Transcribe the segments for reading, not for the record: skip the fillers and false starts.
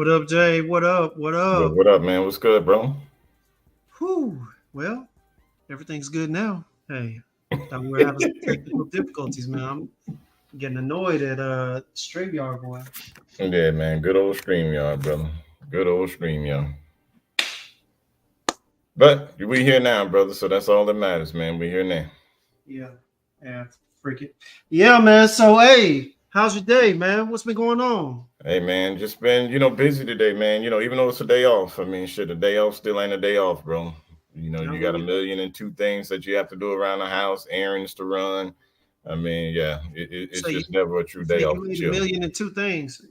What up, Jay? What up? What up? What up, man? What's good, bro? Whew. Well, everything's good now. Hey, thought we were having some technical difficulties, man. I'm getting annoyed at StreamYard, boy. Yeah, man. Good old StreamYard, brother. Good old StreamYard. But we here now, brother. So that's all that matters, man. We here now. Yeah, yeah, freaking. Yeah, man. So, hey, how's your day, man? What's been going on? Hey, man. Just been, busy today, man. Even though it's a day off. I mean, shit, a day off still ain't a day off, bro. I You got a mean, million and two things that you have to do around the house, errands to run. I mean, yeah, it's so you just never a true day say off you to made a chill. million and two things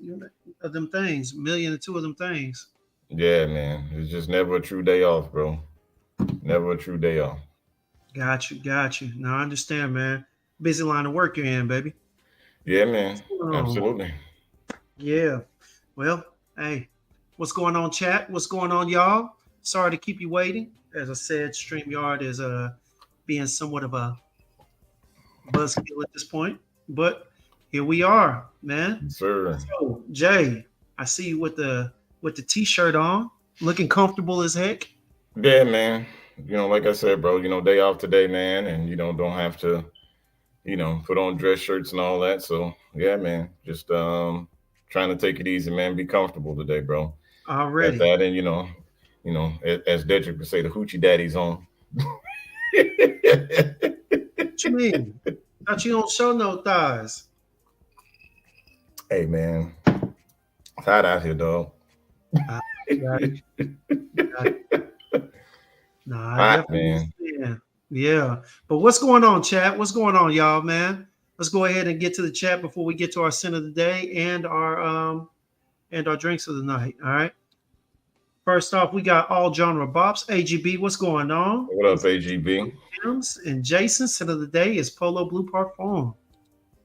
of them things, million and two of them things. Yeah, man. It's just never a true day off, bro. Never a true day off. Got you, got you. Now I understand, man. Busy line of work you're in, baby. Yeah, man. What's going on? Absolutely. Yeah. Well, hey, what's going on, chat? What's going on, y'all? Sorry to keep you waiting. As I said, StreamYard is being somewhat of a buzzkill at this point, but here we are, man. Sir. So, Jay, I see you with the t-shirt on, looking comfortable as heck. Yeah, man. Like I said, bro, day off today, man, and don't have to, put on dress shirts and all that. So yeah, man. Just trying to take it easy, man. Be comfortable today, bro. Got Already. that and as Dedrick would say, the hoochie daddy's on. What you mean? Thought you don't show no thighs. Hey, man. It's hot out here, dog. I got it. Got it. Nah, I Hot, definitely man. understand. Yeah. But what's going on, chat? What's going on, y'all, man? Let's go ahead and get to the chat before we get to our sin of the day and our drinks of the night. All right. First off, we got all genre bops. AGB, what's going on? What up, AGB? And Jason, sin of the day is Polo Blue Parfum.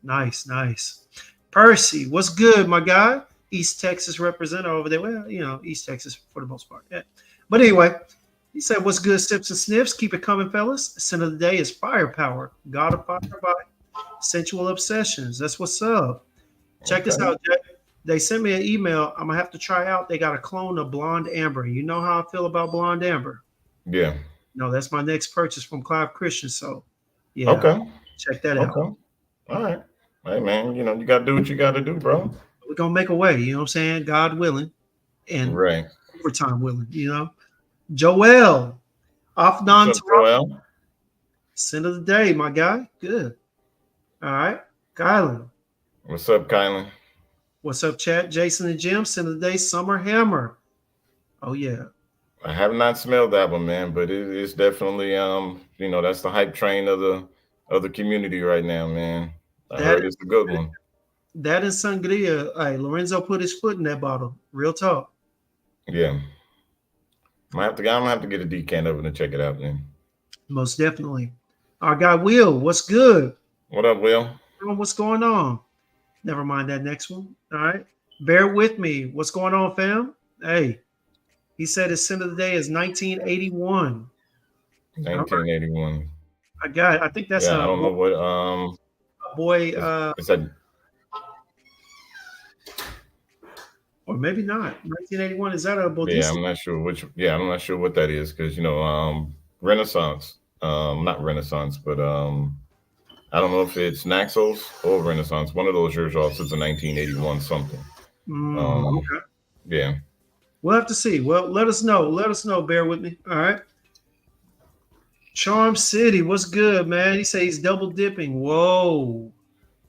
Nice, nice. Percy, what's good, my guy? East Texas representative over there. Well, East Texas for the most part. Yeah. But anyway, he said, what's good, sips and sniffs? Keep it coming, fellas. Sin of the day is firepower. God of fire by sensual obsessions. That's what's up. Check this Okay. out, Jay. They sent me an email. I'm going to have to try out. They got a clone of Blonde Amber. You know how I feel about Blonde Amber? Yeah. No, that's my next purchase from Clive Christian. So, yeah, Okay. check that out. Okay. All right. Hey, man, you got to do what you got to do, bro. We're going to make a way, you know what I'm saying? God willing and Right. overtime willing, Joel, off non What's up, Joel? sin of the day, my guy. Good. All right. Kylan. What's up, Kylan? What's up, chat? Jason and Jim, sin of the day, Summer Hammer. Oh, yeah. I have not smelled that one, man, but it's definitely that's the hype train of the community right now, man. I That heard it's a good one. that is sangria. Hey, Lorenzo put his foot in that bottle. Real talk. Yeah. I'm gonna have to get a decant of it and check it out, man. Most definitely. Our guy Will, what's good? What up, Will? What's going on? Never mind that next one. All right. Bear with me. What's going on, fam? Hey, he said his sin of the day is 1981. 1981. I got it. I think that's Yeah, I don't know what a boy it's that. or maybe not. 1981, is that a Yeah, Bodhisattva? I'm not sure which. Yeah, I'm not sure what that is because Renaissance. Not Renaissance, but I don't know if it's Naxos or Renaissance. One of those years off since the 1981 something. Okay. Yeah. We'll have to see. Well, let us know. Let us know. Bear with me. All right. Charm City, what's good, man? He says he's double dipping. Whoa.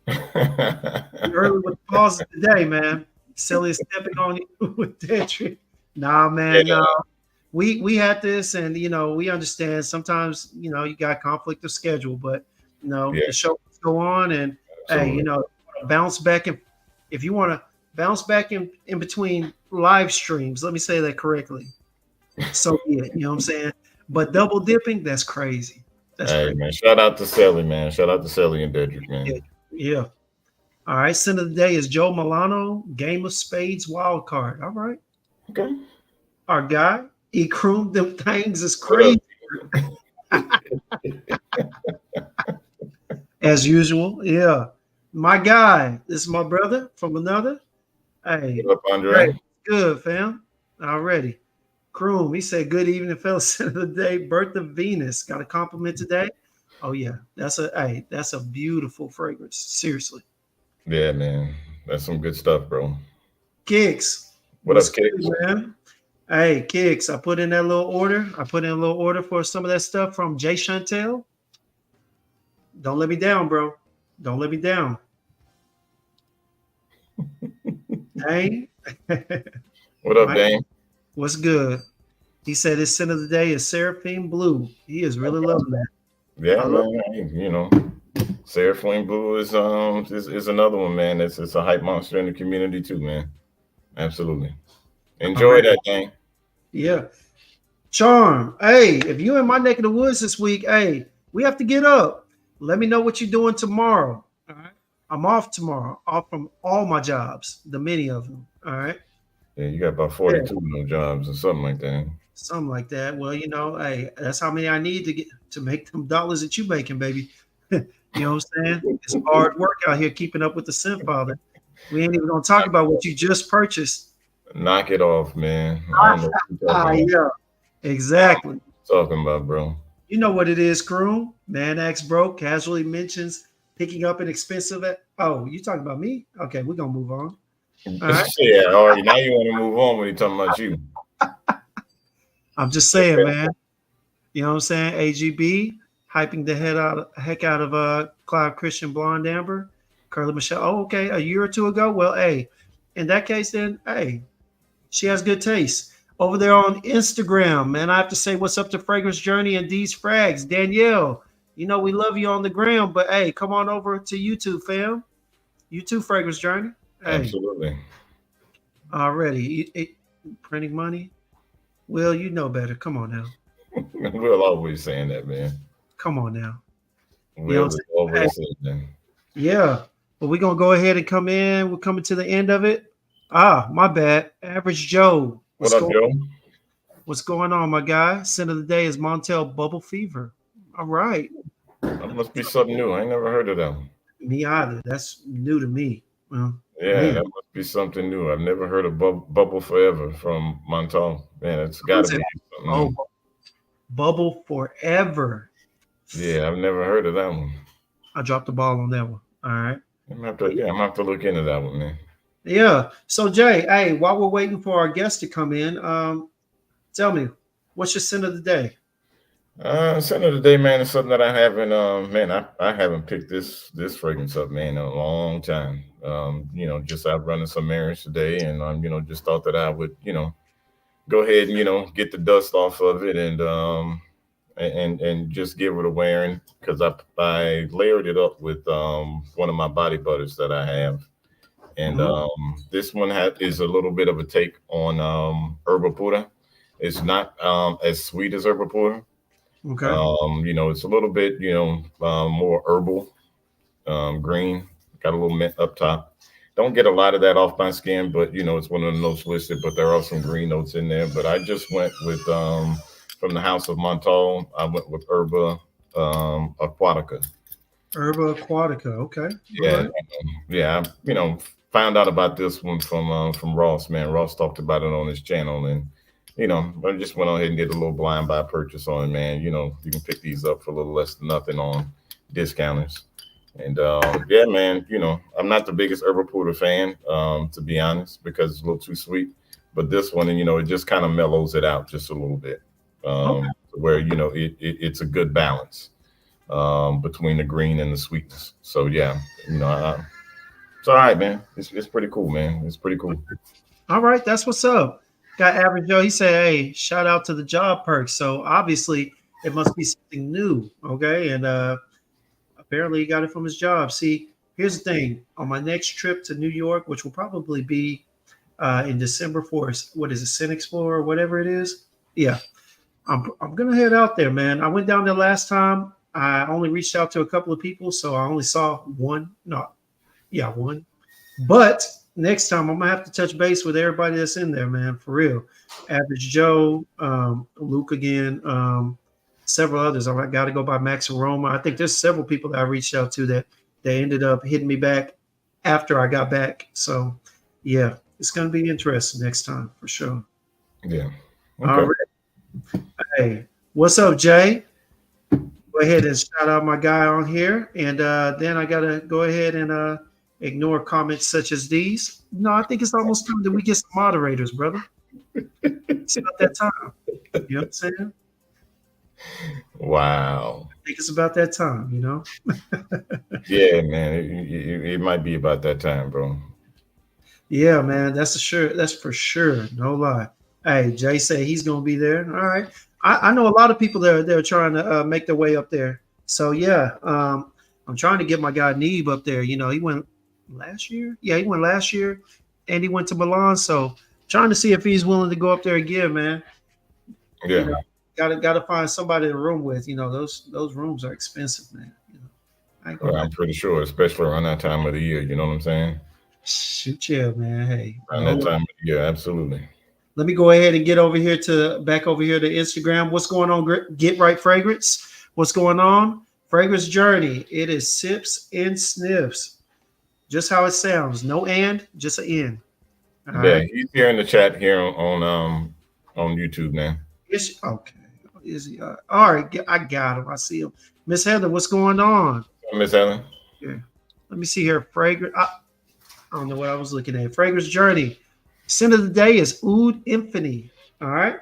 Early with the pause today, man. Silly is stepping on you with that trick. Nah, man, Yeah. no. We had this, and we understand. Sometimes you got conflict of schedule, but Yeah. the show must go on, and hey, Absolutely. bounce back, and if you want to bounce back in between live streams, let me say that correctly. So yeah, you know what I'm saying. But double dipping, that's crazy. That's Hey crazy. man, shout out to Sally, man. Shout out to Sally and Dedrick, Yeah. man. Yeah. All right. Sin of the day is Joe Milano, Game of Spades wild card. All right. Okay. Our guy, he crooned them things is What up? crazy as usual. Yeah. My guy, this is my brother from another. Hey, What up, great. Andre? good, fam? Already. Kroom, he said, "Good evening, fellas of the day. Birth of Venus. Got a compliment today." Oh yeah, that's a beautiful fragrance. Seriously. Yeah, man. That's some good stuff, bro. Kicks, What what's up, good, Kicks? man? Hey, Kicks, I put in that little order. I put in a little order for some of that stuff from Jay Chantel. Don't let me down, bro. Don't let me down. Dang. What up, Mike, Dane? what's good? He said his scent of the day is Seraphim Blue. He is really loving that. Yeah, I love man. Seraphim Blue is another one, man. It's a hype monster in the community too, man. Absolutely. it Enjoy already. that, Dane. Yeah. Charm. Hey, if you in my neck of the woods this week, hey, we have to get up. Let me know what you're doing tomorrow. All right. I'm off tomorrow, off from all my jobs, the many of them. All right. Yeah, you got about Yeah. 42 of them jobs or something like that. Something like that. Well, hey, that's how many I need to get to make them dollars that you making, baby. You know what I'm saying? It's hard work out here keeping up with the Sin Father. We ain't even gonna talk about what you just purchased. Knock it off, man. I don't know what you're talking about. Yeah, exactly. Talking about, bro. You know what it is, crew. Man acts broke, casually mentions picking up an expensive. Oh, you talking about me? Okay, we're gonna move on. All right. Yeah, all right. Now you want to move on when you talking about you. I'm just saying, man. You know what I'm saying? AGB hyping the heck out of Cloud Christian Blonde Amber, Curly Michelle. Oh, okay, a year or two ago. Well, hey, in that case, then hey, she has good taste. Over there on Instagram, man, I have to say what's up to Fragrance Journey and these frags. Danielle, you know we love you on the gram, but hey, come on over to YouTube, fam. YouTube Fragrance Journey. Hey, Absolutely. already printing money. Will, you know better. Come on now. We'll always saying that, man. Come on now. You know what Will I'm is saying? always saying that. Yeah. But we're gonna go ahead and come in. We're coming to the end of it. Ah, my bad. Average Joe. What up, Joe? What's going on, my guy? Scent of the day is Montel Bubble Fever. All right. That must be something new. I ain't never heard of that one. Me either. That's new to me. Well, Yeah, man. that must be something new. I've never heard of Bubble Forever from Montal. Man, it's got What to is it? be something Oh, new. Bubble Forever. Yeah, I've never heard of that one. I dropped the ball on that one. All right. I'm gonna have to look into that one, man. Yeah. So Jay, hey, while we're waiting for our guest to come in, tell me, what's your scent of the day? Scent of the day, man, is something that I haven't, man, I haven't picked this fragrance up, man, in a long time. Just out running some errands today, and just thought that I would, go ahead and get the dust off of it, and just give it a wearing because I layered it up with one of my body butters that I have, and Mhm. this one is a little bit of a take on herba pura. It's not as sweet as herba pura. Okay. It's a little bit, more herbal, green, got a little mint up top. Don't get a lot of that off my skin, but it's one of the notes listed, but there are some green notes in there. But I just went with from the House of Montal, I went with Herba Aquatica. Herba Aquatica. Okay. All Yeah, right. yeah. Found out about this one from Ross. Man, Ross talked about it on his channel, and I just went ahead and did a little blind buy purchase on it. Man, you can pick these up for a little less than nothing on discounters. And yeah, man, I'm not the biggest herbal porter fan, to be honest, because it's a little too sweet. But this one, and it just kind of mellows it out just a little bit, Okay. where it's a good balance between the green and the sweetness. So yeah, it's all right, man. It's pretty cool, man. It's pretty cool. All right. That's what's up. Got Average Joe. He said, hey, shout out to the job perks. So obviously it must be something new. Okay. And apparently he got it from his job. See, here's the thing. On my next trip to New York, which will probably be in December for what is it, Sin Explorer or whatever it is. Yeah. I'm gonna head out there, man. I went down there last time. I only reached out to a couple of people, so I only saw one. No, yeah, one. But next time I'm gonna have to touch base with everybody that's in there, man, for real. Average Joe, Luke again, several others. I got to go by Max and Roma. I think there's several people that I reached out to that they ended up hitting me back after I got back. So yeah, It's gonna be interesting next time for sure. Yeah. All Okay. right. Hey, what's up, Jay? Go ahead and shout out my guy on here, and then I gotta go ahead and ignore comments such as these. No, I think it's almost time that we get some moderators, brother. It's about that time. You know what I'm saying? Wow. I think it's about that time. You know? Yeah, man. It might be about that time, bro. Yeah, man. That's a sure. That's for sure. No lie. Hey, Jay say he's gonna be there. All right. I know a lot of people that are trying to make their way up there. So yeah, I'm trying to get my guy Neeb up there. You know, he went last year. Yeah, he went last year, and he went to Milan. So trying to see if he's willing to go up there again, man. You Yeah. know, gotta find somebody to room with. You know, those rooms are expensive, man. You know, I ain't gonna Well, lie. I'm pretty sure, especially around that time of the year. You know what I'm saying? Shoot, yeah, man. Hey, Around no. that time of the year, absolutely. Let me go ahead and get over here to back over here to Instagram. What's going on? Get Right Fragrance. What's going on? Fragrance Journey. It is sips and sniffs. Just how it sounds. No and, just an N. All Yeah, right. he's here in the chat here on YouTube now. Okay. Is he? All right. I got him. I see him. Miss Heather, what's going on? Miss Helen. Yeah. Let me see here. Fragrance. I don't know what I was looking at. Fragrance Journey. Scent of the day is Oud Infinity. All right.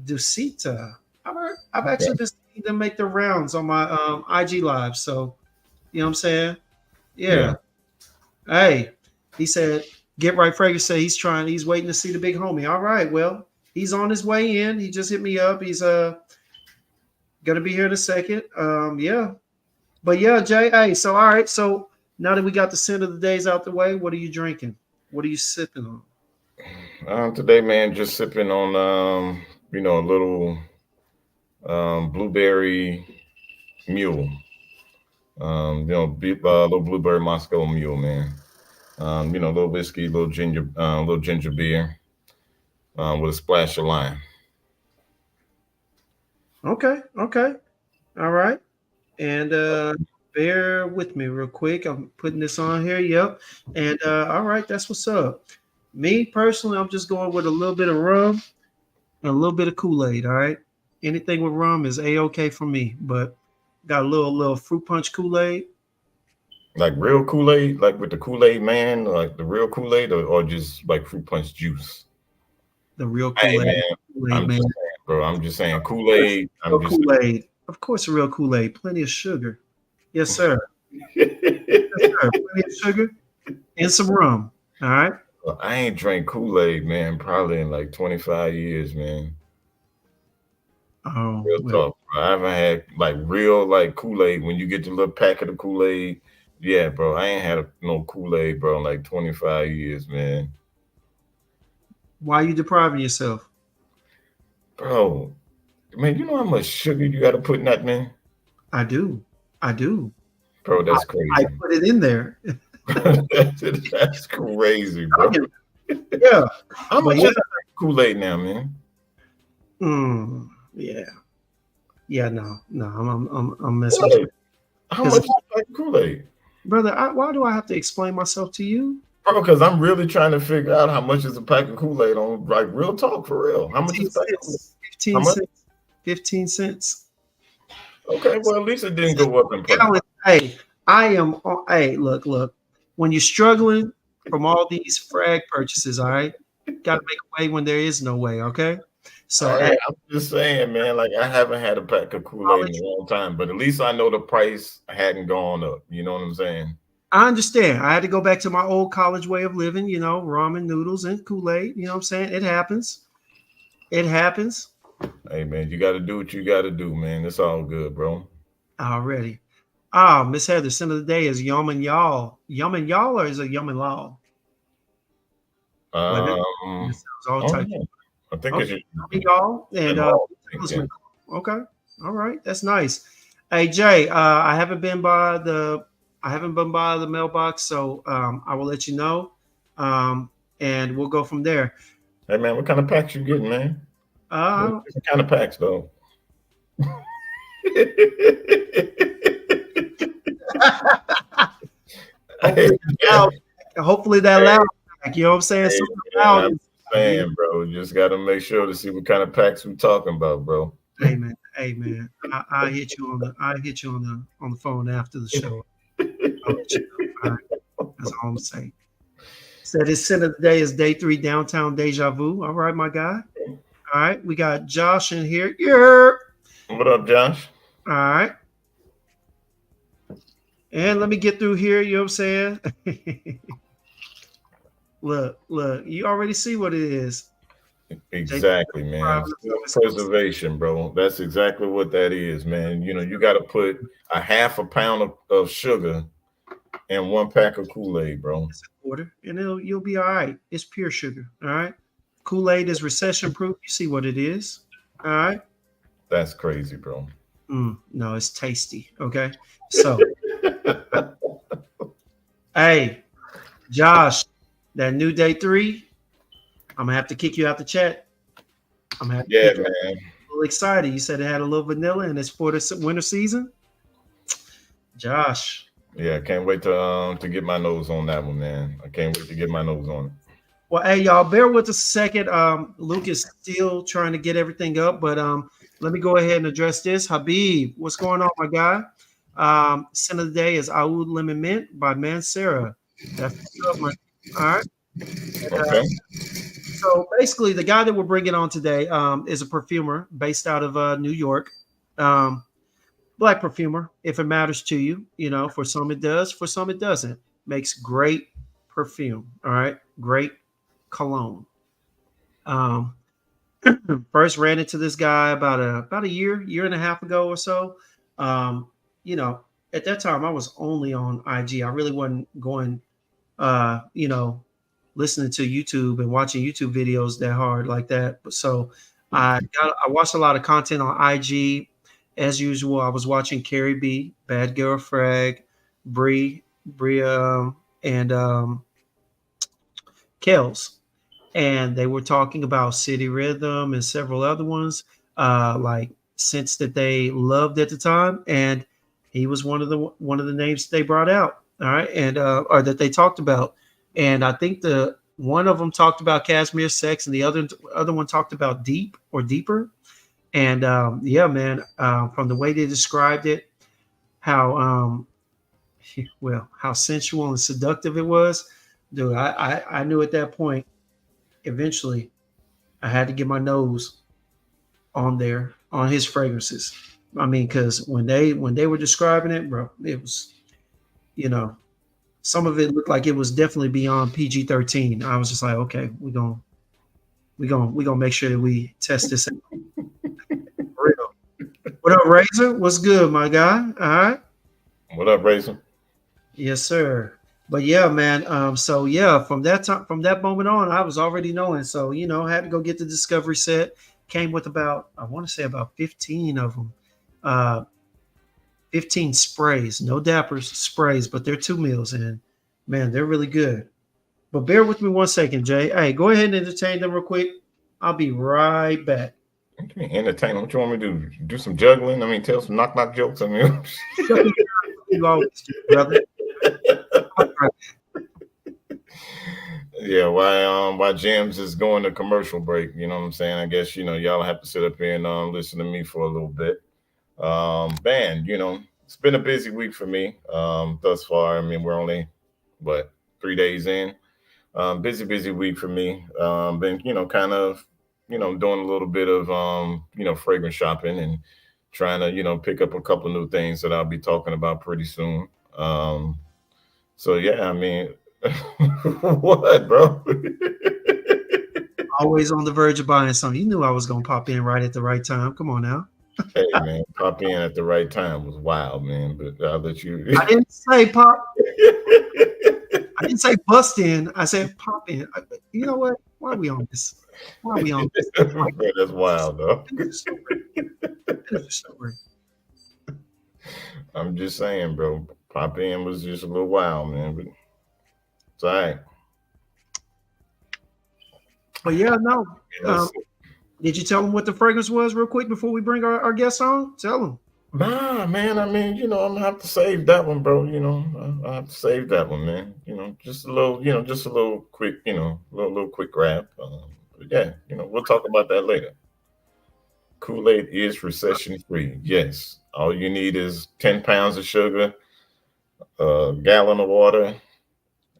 Dusita. I've actually been seeing them make their rounds on my IG live. So, you know what I'm saying? Yeah. Yeah. Hey, he said, Get Right Fragrance said he's waiting to see the big homie. All right. Well, he's on his way in. He just hit me up. He's gonna be here in a second. Yeah. But yeah, Jay, hey, so all right. So now that we got the scent of the days out the way, what are you drinking? What are you sipping on? Today, man, just sipping on a little blueberry mule. Little blueberry Moscow mule, man. Little whiskey, little ginger beer, with a splash of lime. Okay, okay. All right. And bear with me real quick. I'm putting this on here. Yep. And all right, that's what's up. Me personally, I'm just going with a little bit of rum and a little bit of Kool-Aid. All right. Anything with rum is a-okay for me. But got a little fruit punch Kool-Aid. Like real Kool Aid, like with the Kool Aid man, like the real Kool Aid, or just like fruit punch juice. The real Hey Kool-Aid. man, Kool-Aid, I'm man. just saying, bro. I'm just saying Of Kool course, Aid. I'm real just Kool-Aid. Of course, a real Kool-Aid. Plenty of sugar. Yes, sir. Yes, sir. Plenty of sugar and some rum. All right. I ain't drank Kool Aid, man, probably in like 25 years, man. Oh, Real well, talk. Bro. I haven't had like real like Kool Aid when you get the little packet of Kool Aid. Yeah, bro. I ain't had no Kool Aid, bro, in like 25 years, man. why are you depriving yourself? Bro, man, you know how much sugar you got to put in that, man? I do. I do. Bro, I, that's I crazy. put it in there. That's crazy, bro. Yeah. How But much yeah. is Kool Aid now, man? Yeah. Yeah, no, I'm messing with you. What? How Because, much is like Kool Aid? brother, why do I have to explain myself to you? Bro, because I'm really trying to figure out how much is a pack of Kool Aid on like real talk for real. How much 15 is a pack of Kool Aid? cents. How 15 much? cents. 15 cents. Okay, well at least it didn't go up in price. Gallon. Hey, hey, look. When you're struggling from all these frag purchases, all right, got to make a way when there is no way, okay? So, All hey, right, I'm just saying, man. Like I haven't had a pack of Kool Aid in a long time, but at least I know the price hadn't gone up. You know what I'm saying? I understand. I had to go back to my old college way of living, ramen noodles and Kool-Aid. You know what I'm saying? It happens. It happens Hey, man, you got to do what you got to do, man. It's all good, bro. already. Miss Heather, scent of the day is yum and y'all. Yum and y'all or is it yum and law? Well, Um, this sounds all I don't type. know. I think Okay, it's just yum and y'all. And law. I think, yeah. okay. All right. That's nice. Hey Jay, I haven't been by the mailbox, so I will let you know. And we'll go from there. Hey, man, what kind of packs you getting, man? What Uh kind of packs, though? Hey, hopefully that loud. hey, Hopefully that loud. Like, you know what I'm saying? Hey, Something man, about I'm it. You know, saying, bro, just got to make sure to see what kind of packs we talking about, bro. hey man, hey man. I hit you on the on the phone after the show. I'll let you know. All right. That's all I'm saying. Said his sin of the day is day 3, downtown deja vu. All right, my guy. All right. We got Josh in here. Yeah. What up, Josh? All right. And let me get through here. You know what I'm saying? Look, you already see what it is. Jay Exactly, man. Self-preservation, bro. That's exactly what that is, man. You got to put a half a pound of sugar in 1 pack of Kool-Aid, bro. It's a quarter, and you'll be all right. It's pure sugar. All right. Kool-Aid is recession proof. You see what it is. All right. That's crazy, bro. No, it's tasty. Okay. So, hey, Josh, that new day 3, I'm gonna have to kick you out the chat. I'm gonna have to Yeah, kick you out. man. A little excited. You said it had a little vanilla and it's for the winter season. Josh. Yeah, I can't wait to get my nose on that one, man. I can't wait to get my nose on it. Well, hey, y'all, bear with us a second. Luke is still trying to get everything up, but let me go ahead and address this. Habib, what's going on, my guy? Sin of the day is Aoud Lemon Mint by Mansera. That's what's up, man. All right. And, Okay. so basically, the guy that we're bringing on today is a perfumer based out of New York. Um, Black perfumer, if it matters to you. You know, for some it does, for some it doesn't. Makes great perfume. All right. Great cologne. Um, First ran into this guy about a year and a half ago or so. Um, you know, at that time I was only on IG. I really wasn't going, you know, listening to YouTube and watching YouTube videos that hard like that. But so I watched a lot of content on IG. As usual, I was watching Carrie B, Bad Girl Frag, Bree, and Kels, and they were talking about City Rhythm and several other ones, like Sense that they loved at the time, and he was one of the names they brought out. All right, and or that they talked about, and I think the one of them talked about Cashmere Sex, and the other one talked about Deep or Deeper, and yeah, man, from the way they described it, how well how sensual and seductive it was, dude. I knew at that point eventually I had to get my nose on there on his fragrances. I mean, because when they were describing it, bro, it was, you know, some of it looked like it was definitely beyond PG-13. I was just like, okay, we gonna make sure that we test this out. For real. What up, Razor? What's good, my guy? All right. What up, Razor? Yes, sir. But yeah, man. So yeah, from that time, from that moment on, I was already knowing. So I had to go get the Discovery set. Came with about, I want to say about 15 of them, 15 sprays, no dappers, sprays, but they're 2 mils, and man, they're really good. But bear with me 1 second, Jay. Hey, go ahead and entertain them real quick. I'll be right back. Okay, entertain. What you want me to do? Do some juggling? I mean, tell some knock knock jokes. I mean, Shut me down. You always do, brother. yeah. Why James is going to commercial break? You know what I'm saying? I guess y'all have to sit up here and listen to me for a little bit. Man, it's been a busy week for me thus far. I mean, we're only what 3 days in. Busy week for me. Been kind of doing a little bit of fragrance shopping and trying to pick up a couple new things that I'll be talking about pretty soon. So yeah, I mean, what, bro? Always on the verge of buying something. You knew I was gonna pop in right at the right time. Come on now. Hey man, pop in at the right time was wild, man. But I'll let you. I didn't say pop. I didn't say bust in. I said pop in. You know what? Why are we on this? Why are we on this? That's wild, though. Finish your story. I'm just saying, bro. Pop in was just a little wild, man. But it's all right. But yeah, no. Let's Did you tell them what the fragrance was real quick before we bring our guests on? Tell them. Nah, man. I mean, I'm gonna have to save that one, bro. I have to save that one, man. Just a little, just a little quick, little quick grab. But yeah, we'll talk about that later. Kool-Aid is recession free. Yes, all you need is 10 pounds of sugar, a gallon of water,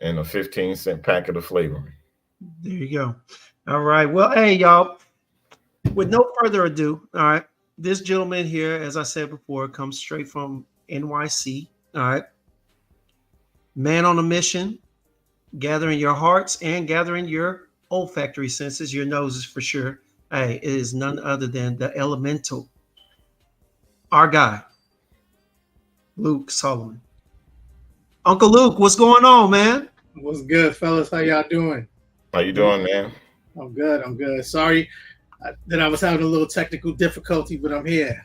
and a 15-cent packet of flavoring. There you go. All right. Well, hey, y'all. With no further ado, all right. This gentleman here, as I said before, comes straight from NYC. All right. Man on a mission, gathering your hearts and gathering your olfactory senses, your noses for sure. Hey, it is none other than the elemental, our guy, Luc Solomon. Uncle Luke, what's going on, man? What's good, fellas? How y'all doing? How you doing, man? I'm good. I'm good. Sorry that I was having a little technical difficulty, but I'm here.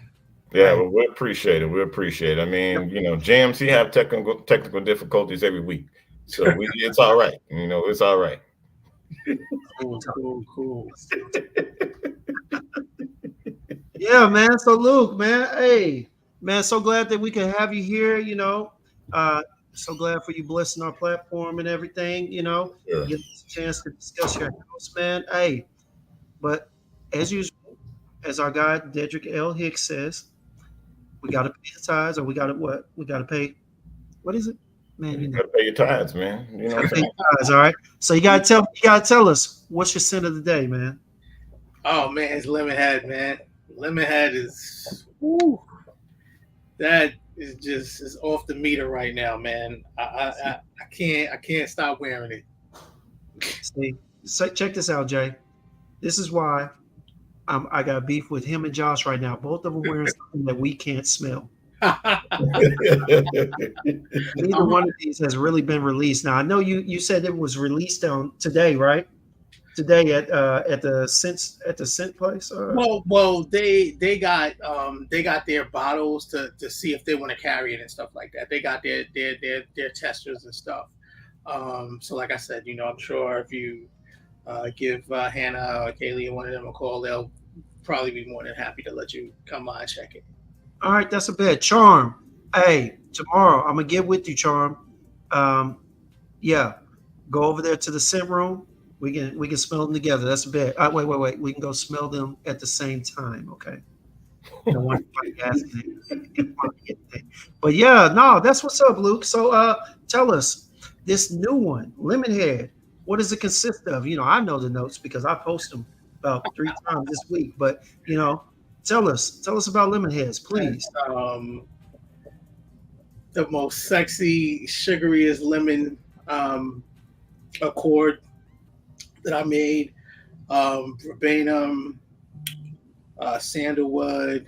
Yeah, well, we appreciate it. We appreciate it. I mean, GMC have technical difficulties every week, so it's all right. It's all right. Cool. Yeah, man. So Luke, man, hey, man, so glad that we can have you here. So glad for you blessing our platform and everything. Sure. Give us a chance to discuss your house, man. Hey, but as usual, as our guy Dedrick L. Hicks says, we got to pay the tithes, or we got to what? We got to pay. What is it, man? You gotta pay your tithes, man. You know what I'm saying? Tithes, all right. So you gotta tell us what's your sin of the day, man. Oh man, it's Lemonhead, man. Lemonhead is that is just is off the meter right now, man. I can't stop wearing it. See, so check this out, Jay. This is why I got beef with him and Josh right now. Both of them wearing something that we can't smell. Neither one of these has really been released. Now I know you said it was released on today, right? Today at the scent place. Well, they got their bottles to see if they want to carry it and stuff like that. They got their testers and stuff. So like I said, I'm sure if you give Hannah or Kaylee or one of them a call, they'll probably be more than happy to let you come by and check it. All right, that's a bet. Charm. Hey, tomorrow I'm gonna get with you, Charm. Yeah, go over there to the scent room. We can smell them together. That's a bet. Wait. We can go smell them at the same time. Okay. Don't want anybody asking. But yeah, no, that's what's up, Luke. So tell us this new one, Lemonhead. What does it consist of? I know the notes because I post them about 3 times this week. But tell us about Lemonheads, please. The most sexy, sugariest lemon accord that I made. Verbatim, sandalwood.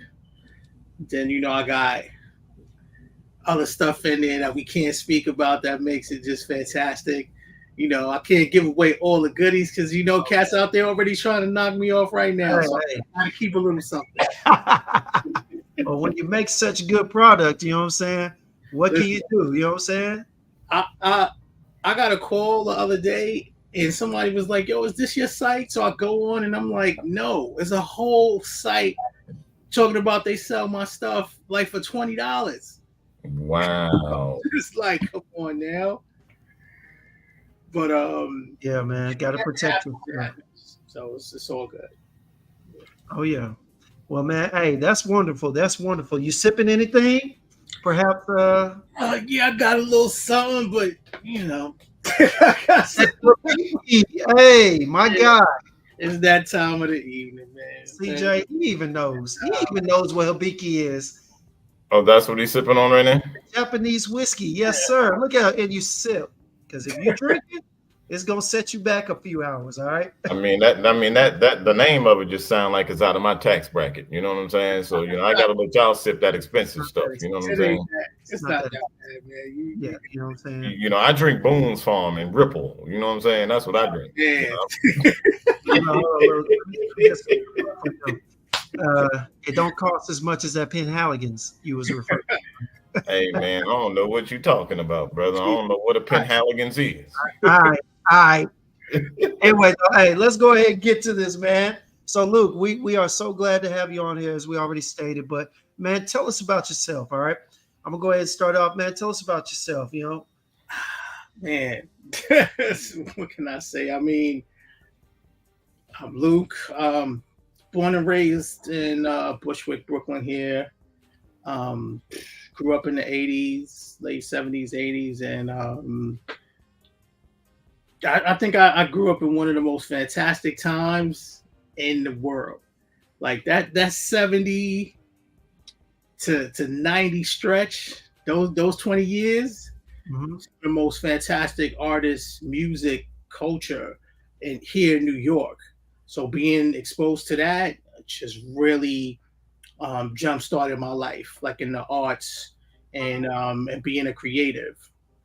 Then I got other stuff in there that we can't speak about that makes it just fantastic. I can't give away all the goodies because cats out there already trying to knock me off right now. So I gotta keep a little something. Well, when you make such good product, you know what I'm saying? What can you do? You know what I'm saying? I got a call the other day and somebody was like, "Yo, is this your site?" So I go on and I'm like, "No, it's a whole site talking about they sell my stuff like for $20." Wow. It's like, come on now. But yeah, man, gotta protect yourself. So it's all good. Oh yeah. Well, man, hey, that's wonderful. That's wonderful. You sipping anything? Perhaps yeah, I got a little something, but hey, my God. It's that time of the evening, man. CJ, he even knows. He even knows what Hibiki is. Oh, that's what he's sipping on right now? Japanese whiskey. Yes, sir. Look at it, and you sip. Because if you drink it, it's gonna set you back a few hours. All right. I mean that the name of it just sounds like it's out of my tax bracket. You know what I'm saying? So I gotta let y'all sip that expensive stuff. You know what I'm saying? It's not that bad, man. Yeah, you know what I'm saying. I drink Boone's Farm and Ripple. You know what I'm saying? That's what I drink. Yeah. It don't cost as much as that Penhaligon's you was referring to. Hey man, I don't know what you're talking about, brother. I don't know what a Penhaligon's is. All right. Anyway, hey, let's go ahead and get to this, man. So, Luke, we are so glad to have you on here, as we already stated. But man, tell us about yourself. All right, I'm gonna go ahead and start off. Man, tell us about yourself. You know. Man, what can I say? I mean, I'm Luke. Born and raised in Bushwick, Brooklyn. Here, um, grew up in the '80s, late '70s, '80s, and I think I grew up in one of the most fantastic times in the world. Like that 70 to 90 stretch, those 20 years, Mm-hmm. the most fantastic artists, music, culture in here in New York. So being exposed to that just really jump started my life, like in the arts and being a creative.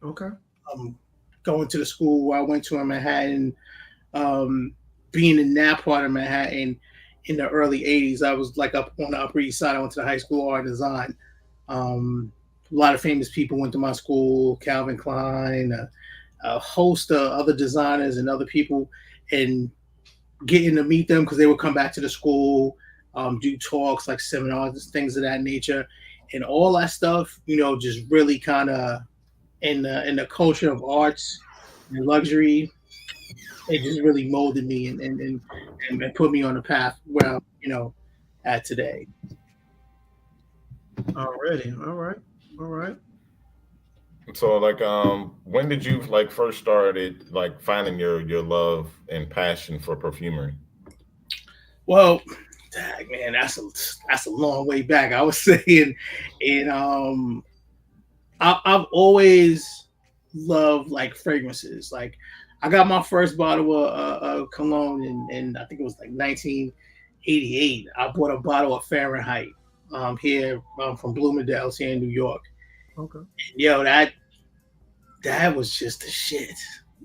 Okay. Um, Going to the school I went to in Manhattan, um, being in that part of Manhattan in the early '80s. I was like up on the Upper East Side. I went to the high school art and design. A lot of famous people went to my school: Calvin Klein, a host of other designers and other people, and getting to meet them because they would come back to the school, do talks like seminars, things of that nature, and all that stuff. Just really kind of in the culture of arts and luxury. It just really molded me and put me on the path where I'm, at today. Already. All right. All right. So like when did you like first started like finding your love and passion for perfumery? Well, dang, man, that's a long way back. I was saying, and I've always loved like fragrances. Like I got my first bottle of cologne in I think it was like 1988. I bought a bottle of Fahrenheit here from Bloomingdale's here in New York. Okay. Yo, that was just the shit.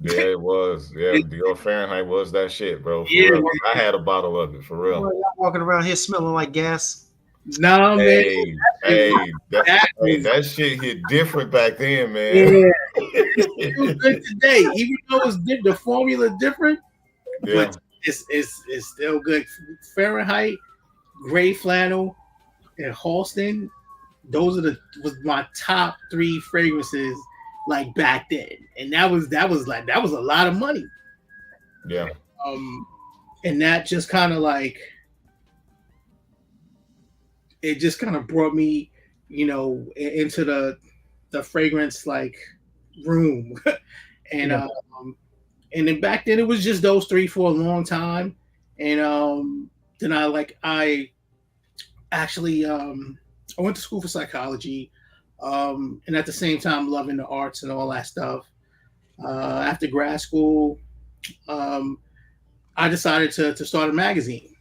Yeah, it was. Yeah, your Fahrenheit was that shit, bro. For Yeah, real. I had a bottle of it for Boy, real. y'all walking around here smelling like gas. no man, Hey, hey, that hey, was that shit hit different back then, man. yeah. It's still good today, even though the formula different, but Yeah, it's still good. Fahrenheit, gray flannel, and Halston. Those was my top three fragrances like back then, and that was a lot of money. yeah, Um, and that just kind of like it just kind of brought me, into the fragrance like room, and Yeah. and then back then it was just those three for a long time, and then I actually I went to school for psychology, and at the same time loving the arts and all that stuff. After grad school, um, I decided to start a magazine,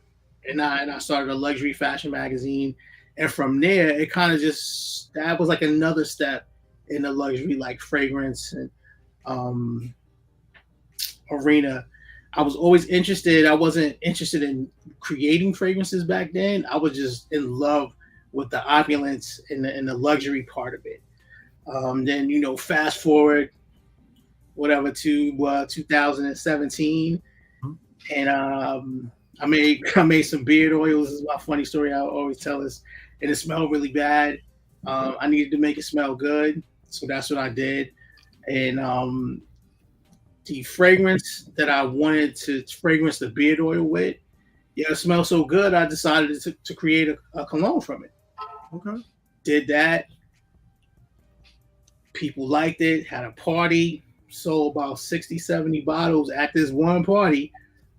and I started a luxury fashion magazine, and from there it kind of just that was like another step in the luxury like fragrance and um, arena. I was always interested. I wasn't interested in creating fragrances back then. I was just in love with the opulence and the luxury part of it. Then fast forward whatever to 2017, and I made some beard oils. This is my funny story. I always tell this, and it smelled really bad. I needed to make it smell good, so that's what I did. And the fragrance that I wanted to fragrance the beard oil with, yeah, it smelled so good. I decided to create a cologne from it. Okay. Did that. People liked it. Had a party. Sold about 60, 70 bottles at this one party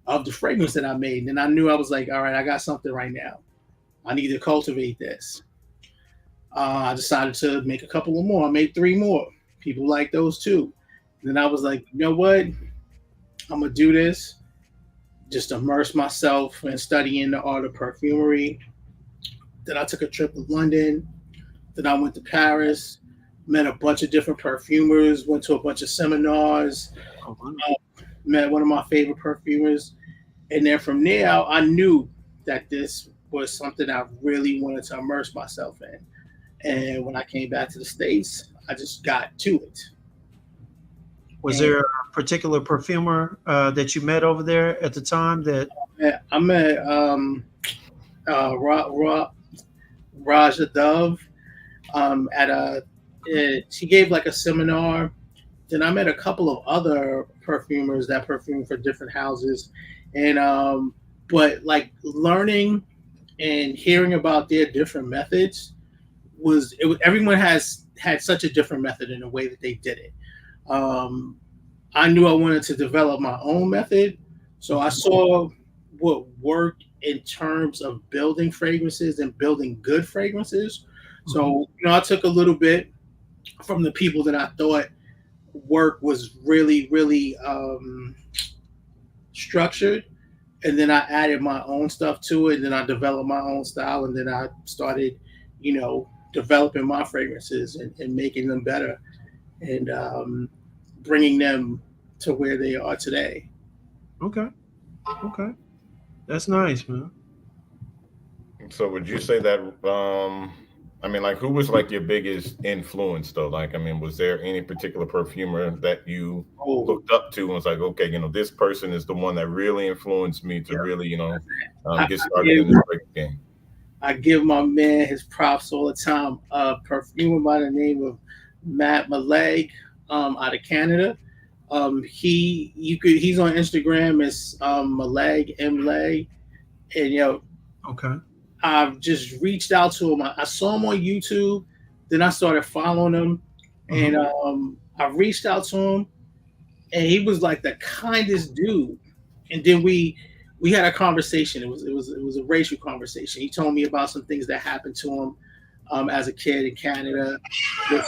of the fragrance that I made. And I knew I was like, all right, I got something right now. I need to cultivate this. I decided to make a couple of more. I made three more. People like those too. And then I was like, you know what? I'm going to do this. Just immerse myself in studying the art of perfumery. Then I took a trip to London. Then I went to Paris, met a bunch of different perfumers, went to a bunch of seminars, Oh, wow. met one of my favorite perfumers. And then from there, I knew that this was something I really wanted to immerse myself in. And when I came back to the States, I just got to it. Was And there a particular perfumer that you met over there at the time that I met Raja Dove at she gave like a seminar. Then I met a couple of other perfumers that perfume for different houses, and but like learning and hearing about their different methods everyone has had such a different method in the way that they did it. Um, I knew I wanted to develop my own method, so I Mhm. saw what worked in terms of building fragrances and building good fragrances. Mhm. So I took a little bit from the people that I thought work was really structured, and then I added my own stuff to it, and then I developed my own style, and then I started, developing my fragrances and making them better, and bringing them to where they are today. Okay. Okay. That's nice, man. So would you say that I mean, like, who was like your biggest influence though? Like, I mean, was there any particular perfumer that you Oh, looked up to and was like, okay, this person is the one that really influenced me to yeah. really, I, get I started give in this break game? I give my man his props all the time. A perfumer by the name of Matt Maleg, out of Canada. He's on Instagram as Maleg Mleg, and Okay. I've just reached out to him. I saw him on YouTube, then I started following him, and Mhm. I reached out to him, and he was like the kindest dude. And then we had a conversation. It was a racial conversation. He told me about some things that happened to him as a kid in Canada with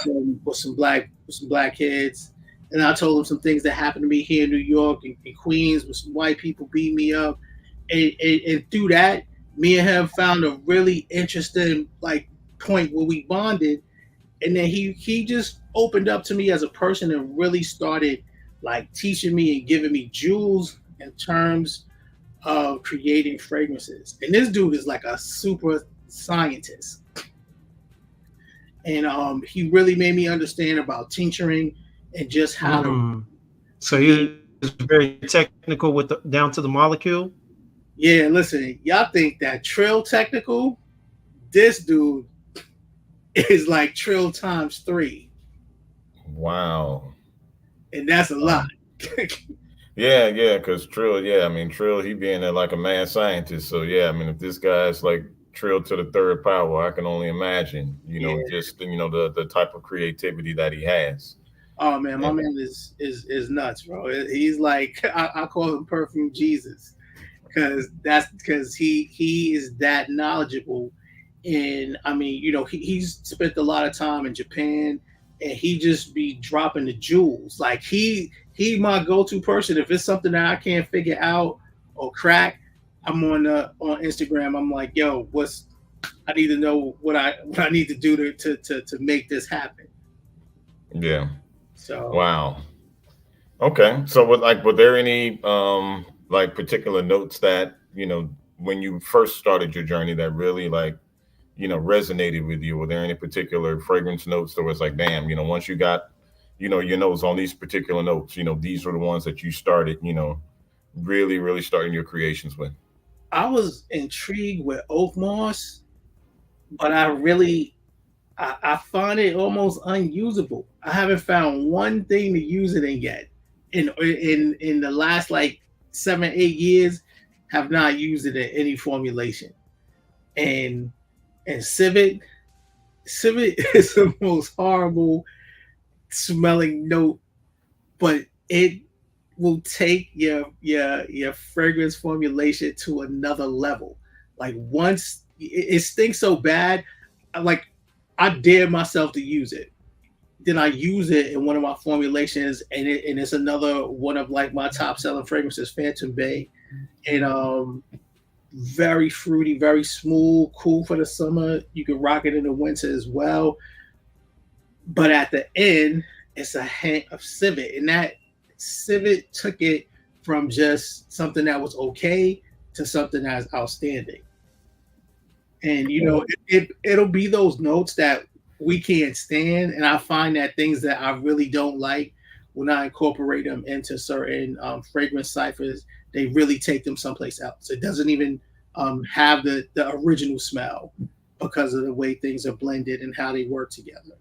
some black kids. And I told him some things that happened to me here in New York and Queens with some white people beating me up. And through that, me and him found a really interesting like point where we bonded. And then he just opened up to me as a person and really started like teaching me and giving me jewels in terms of creating fragrances. And this dude is like a super scientist, and he really made me understand about tincturing and just how to Mm. So create. he was very technical with down to the molecule. Yeah, listen, y'all think that Trill technical? This dude is like Trill times three, Wow. and that's a lot. Wow. Yeah, yeah, because Trill, yeah, I mean Trill, he being like a mad scientist. So yeah, I mean if this guy's like Trill to the third power, I can only imagine, Yeah. just the type of creativity that he has. Oh man, my And man is nuts, bro. He's like I call him Perfume Jesus, because he is that knowledgeable. And I mean, he's spent a lot of time in Japan, and he just be dropping the jewels. Like he my go-to person. If it's something that I can't figure out or crack, I'm on Instagram. I'm like, yo, I need to know what I need to do to make this happen. yeah, So wow. Okay. So were there any like particular notes that, when you first started your journey that really like, resonated with you? Were there any particular fragrance notes that was like, damn, once you got, your notes on these particular notes, these were the ones that you started, really, really starting your creations with? I was intrigued with oak moss, but I find it almost unusable. I haven't found one thing to use it in yet. In the last like 7 8 years, have not used it in any formulation. And and civet is the most horrible smelling note, but it will take your fragrance formulation to another level. Like once it stinks so bad, like I dare myself to use it. Then I use it in one of my formulations, and it's another one of like my top selling fragrances, Phantom Bay, and very fruity, very smooth, cool for the summer. You can rock it in the winter as well. But at the end, it's a hint of civet, and that civet took it from just something that was okay to something that's outstanding. And it'll be those notes that we can't stand, and I find that things that I really don't like, when I incorporate them into certain fragrance ciphers, they really take them someplace else. It doesn't even have the original smell because of the way things are blended and how they work together.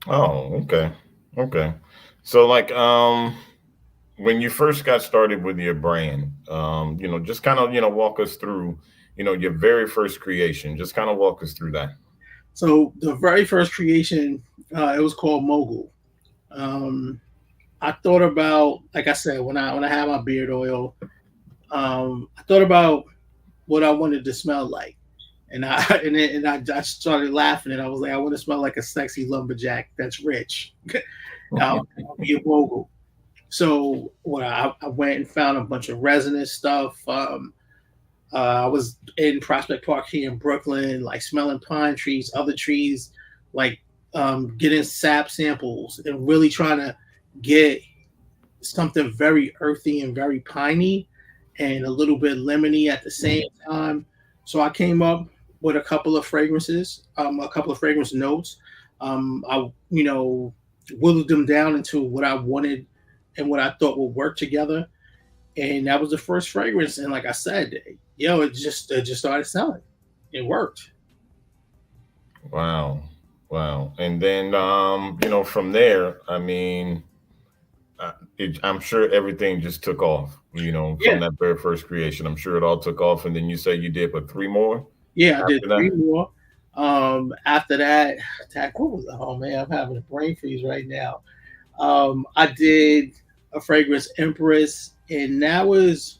Oh, okay. Okay. So like when you first got started with your brand, just kind of, walk us through, your very first creation. Just kind of walk us through that. So the very first creation, it was called Mogul. Um, I thought about, like I said, when I had my beard oil, I thought about what I wanted to smell like, and I I started laughing, and I was like, I want to smell like a sexy lumberjack that's rich. I'll be a mogul. So I went and found a bunch of resinous stuff. I was in Prospect Park here in Brooklyn, like smelling pine trees, other trees, like getting sap samples and really trying to get something very earthy and very piney and a little bit lemony at the same time. So I came up with a couple of fragrances, a couple of fragrance notes. I, whittled them down into what I wanted and what I thought would work together. And that was the first fragrance. And like I said, it just started selling. It worked. Wow. Wow. And then, from there, I mean, I'm sure everything just took off, from Yeah, that very first creation. I'm sure it all took off. And then you say you did, but three more yeah. I did after three that? more. After that, what was oh man, I'm having a brain freeze right now. I did a fragrance Empress, and that was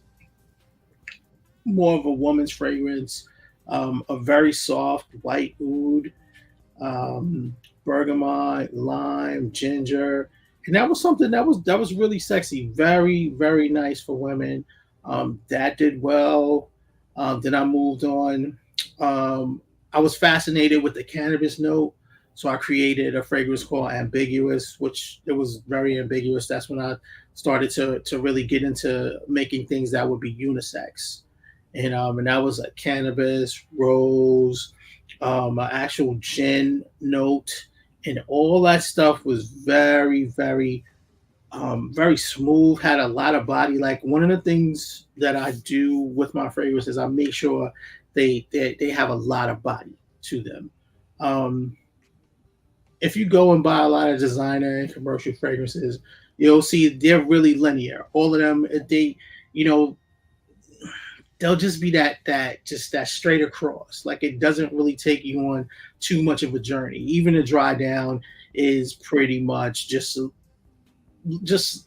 more of a woman's fragrance, a very soft white oud, bergamot, lime, ginger, and that was something that was really sexy, very very nice for women. That did well. Then I moved on. Um, I was fascinated with the cannabis note, so I created a fragrance called Ambiguous, which it was very ambiguous. That's when I started to really get into making things that would be unisex, and that was a cannabis, rose, an actual gin note, and all that stuff was very, very, very smooth. Had a lot of body. Like one of the things that I do with my fragrances, I make sure they have a lot of body to them. Um, if you go and buy a lot of designer and commercial fragrances, you'll see they're really linear. All of them, you know, they'll just be that straight across. Like it doesn't really take you on too much of a journey. Even a dry down is pretty much just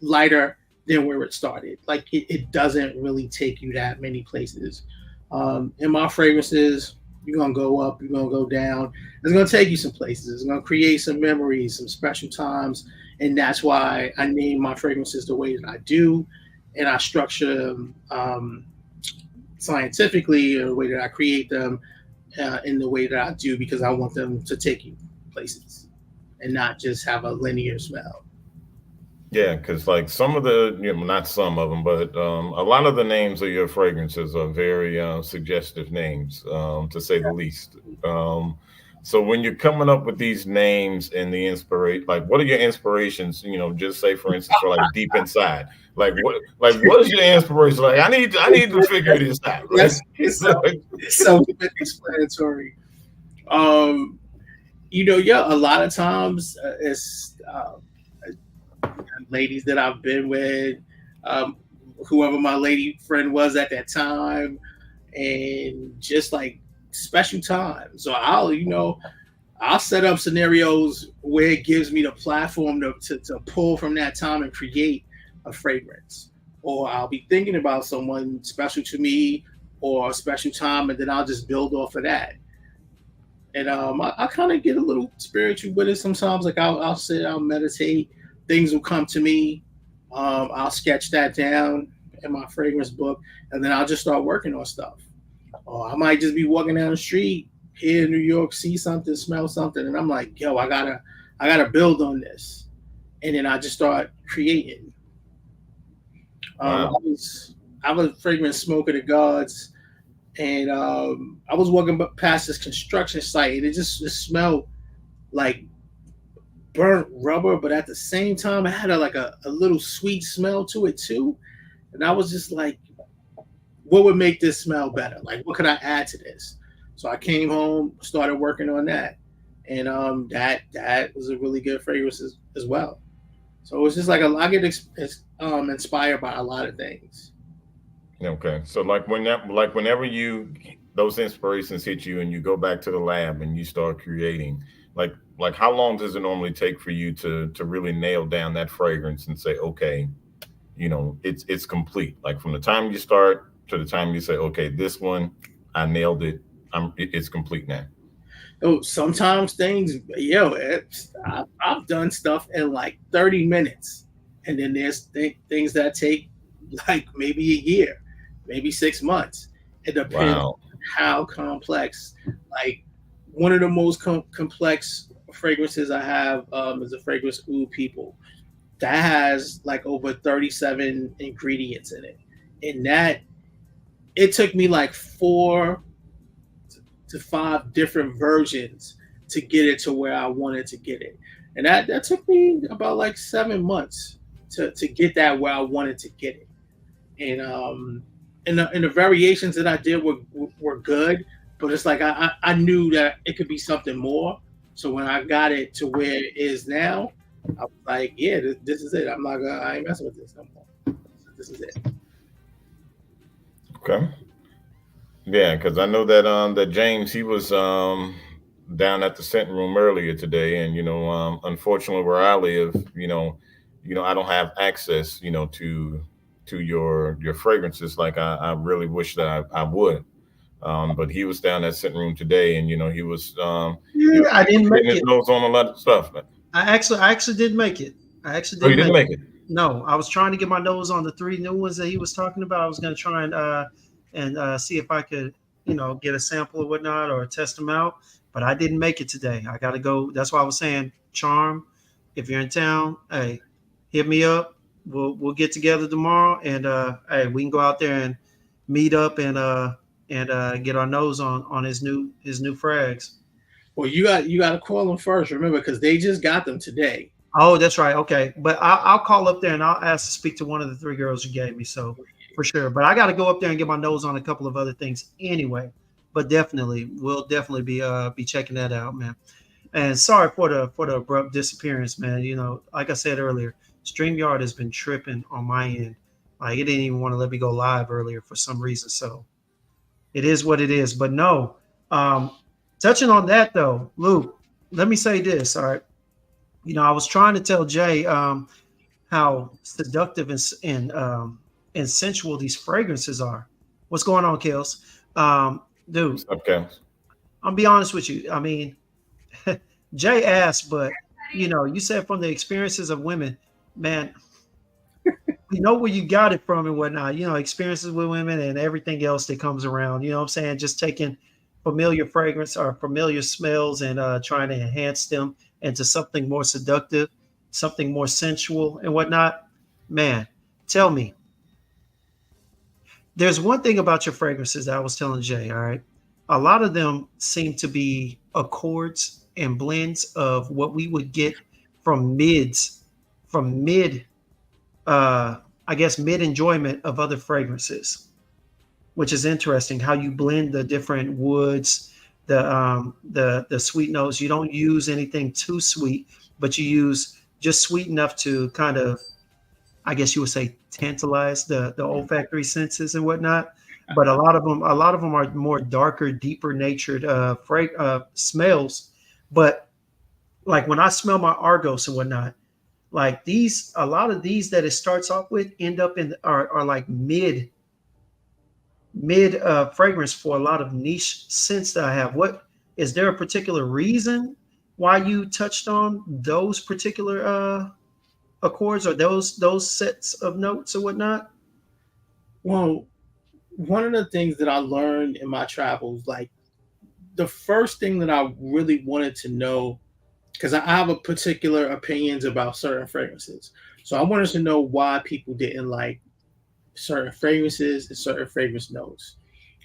lighter than where it started. Like it doesn't really take you that many places. In my fragrances, you're gonna go up, you're gonna go down. It's gonna take you some places. It's gonna create some memories, some special times, and that's why I name my fragrances the way that I do, and I structure them scientifically, or the way that I create them in the way that I do, because I want them to take you places and not just have a linear smell. Yeah, because like some of the, not some of them, but a lot of the names of your fragrances are very suggestive names, to say the least. So when you're coming up with these names and the inspiration, like what are your inspirations? Just say for instance for like deep inside, like what is your inspiration? Like I need to figure this out. Like, Yes, it's self-explanatory. Um, yeah, a lot of times it's ladies that I've been with, um, whoever my lady friend was at that time, and just like special times. So I'll set up scenarios where it gives me the platform to pull from that time and create a fragrance. Or I'll be thinking about someone special to me or a special time, and then I'll just build off of that. And I kind of get a little spiritual with it sometimes. Like I'll sit, I'll meditate, things will come to me. I'll sketch that down in my fragrance book, and then I'll just start working on stuff. Or I might just be walking down the street here in New York, see something, smell something, and I'm like, yo, I gotta build on this, and then I just start creating. wow. I was a fragrance smoker to gods, and I was walking past this construction site, and it smelled like burnt rubber, but at the same time, it had like a little sweet smell to it too. And I was just like, what would make this smell better? Like, what could I add to this? So I came home, started working on that, and that was a really good fragrance as well. So it's just like I get inspired by a lot of things. Okay. So whenever you those inspirations hit you and you go back to the lab and you start creating, like how long does it normally take for you to really nail down that fragrance and say, okay, it's complete. Like from the time you start to the time you say, okay, this one, I nailed it. It's complete now. Oh, sometimes things, I've done stuff in like 30 minutes, and then there's things that take like maybe a year, maybe 6 months. It depends Wow. how complex. Like one of the most complex fragrances I have is a fragrance Oud People that has like over 37 ingredients in it, and that it took me like 4 to 5 different versions to get it to where I wanted to get it. And that took me about like 7 months to get that where I wanted to get it. And the variations that I did were good, but it's like I knew that it could be something more. So when I got it to where it is now, I was like, yeah, this is it. I ain't messing with this no more. This is it. Okay. Yeah, because I know that James, he was down at the scent room earlier today, and unfortunately where I live, I don't have access, to your fragrances like I really wish that I would. But he was down at scent room today, and he Yeah, was, I he was didn't getting make his it. nose on a lot of stuff. I actually did make it. I actually Oh, did you didn't make it. make it. No, I was trying to get my nose on the three new ones that he was talking about. I was going to try and see if I could, get a sample or whatnot or test them out. But I didn't make it today. I got to go. That's why I was saying, Charm, if you're in town, hey, hit me up. We'll get together tomorrow, and hey, we can go out there and meet up and get our nose on his new frags. Well, you got to call them first, remember, because they just got them today. Oh, that's right. Okay, but I'll call up there and I'll ask to speak to one of the three girls you gave me. So for sure, but I got to go up there and get my nose on a couple of other things anyway. But definitely, we'll definitely be checking that out, man. And sorry for the abrupt disappearance, man. Like I said earlier, Streamyard has been tripping on my end. Like it didn't even want to let me go live earlier for some reason. So it is what it is. But no, um, touching on that though, Luke, let me say this. All right, I was trying to tell Jay how seductive and sensual these fragrances are. What's going on, Kills? Dude, Okay. I'll be honest with you. I mean, Jay asked, but you said from the experiences of women, man. We know where you got it from and whatnot. Experiences with women and everything else that comes around. You know what I'm saying? Just taking familiar fragrance or familiar smells and trying to enhance them into something more seductive, something more sensual and whatnot. Man, tell me, there's one thing about your fragrances that I was telling Jay, all right? A lot of them seem to be accords and blends of what we would get from mid, uh, I guess, mid enjoyment of other fragrances, which is interesting how you blend the different woods, the sweet notes. You don't use anything too sweet, but you use just sweet enough to kind of, I guess you would say, tantalize the olfactory senses and whatnot. But a lot of them are more darker, deeper natured smells. But like when I smell my Argos and whatnot, like a lot of these that it starts off with end up are like mid fragrance for a lot of niche scents that I have. What is there a particular reason why you touched on those particular accords or those sets of notes or whatnot? Well, one of the things that I learned in my travels, like the first thing that I really wanted to know, because I have a particular opinions about certain fragrances. So I wanted to know why people didn't like certain fragrances and certain fragrance notes.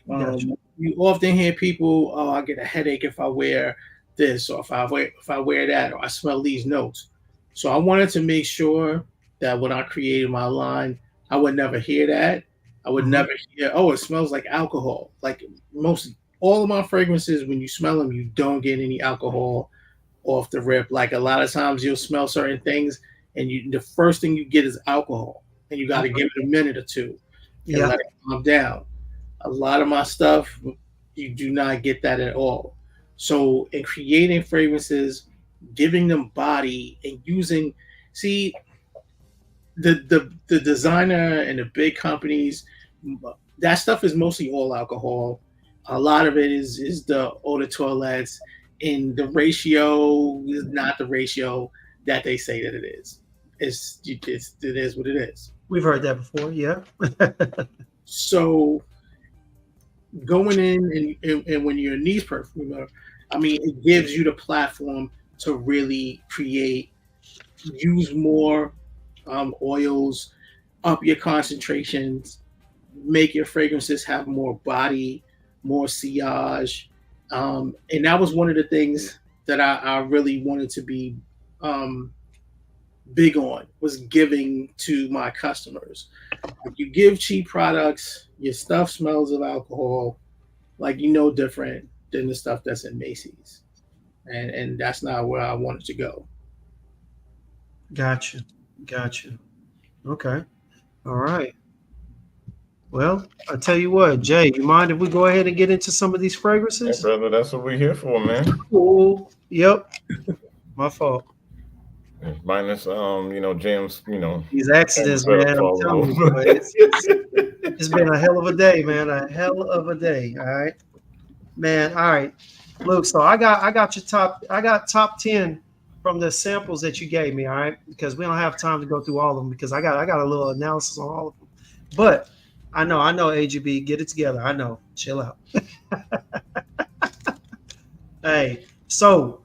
Gotcha. You often hear people, "Oh, I get a headache if I wear this, or if I wear that, or I smell these notes." So I wanted to make sure that when I created my line, I would never hear that. I would never hear, oh, it smells like alcohol. Like most all of my fragrances, when you smell them, you don't get any alcohol off the rip. Like a lot of times you'll smell certain things and the first thing you get is alcohol. And you gotta give it a minute or two and Yeah. let it calm down. A lot of my stuff, you do not get that at all. So in creating fragrances, giving them body and using, see, the designer and the big companies, that stuff is mostly all alcohol. A lot of it is the eau de toilettes, and the ratio is not the ratio that they say that it is. It is what it is. We've heard that before. Yeah. So going in and when you're a niche perfumer, I mean, it gives you the platform to really create, use more oils, up your concentrations, make your fragrances have more body, more sillage. And that was one of the things that I really wanted to be big on, was giving to my customers. If you give cheap products, your stuff smells of alcohol, like different than the stuff that's in Macy's. And that's not where I wanted to go. Gotcha. Okay. All right. Well, I'll tell you what, Jay, you mind if we go ahead and get into some of these Hey, fragrances? brother, that's what we're here for, man. Cool. Yep. My fault. Minus, James, These accidents, man. I'm telling you, boy, it's been a hell of a day, man. A hell of a day. All right, man. All right, Luke. So I got top 10 from the samples that you gave me. All right, because we don't have time to go through all of them because I got a little analysis on all of them. But I know, AGB, get it together. I know, chill out. Hey, so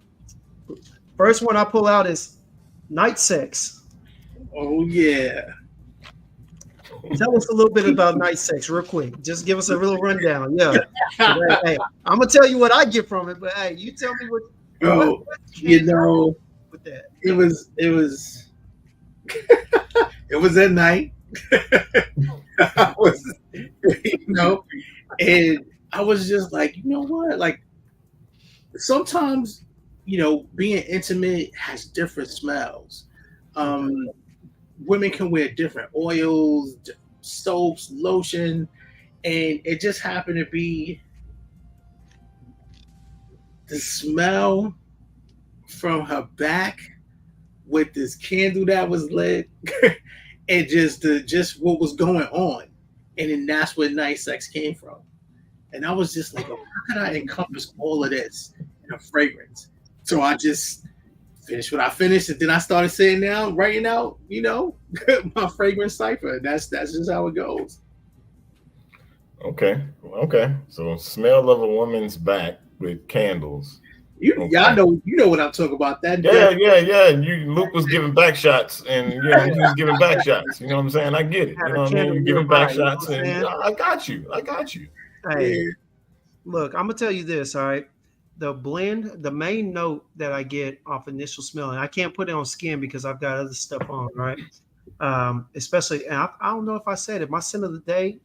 first one I pull out is Night Sex. Oh yeah. Tell us a little bit about Night Sex real quick. Just give us a little rundown. Yeah. Hey, I'm gonna tell you what I get from it, but hey, you tell me what with that. It was it was at night. I was, and I was just like, you know what? Like sometimes, being intimate has different smells. Women can wear different oils, soaps, lotion, and it just happened to be the smell from her back with this candle that was lit and just what was going on. And then that's where Night Sex came from. And I was just like, oh, how could I encompass all of this in a fragrance? So I just finished what I finished, and then I started sitting down, writing out, my fragrance cipher. That's just how it goes. Okay. So smell of a woman's back with candles. Y'all know what I'm talking about. That Yeah. Luke was giving back shots, and he was giving back shots. You know what I'm saying? I get it. You know what I mean? You're giving back shots, and I got you. Hey, look, I'm gonna tell you this. All right, the blend, the main note that I get off initial smell, and I can't put it on skin because I've got other stuff on, right? Especially, and I don't know if I said it. My scent of the day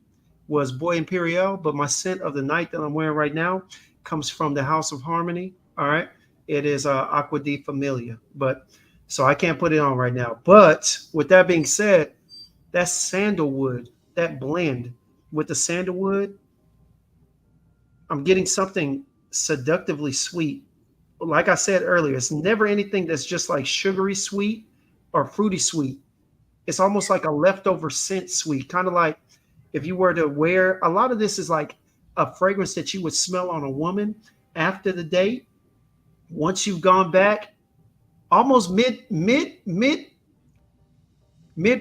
was Boy Imperial, but my scent of the night that I'm wearing right now comes from the House of Harmony. All right, it is Aqua di Familia, but so I can't put it on right now. But with that being said, that sandalwood, that blend with the sandalwood, I'm getting something seductively sweet. Like I said earlier, it's never anything that's just like sugary sweet or fruity sweet. It's almost like a leftover scent sweet, kind of like if you were to wear, a lot of this is like a fragrance that you would smell on a woman after the date. Once you've gone back, almost mid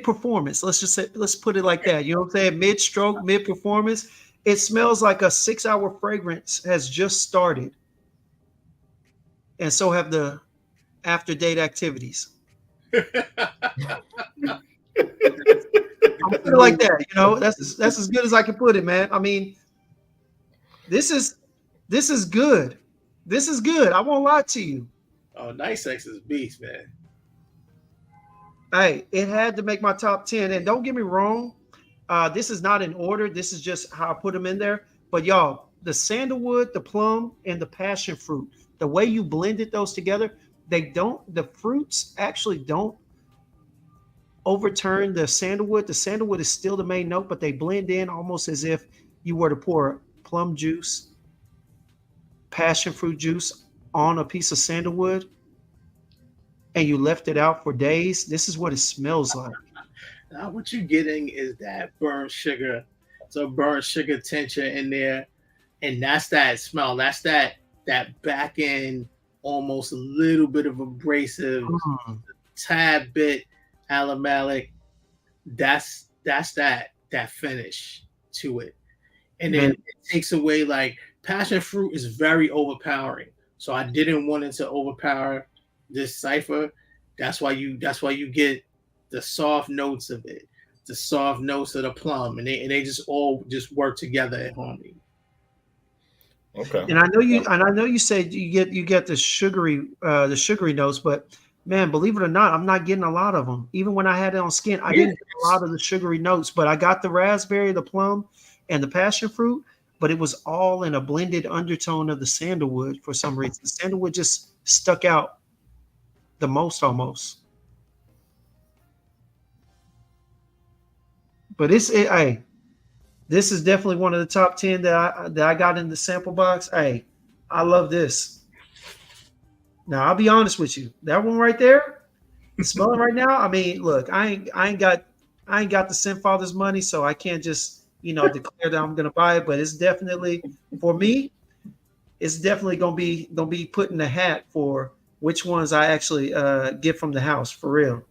performance. Let's put it like that. You know what I'm saying? Mid stroke, mid performance. It smells like a 6-hour fragrance has just started. And so have the after date activities. I'm put it like that, that's as good as I can put it, man. I mean, this is good. This is good. I won't lie to you. Oh, Night Sex is beast, man. Hey, it had to make my top 10. And don't get me wrong, This is not in order. This is just how I put them in there. But y'all, the sandalwood, the plum, and the passion fruit, the way you blended those together, they don't, the fruits actually don't overturn the sandalwood. The sandalwood is still the main note, but they blend in almost as if you were to pour plum juice, passion fruit juice on a piece of sandalwood and you left it out for days. This is what it smells like. Now, what you're getting is that burnt sugar. So burnt sugar tincture in there, and that's that smell. That's that back end, almost a little bit of abrasive, tad bit alomalic. That's that finish to it, and then it takes away like passion fruit is very overpowering. So I didn't want it to overpower this cipher. That's why you get the soft notes of it, the soft notes of the plum, and they just all just work together in harmony. Okay. And I know you said you get the sugary notes, but man, believe it or not, I'm not getting a lot of them. Even when I had it on skin, I didn't get a lot of the sugary notes, but I got the raspberry, the plum, and the passion fruit, but it was all in a blended undertone of the sandalwood for some reason. The sandalwood just stuck out the most almost. But hey, this is definitely one of the top 10 that I got in the sample box. Hey, I love this. Now I'll be honest with you, that one right there, smelling right now. I mean, look, I ain't got the Sin Father's money, so I can't just declare that I'm gonna buy it. But it's definitely for me. It's definitely gonna be put in the hat for which ones I actually get from the house for real.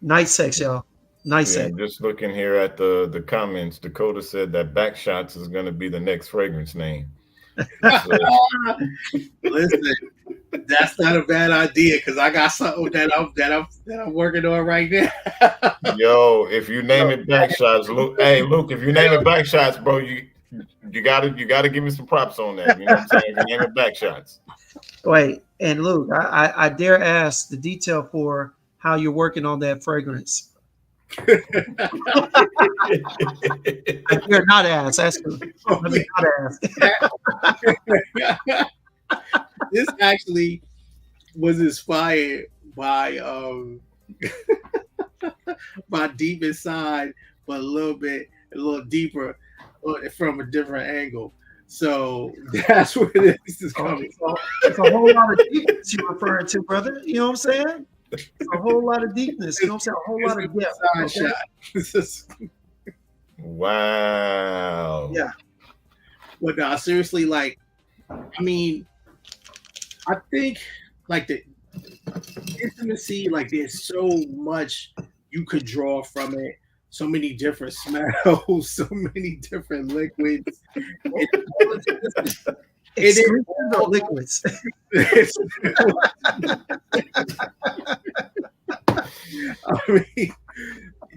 Night sex, y'all. Nice. Yeah, just looking here at the comments, Dakota said that Backshots is going to be the next fragrance name. So, listen, that's not a bad idea because I got something that I'm working on right now. Yo, if you name it Backshots, Luke. Hey, Luke, if you name it Backshots, bro, you gotta give me some props on that. You know what I'm saying? If you name it Backshots. Wait, and Luke, I dare ask the detail for how you're working on that fragrance. I dare not ask. Ask him. Let me not ask. This actually was inspired by by Deep Inside, but a little deeper from a different angle. So that's where this is coming from. It's a whole lot of deepness you're referring to, brother. You know what I'm saying? A whole lot of deepness. You know what I'm saying? A whole lot of depth. Okay? Wow. Yeah. Well, no, seriously, like, I mean, I think like the intimacy, like there's so much you could draw from it. So many different smells, so many different liquids. It's liquids. I mean,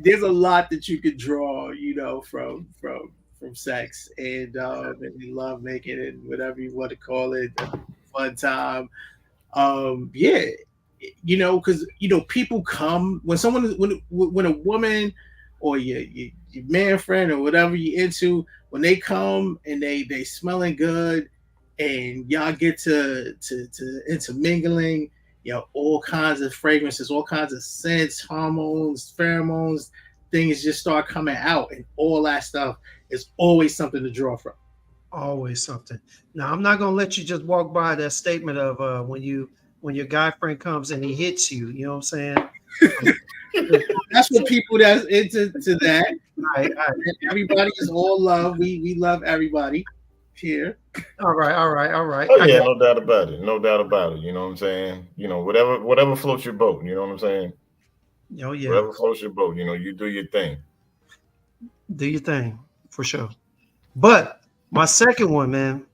there's a lot that you could draw, from sex and love making and whatever you want to call it, fun time. Yeah, because people come when a woman or your man friend or whatever you're into, when they come and they smelling good and y'all get to intermingling, all kinds of fragrances, all kinds of scents, hormones, pheromones, things just start coming out, and all that stuff is always something to draw from. Always something. Now, I'm not gonna let you just walk by that statement of when your guy friend comes and he hits you. You know what I'm saying? That's for people that's into that. Right. Everybody is all love. We love everybody here. All right. Oh yeah, no doubt about it. No doubt about it. You know what I'm saying? Whatever floats your boat. You know what I'm saying? Oh yeah. Whatever floats your boat. You do your thing. Do your thing for sure. But my second one, man,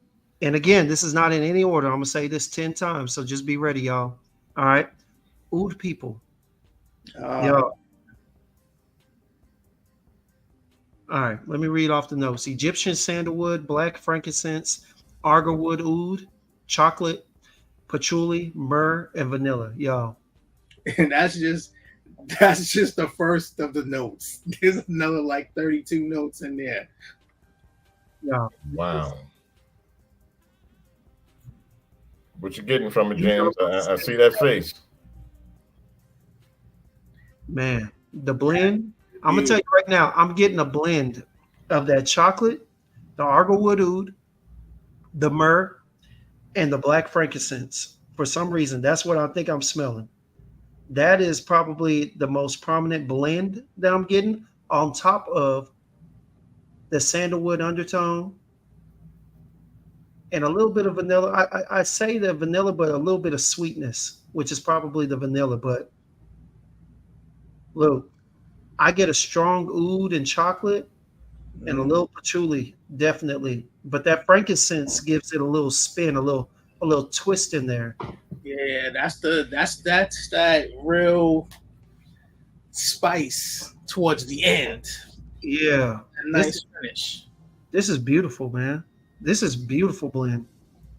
and again, this is not in any order. I'm gonna say this 10 times, so just be ready, y'all. All right. Oud people. Yo. All right, let me read off the notes. Egyptian sandalwood, black frankincense, argarwood oud, chocolate, patchouli, myrrh, and vanilla. Yo. And that's just That's just the first of the notes. There's another like 32 notes in there. Yeah. Wow. What you getting from it, These are James? I see that face. man, the blend. I'm gonna tell You you right now, I'm getting a blend of that chocolate, the arglewood oud, the myrrh, and the black frankincense. For some reason, that's what I think I'm smelling. That is probably the most prominent blend that I'm getting on top of the sandalwood undertone and a little bit of vanilla. I say the vanilla, but a little bit of sweetness, which is probably the vanilla. But look, I get a strong oud and chocolate and a mm, little patchouli, definitely. But that frankincense gives it a little spin, a little twist in there. yeah, that's that real spice towards the end. Yeah, A this nice finish. this is beautiful, man. This is beautiful blend,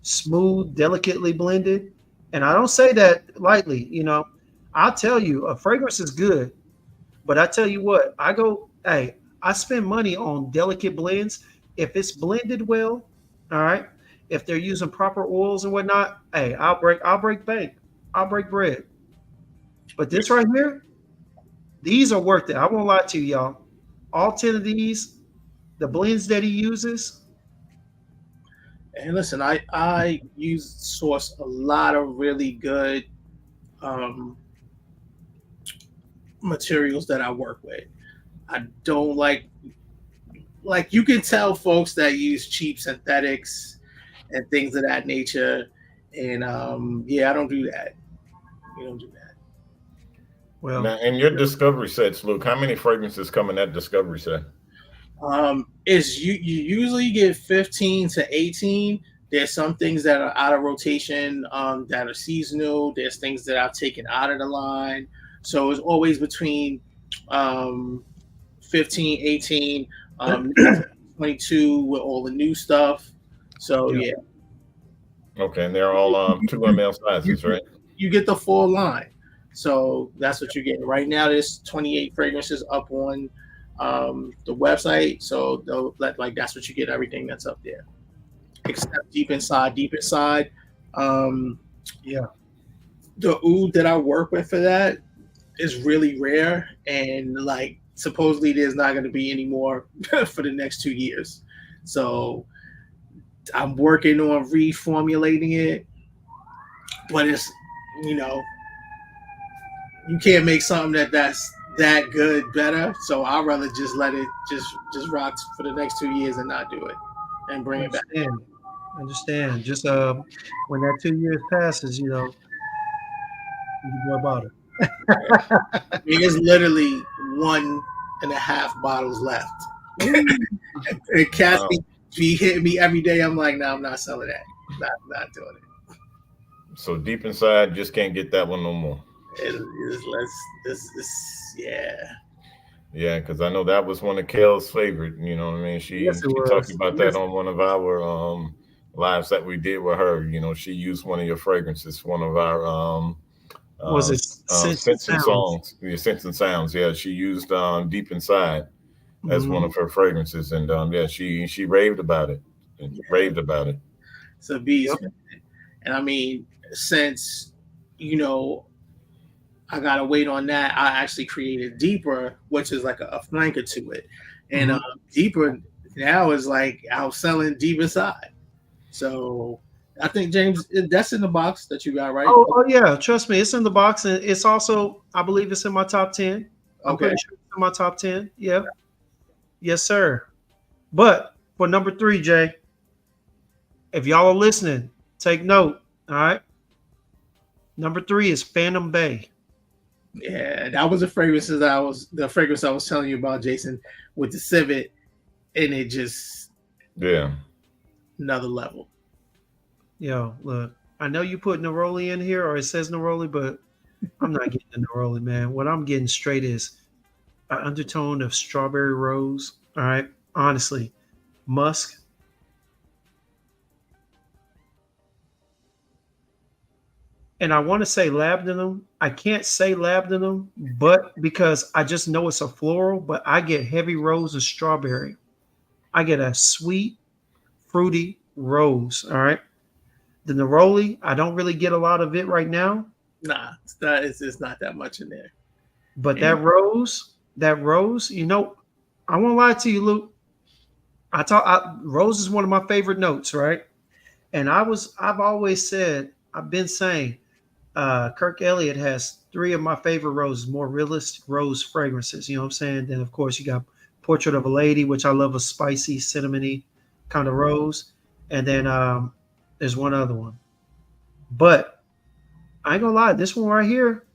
smooth, delicately blended, and I don't say that lightly. I'll tell you, a fragrance is good, but I tell you what, hey, I spend money on delicate blends if it's blended well. All right, if they're using proper oils and whatnot, hey, I'll break bank, I'll break bread. But this right here, these are worth it. I won't lie to you, y'all. All 10 of these, the blends that he uses, And listen, I use source a lot of really good um, materials that I work with. I don't like you can tell folks that use cheap synthetics and things of that nature. And yeah, I don't do that. We don't do that. well, Now, in your discovery sets, Luke, how many fragrances come in that discovery set? Is you usually get 15 to 18. There's some things that are out of rotation, that are seasonal. There's things that I've taken out of the line. So it's always between um, 15, 18, 22 with all the new stuff. So yeah. yeah, Okay, and they're all 2 ml you, sizes, right? you get the full line. So that's what you get. Right now, there's 28 fragrances up on the website. So they'll like that's what you get. Everything that's up there, except deep inside. Deep inside, um, Yeah. the oud that I work with for that is really rare, and like supposedly there's not going to be any more for the next 2 years. So I'm working on reformulating it, but it's you know you can't make something that's that good better. So I'd rather just let it just rock for the next 2 years and not do it and bring it back. Understand. Understand. Just when that 2 years passes, you go about I mean, there's literally 1.5 bottles left. it. And Cassie Wow. be hitting me every day. I'm like, no, I'm not selling that. Not doing it. So deep inside, just can't get that one no more. Let's this yeah. Yeah, because I know that was one of Kel's favorite. You know what I mean? Yes, it She talked was. about that Yes. on one of our lives that we did with her. You know, she used one of your fragrances, one of our Was it Sense and Scents and Sounds? Songs, yeah, Scents and Sounds. Yeah, she used Deep Inside as one Mhm. of her fragrances, and yeah, she raved about it and Yeah. raved about it. It's a Yep. beast, man. And I mean, since you know I gotta wait on that, I actually created Deeper, which is like a flanker to it. And Mhm. Deeper now is like outselling Deep Inside. So I think James, that's in the box that you got, right? Oh yeah. Trust me, it's in the box, and it's also, I believe, it's in my top 10. I'm Okay. pretty sure it's in my top 10. Yeah. Yes, sir. But for number 3, Jay, if y'all are listening, take note. All right. Number 3 is Phantom Bay. Yeah, that was the fragrance I was telling you about, Jason, with the civet, and it just Yeah. another level. Yo, look, I know you put Neroli in here, or it says Neroli, but I'm not getting the Neroli, man. What I'm getting straight is an undertone of strawberry rose. All right. Honestly, musk. and I want to say labdanum. I can't say labdanum, but because I just know it's a floral, but I get heavy rose and strawberry. I get a sweet, fruity rose. All right. The neroli, I don't really get a lot of it right now, Nah, it's not that much in there. but And that rose, I won't lie to you, Luke. Rose is one of my favorite notes, right? And I've always said, I've been saying, Kirk Elliott has three of my favorite roses, more realistic rose fragrances. You know what I'm saying? Then of course you got Portrait of a Lady, which I love, a spicy, cinnamony kind of rose, and then there's one other one. But I ain't gonna lie, this one right here,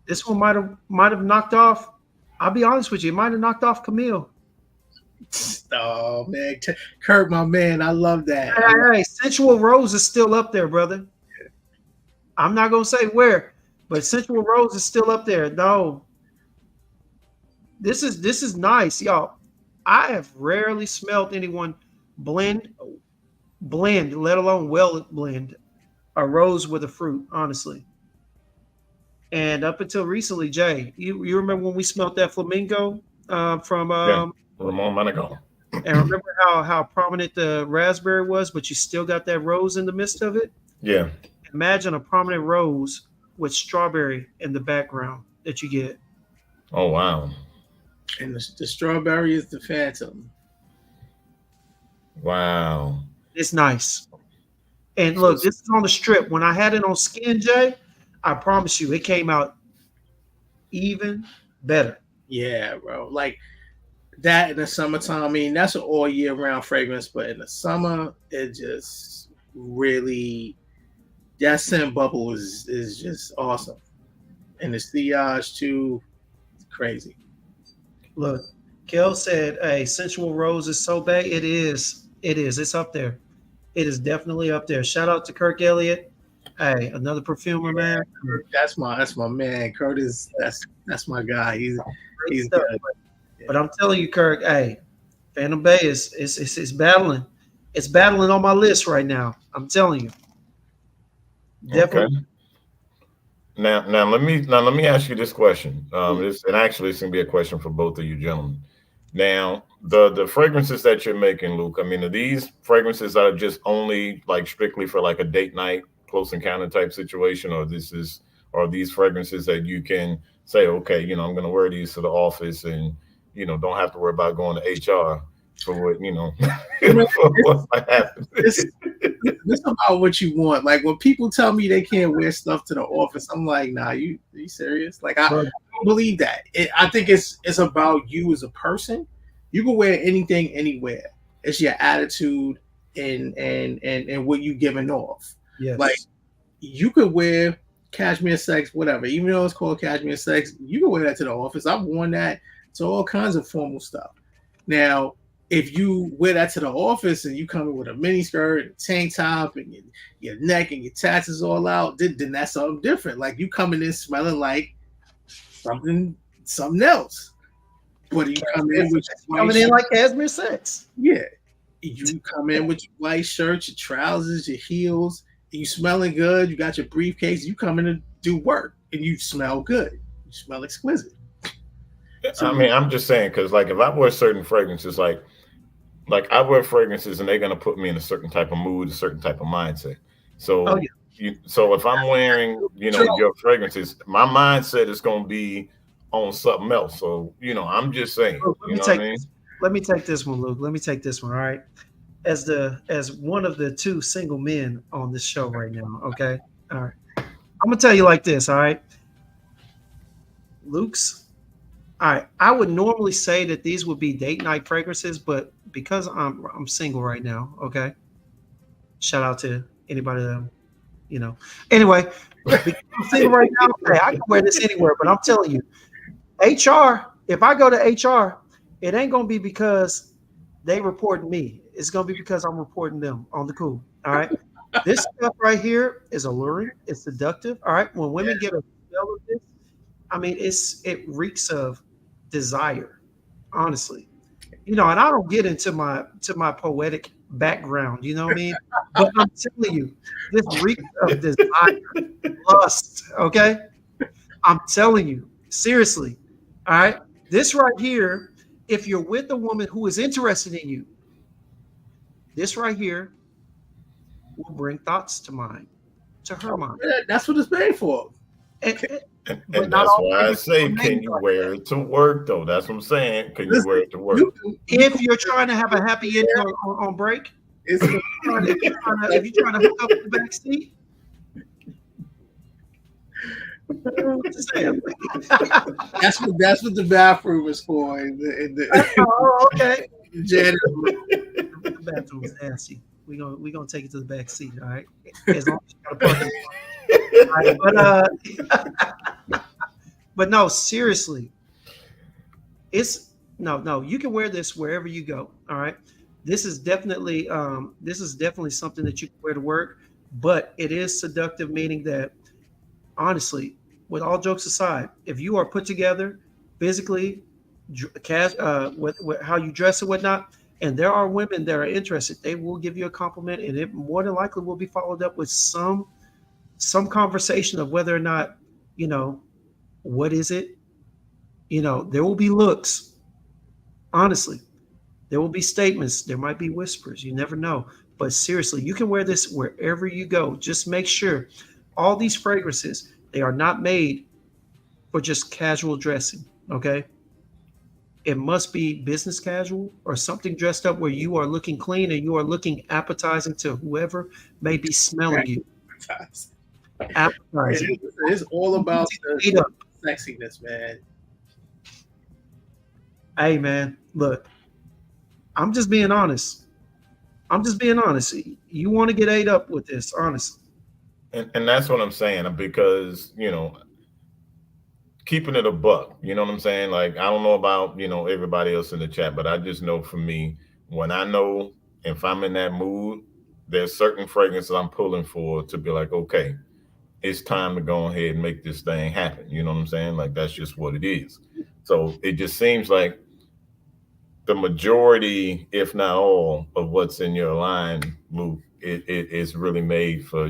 this one might have knocked off. I'll be honest with you, it might have knocked off Camille. oh man, Kurt, my man, I love that. Hey, Sensual Rose is still up there, brother. I'm not gonna say where, but Sensual Rose is still up there. No, this is nice, y'all. I have rarely smelled anyone blend, let alone well blend a rose with a fruit, honestly. And up until recently, Jay, you remember when we smelled that flamingo from Yeah, Ramon Monaco. and remember how prominent the raspberry was, but you still got that rose in the midst of it? Yeah. Imagine a prominent rose with strawberry in the background that you get. Oh wow. And the strawberry is the phantom. Wow. It's nice. And look, this is on the strip. When I had it on Skin, Jay, I promise you, it came out even better. Yeah, bro. Like that in the summertime. I mean, that's an all year round fragrance, but in the summer, it just really that scent bubble is just awesome. And the sillage too, crazy. Look, Kel said, "Hey, Sensual Rose is so bad. It is. It is. It's up there. It is definitely up there." Shout out to Kirk Elliott. Hey, another perfumer, man. That's my man. Curtis, that's my guy. Great He's stuff. good. But I'm telling you, Kirk, hey, Phantom Bay is battling. It's battling on my list right now. I'm telling you. Okay. Definitely. Now let me ask you this question. This and actually it's gonna be a question for both of you gentlemen. Now the fragrances that you're making, Luke. I mean, are these fragrances that are just only like strictly for like a date night, close encounter type situation, or these fragrances that you can say, okay, I'm gonna wear these to the office and don't have to worry about going to HR for what You know, for what might happen. this, this about what you want. Like when people tell me they can't wear stuff to the office, I'm like, nah, are you serious? Like I But don't believe that. I think it's about you as a person. You can wear anything anywhere. It's your attitude and what you giving off. Like yes. you could wear cashmere sex, whatever. Even though it's called cashmere sex, you can wear that to the office. I've worn that to all kinds of formal stuff. Now, if you wear that to the office and you come in with a mini skirt, and tank top, and your neck and your tats is all out, then that's something different. Like you coming in smelling like something else. But you come in with your white Coming in shirt, like Cashmere Sex. yeah. You come in with your white shirt, your trousers, your heels, and you smelling good. You got your briefcase. You come in to do work, and you smell good. You smell exquisite. I So mean, I'm just saying because like if I wear certain fragrances, like I wear fragrances and they're gonna put me in a certain type of mood, a certain type of mindset. Oh So yeah. so if I'm wearing, sure. your fragrances, my mindset is gonna be on something else. So, I'm just saying, Look, let you me know what I take mean? this. Let me take this one, Luke. Let me take this one. All right. As one of the two single men on this show right now. Okay. All right. I'm gonna tell you like this. All right. Luke's. All right. I would normally say that these would be date night fragrances, but because I'm single right now. Okay. Shout out to anybody that you know. Anyway, because I'm single right now. Okay, I can wear this anywhere, but I'm telling you, HR. If I go to HR, it ain't gonna be because they report me. It's gonna be because I'm reporting them on the cool. All right. This stuff right here is alluring. It's seductive. All right. When women get a smell of this, I mean, it reeks of desire. Honestly, and I don't get into my poetic background. You know what I mean? But I'm telling you, this reeks of desire, lust. Okay, I'm telling you, seriously. All right, this right here. If you're with a woman who is interested in you, this right here will bring thoughts to mind, to her mind. That's what it's made for. And, but And not that's all why I fragrances are say, made can you like wear it to work though? That's what I'm saying. Can you wear Listen, it to work? if you're trying to have a happy ending on break, it's if you're trying to hook up in the back seat, just saying. that's what the bathroom is for. In the Oh, okay. janitor. The bathroom is nasty. We gonna take it to the back seat, all right? As long as you got a parking spot. But no, seriously, it's no. You can wear this wherever you go. All right. This is definitely something that you can wear to work, but it is seductive, meaning that honestly, with all jokes aside, if you are put together physically, with how you dress and whatnot, and there are women that are interested, they will give you a compliment, and it more than likely will be followed up with some conversation of whether or not, you know, what is it? There will be looks. Honestly, there will be statements. There might be whispers. You never know. But seriously, you can wear this wherever you go. Just make sure all these fragrances, they are not made for just casual dressing. Okay. It must be business casual or something dressed up where you are looking clean and you are looking appetizing to whoever may be smelling you. Appetizing. It's all about the sexiness, man. Hey, man, look, I'm just being honest. You want to get ate up with this, honestly. And that's what I'm saying, because keeping it a buck, you know what I'm saying? Like, I don't know about everybody else in the chat, but I just know for me, when I know if I'm in that mood, there's certain fragrances I'm pulling for to be like, okay, it's time to go ahead and make this thing happen. You know what I'm saying? Like, that's just what it is. So it just seems like the majority, if not all, of what's in your line, Luke, it is really made for,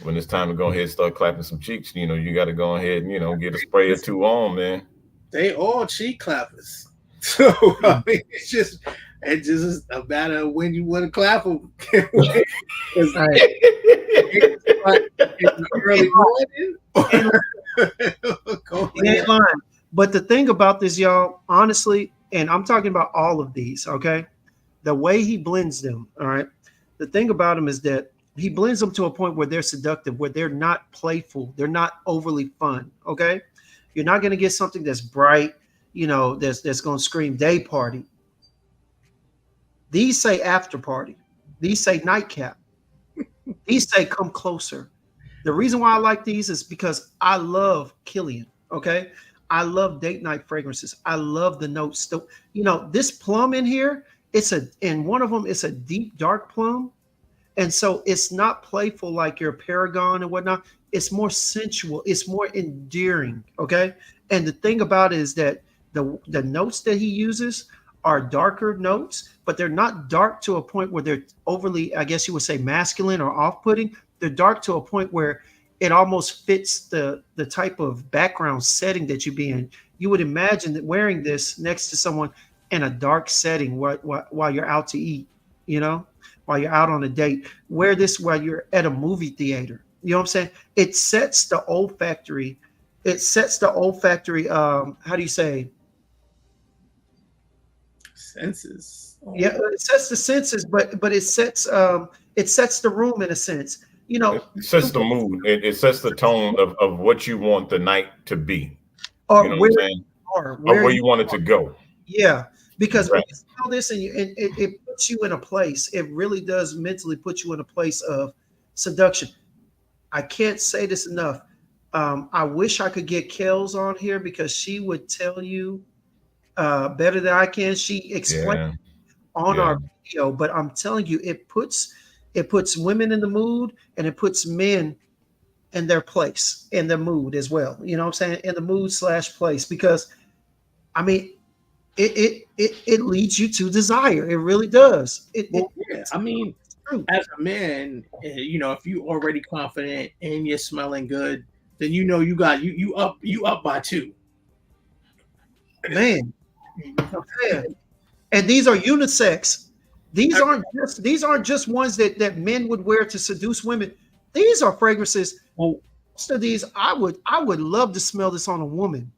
when it's time to go ahead and start clapping some cheeks, you got to go ahead and, get a spray or two on, man. They all cheek clappers. So, I mean, it's just is a matter of when you want to clap them. It's early morning. He ain't lying. But the thing about this, y'all, honestly, and I'm talking about all of these, okay? The way he blends them, all right? The thing about them is that he blends them to a point where they're seductive, where they're not playful, they're not overly fun, okay? You're not going to get something that's bright, that's going to scream day party. These say after party. These say nightcap. These say come closer. The reason why I like these is because I love Killian, okay? I love date night fragrances. I love the notes. This plum in here, in one of them, it's a deep, dark plum. And so it's not playful like your Paragon and whatnot. It's more sensual. It's more endearing, okay? And the thing about it is that the notes that he uses are darker notes, but they're not dark to a point where they're overly, I guess you would say, masculine or off-putting. They're dark to a point where it almost fits the type of background setting that you be in. You would imagine that wearing this next to someone in a dark setting while you're out to eat, while you're out on a date. Wear this while you're at a movie theater. You know what I'm saying? It sets the olfactory. How do you say? Senses. Yeah, it sets the senses, but it sets the room in a sense. It sets the mood. It sets the tone of what you want the night to be. Or you know where what I'm saying? where you want it to go. Yeah, because when Right. you smell this and it puts you in a place, it really does mentally put you in a place of seduction. I can't say this enough. I wish I could get Kels on here because she would tell you better than I can. She explained on our video, but I'm telling you, it puts women in the mood and it puts men in their place, in the mood as well. You know what I'm saying? In the mood / place, because I mean, it leads you to desire. It really does. Well, yeah. I mean, It's true. as a man, if you already confident and you're smelling good, then you got you up by two. Man, yeah. And these are unisex. These aren't just ones that men would wear to seduce women. These are fragrances. Well, Most of these, I would love to smell this on a woman.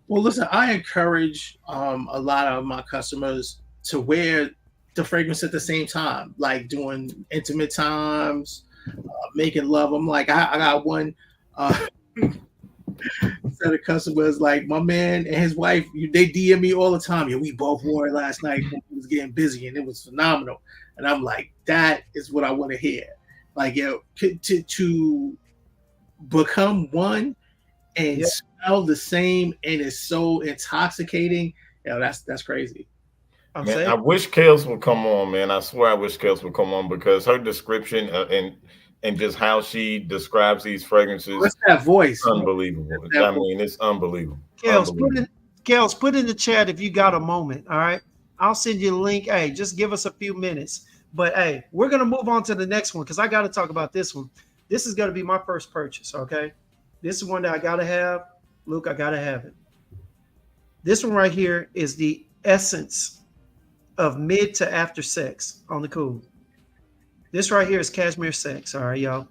well, listen. I encourage a lot of my customers to wear the fragrance at the same time, like doing intimate times, making love. I'm like, I got one. Uh, Set of customers like my man and his wife. They DM me all the time. Yeah, we both wore it last night when it was getting busy, and it was phenomenal. And I'm like, that is what I want to hear. Like, to become one and Yeah. smell the same, and it's so intoxicating. That's crazy. I'm Man, I saying, wish Kales would come on, man. I swear I wish Kales would come on because her description and just how she describes these fragrances, What's that voice? unbelievable. That I voice. mean, it's unbelievable. Kels, Unbelievable. Put in the chat if you got a moment. All right, I'll send you a link. Hey, just give us a few minutes. But hey, we're gonna move on to the next one because I got to talk about this one. This is gonna be my first purchase. Okay, this is one that I gotta have. Luke, I gotta have it. This one right here is the essence of mid to after sex on the cool. This right here is cashmere sex. All right, y'all.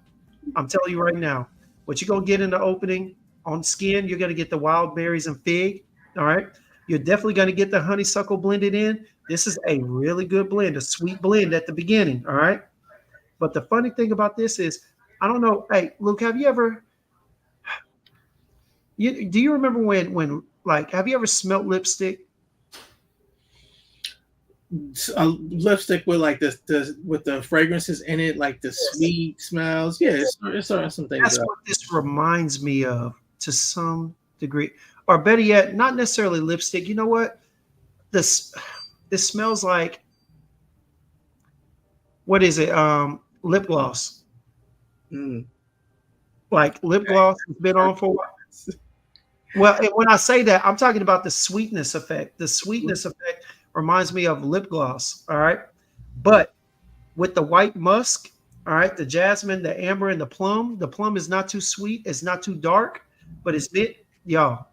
I'm telling you right now, what you're gonna get in the opening on skin, you're gonna get the wild berries and fig. All right. You're definitely gonna get the honeysuckle blended in. This is a really good blend, a sweet blend at the beginning. All right. But the funny thing about this is, I don't know. Hey, Luke, have you ever do you remember when like have you ever smelt lipstick? A lipstick with like the with the fragrances in it, like the sweet smells. Yeah, it's some things. That's what this reminds me of to some degree. Or better yet, not necessarily lipstick. You know what? This smells like, what is it? Lip gloss. Mm. Like lip gloss has been on for a while. Well, and when I say that, I'm talking about the sweetness effect. The sweetness effect reminds me of lip gloss. All right. But with the white musk, all right, the jasmine, the amber, and the plum is not too sweet. It's not too dark, but it's bit, y'all.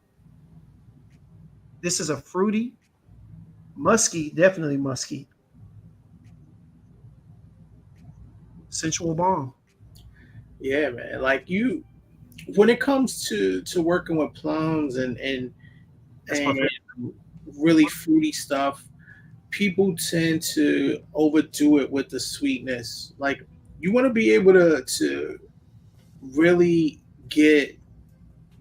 This is a fruity, musky, definitely musky, sensual bomb. Yeah, man. Like when it comes to working with plums That's my and favorite. really fruity stuff, people tend to overdo it with the sweetness. Like, you want to be able to really get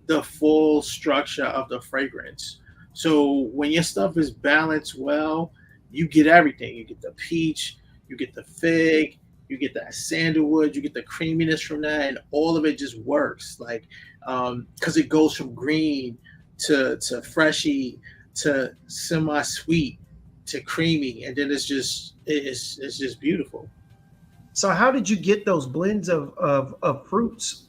the full structure of the fragrance. So when your stuff is balanced well, you get everything. You get the peach, you get the fig, you get that sandalwood, you get the creaminess from that, and all of it just works. Like, because it goes from green to freshy to semi-sweet to creamy, and then it's just beautiful. So how did you get those blends of fruits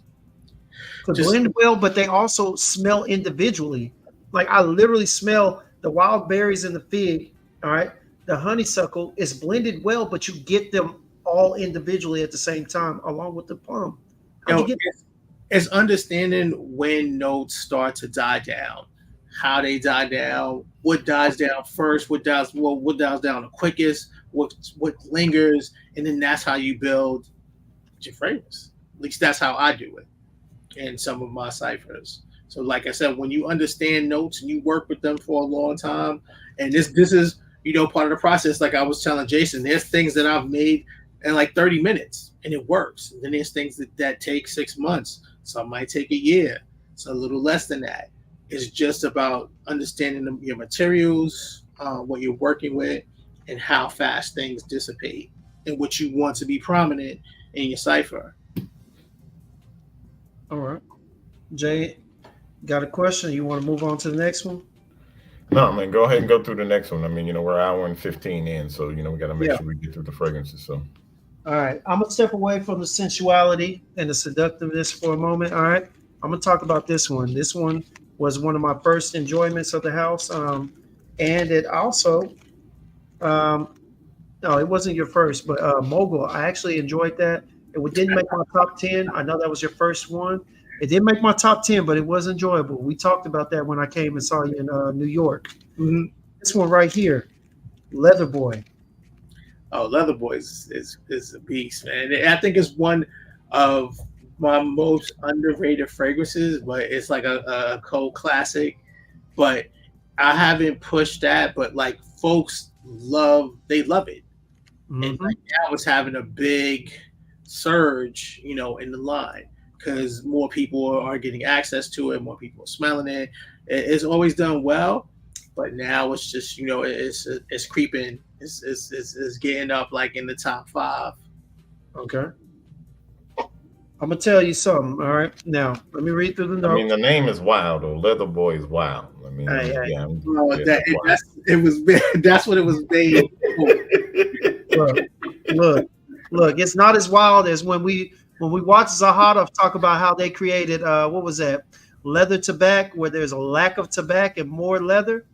to Just blend well, but they also smell individually? Like I literally smell the wild berries and the fig. All right. The honeysuckle is blended well, but you get them all individually at the same time, along with the plum. you How'd you know, get it's understanding when notes start to die down, how they die down, what dies down first, what dies down the quickest, what lingers, and then that's how you build your fragrance. At least that's how I do it in some of my ciphers. So, like I said, when you understand notes and you work with them for a long time, and this is part of the process. Like I was telling Jason, there's things that I've made in like 30 minutes and it works. And then there's things that take 6 months. Some might take a year. It's a little less than that. It's just about understanding your materials, what you're working with, and how fast things dissipate, and what you want to be prominent in your cipher. all right, Jay? Got a question? You want to move on to the next one? No, man, go ahead and go through the next one. I mean, we're an hour and 15 in, so we got to make Yeah. sure we get through the fragrances. So, All right. I'm gonna step away from the sensuality and the seductiveness for a moment. All right. I'm gonna talk about this one. This one was one of my first enjoyments of the house. and it also, um, no, it wasn't your first, but Mogul. I actually enjoyed that. It didn't make my top 10. I know that was your first one. It didn't make my top 10, but it was enjoyable. We talked about that when I came and saw you in New York. Mhm. This one right here, Leather Boy. Oh, Leather Boys is a beast, man. I think it's one of my most underrated fragrances, but it's like a cult classic. But I haven't pushed that, but like folks they love it, and Hmm. like now it's having a big surge, in the line because more people are getting access to it, more people are smelling it. It's always done well, but now it's just it's creeping, it's getting up like in the top five. Okay. I'm gonna tell you something. All right. Now, let me read through the I mean, notes. the name is wild though. Leather Boy is wild. I Hey, mean, hey, yeah, Well, yeah, that that's wild. that's it was that's what it was made for. look, look, look. It's not as wild as when we watch Zahada talk about how they created what was that? Leather tobacco, where there's a lack of tobacco and more leather.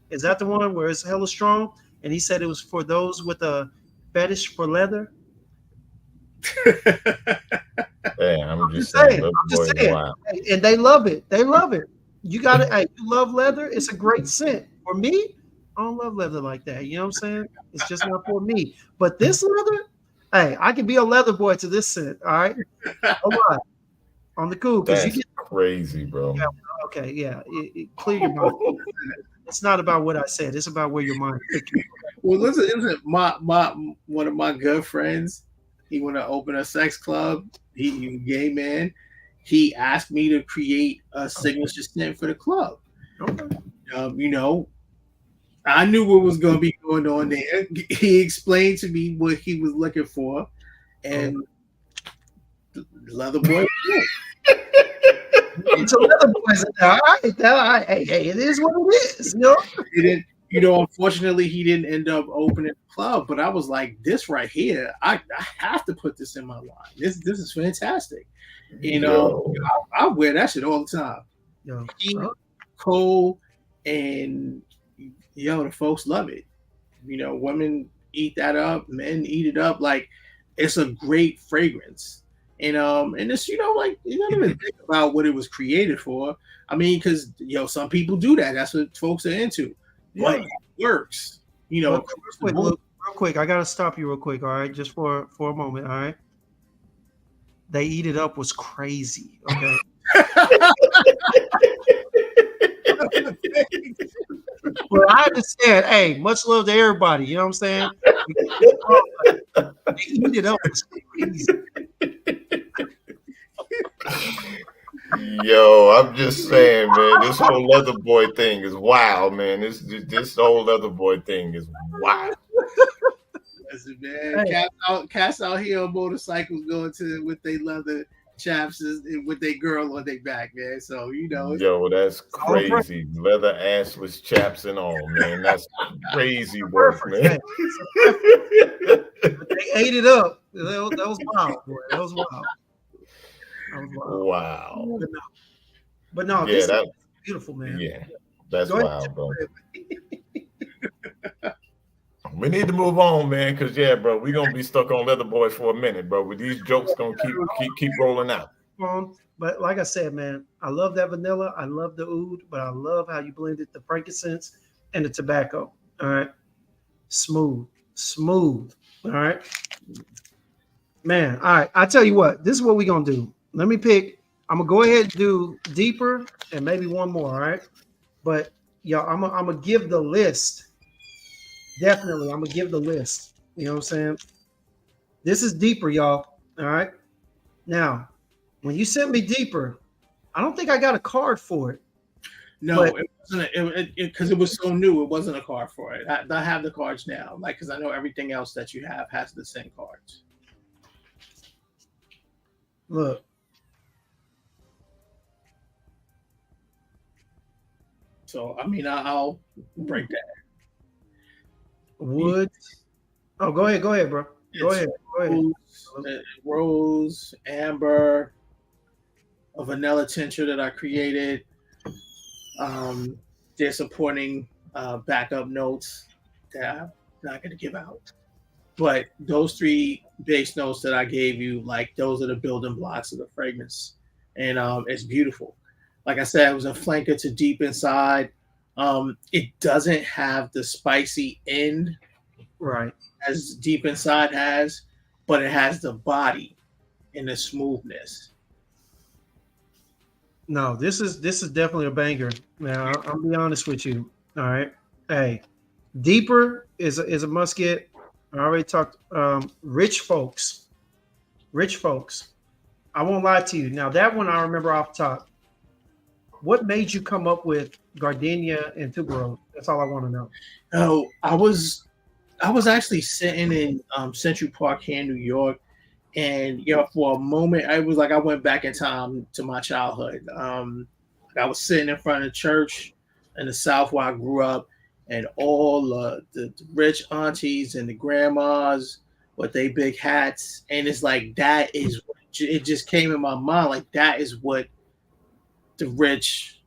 Is that the one where it's hella strong? And he said it was for those with a fetish for leather. Yeah, I'm I'm just just saying, saying. Leather I'm just Boy is saying. wild. Hey, and they love it. They love it. You got to, hey, you love leather. It's a great scent. For me, I don't love leather like that. You know what I'm saying? It's just not for me. But this leather, hey, I can be a leather boy to this scent. All right. Hold on. On the cool. Because you That's get, crazy, bro. yeah, okay. Yeah. Clear your mind. It's not about what I said. It's about where your mind took you. Well, listen, my one of my good friends, he want to open a sex club. He a gay man. He asked me to create a signature scent for the club. Okay. You know, I knew what was going to be going on there. He explained to me what he was looking for, Okay. and Leather Boy. It's a leather boys in there. All right. Hey, it is what it is. You know? He didn't, unfortunately, he didn't end up opening the club. But I was like, this right here, I have to put this in my line. This is fantastic. Yo, I wear that shit all the time. Yo. Heat, cold, and the folks love it. Women eat that up, men eat it up. Like it's a great fragrance. And it's like you don't even think about what it was created for. I mean, because some people do that. That's what folks are into. But Yeah. it works. But Across real the quick, board. Luke, real quick, I gotta stop you real quick, all right? Just for a moment, all right? They eat it up was crazy. Okay. Well, I understand. Hey, much love to everybody. You know what I'm saying? They eat it up was crazy. yo, I'm just saying, man. This whole Leather Boy thing is wild, man. This whole Leather Boy thing is wild. Listen, man, Hey, cats out here on motorcycles going to with they leather chaps and with their girl on their back, man. So Yo, that's all praise. crazy. Leather assless chaps and all, man. That's crazy work, Preference. man. Hey, it's a preference. They ate it up. That was wild, boy. That was wild. That was wild. Wow. But no, Yeah, this is that beautiful, man. yeah, that's Go ahead. wild, bro. We need to move on, man, because yeah, bro, we're gonna be stuck on Leather Boy for a minute, bro. With these jokes gonna keep rolling out. But like I said, man, I love that vanilla. I love the oud, but I love how you blended the frankincense and the tobacco. All right. Smooth. Smooth. All right. Man. All right. I tell you what, this is what we're gonna do. Let me pick. I'm gonna go ahead and do deeper and maybe one more. All right. But y'all, I'm gonna give the list. Definitely, I'm gonna give the list. You know what I'm saying? This is deeper, y'all. All right. Now, when you sent me deeper, I don't think I got a card for it. No, But- it wasn't because it was so new. It wasn't a card for it. I have the cards now, like because I know everything else that you have has the same cards. Look, So I mean, I'll break that. wood. Oh, go ahead, bro. Go It's ahead. Rose, amber, a vanilla tincture that I created. They're supporting backup notes that I'm not going to give out. But those three base notes that I gave you, like those are the building blocks of the fragrance, and it's beautiful. Like I said, it was a flanker to deep inside. It doesn't have the spicy end Right. as deep inside has, but it has the body and the smoothness. No, this is definitely a banger. Now I'll be honest with you. All right. Hey, deeper is a must get. I already talked. Rich folks. Rich folks. I won't lie to you. Now that one I remember off top. What made you come up with gardenia and tuberose? That's all I want to know. Oh, I was actually sitting in Central Park here in New York, and for a moment, I was like I went back in time to my childhood. I was sitting in front of the church in the South where I grew up, and all the rich aunties and the grandmas with their big hats, and it's like that is it just came in my mind like that is what the rich,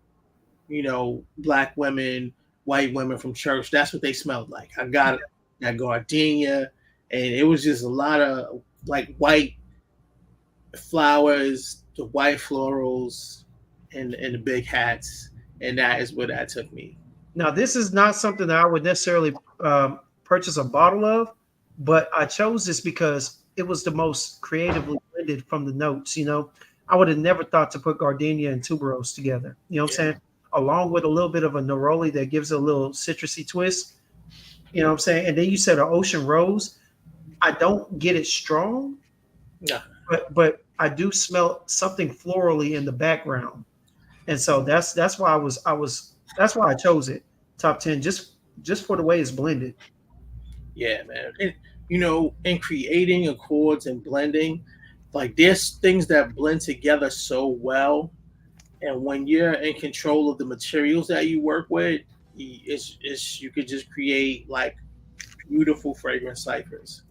black women, white women from church, that's what they smelled like. I got that gardenia, and it was just a lot of like white flowers, the white florals, and the big hats, and that is where that took me. Now this is not something that I would necessarily purchase a bottle of, but I chose this because it was the most creatively blended from the notes. I would have never thought to put gardenia and tuberose together. You know what I'm saying? Along with a little bit of a neroli that gives it a little citrusy twist. You know what I'm saying? And then you said an ocean rose. I don't get it strong, Yeah, but I do smell something florally in the background, and so that's why that's why I chose it top 10 just for the way it's blended. yeah, man. And in creating accords and blending, like there's things that blend together so well, and when you're in control of the materials that you work with, it's you could just create like beautiful fragrance ciphers.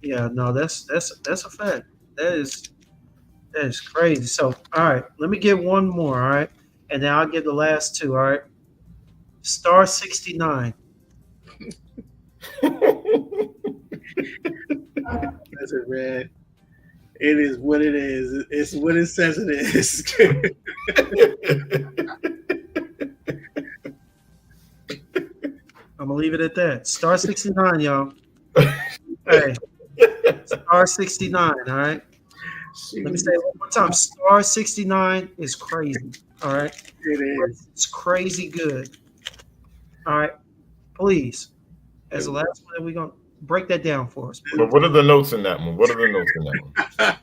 Yeah, no, that's a fact. That is crazy. So all right, let me get one more. All right, and then I'll get the last two. All right, Star 69. That's it, man. It is what it is. It's what it says it is. I'm gonna leave it at that. Star 69, y'all. Hey, Star 69. All right. Let me say it one more time. Star 69 is crazy. All right. It is. It's crazy good. All right. Please, as the last one, we're gonna break that down for us. But what are the notes in that one? What are the notes in that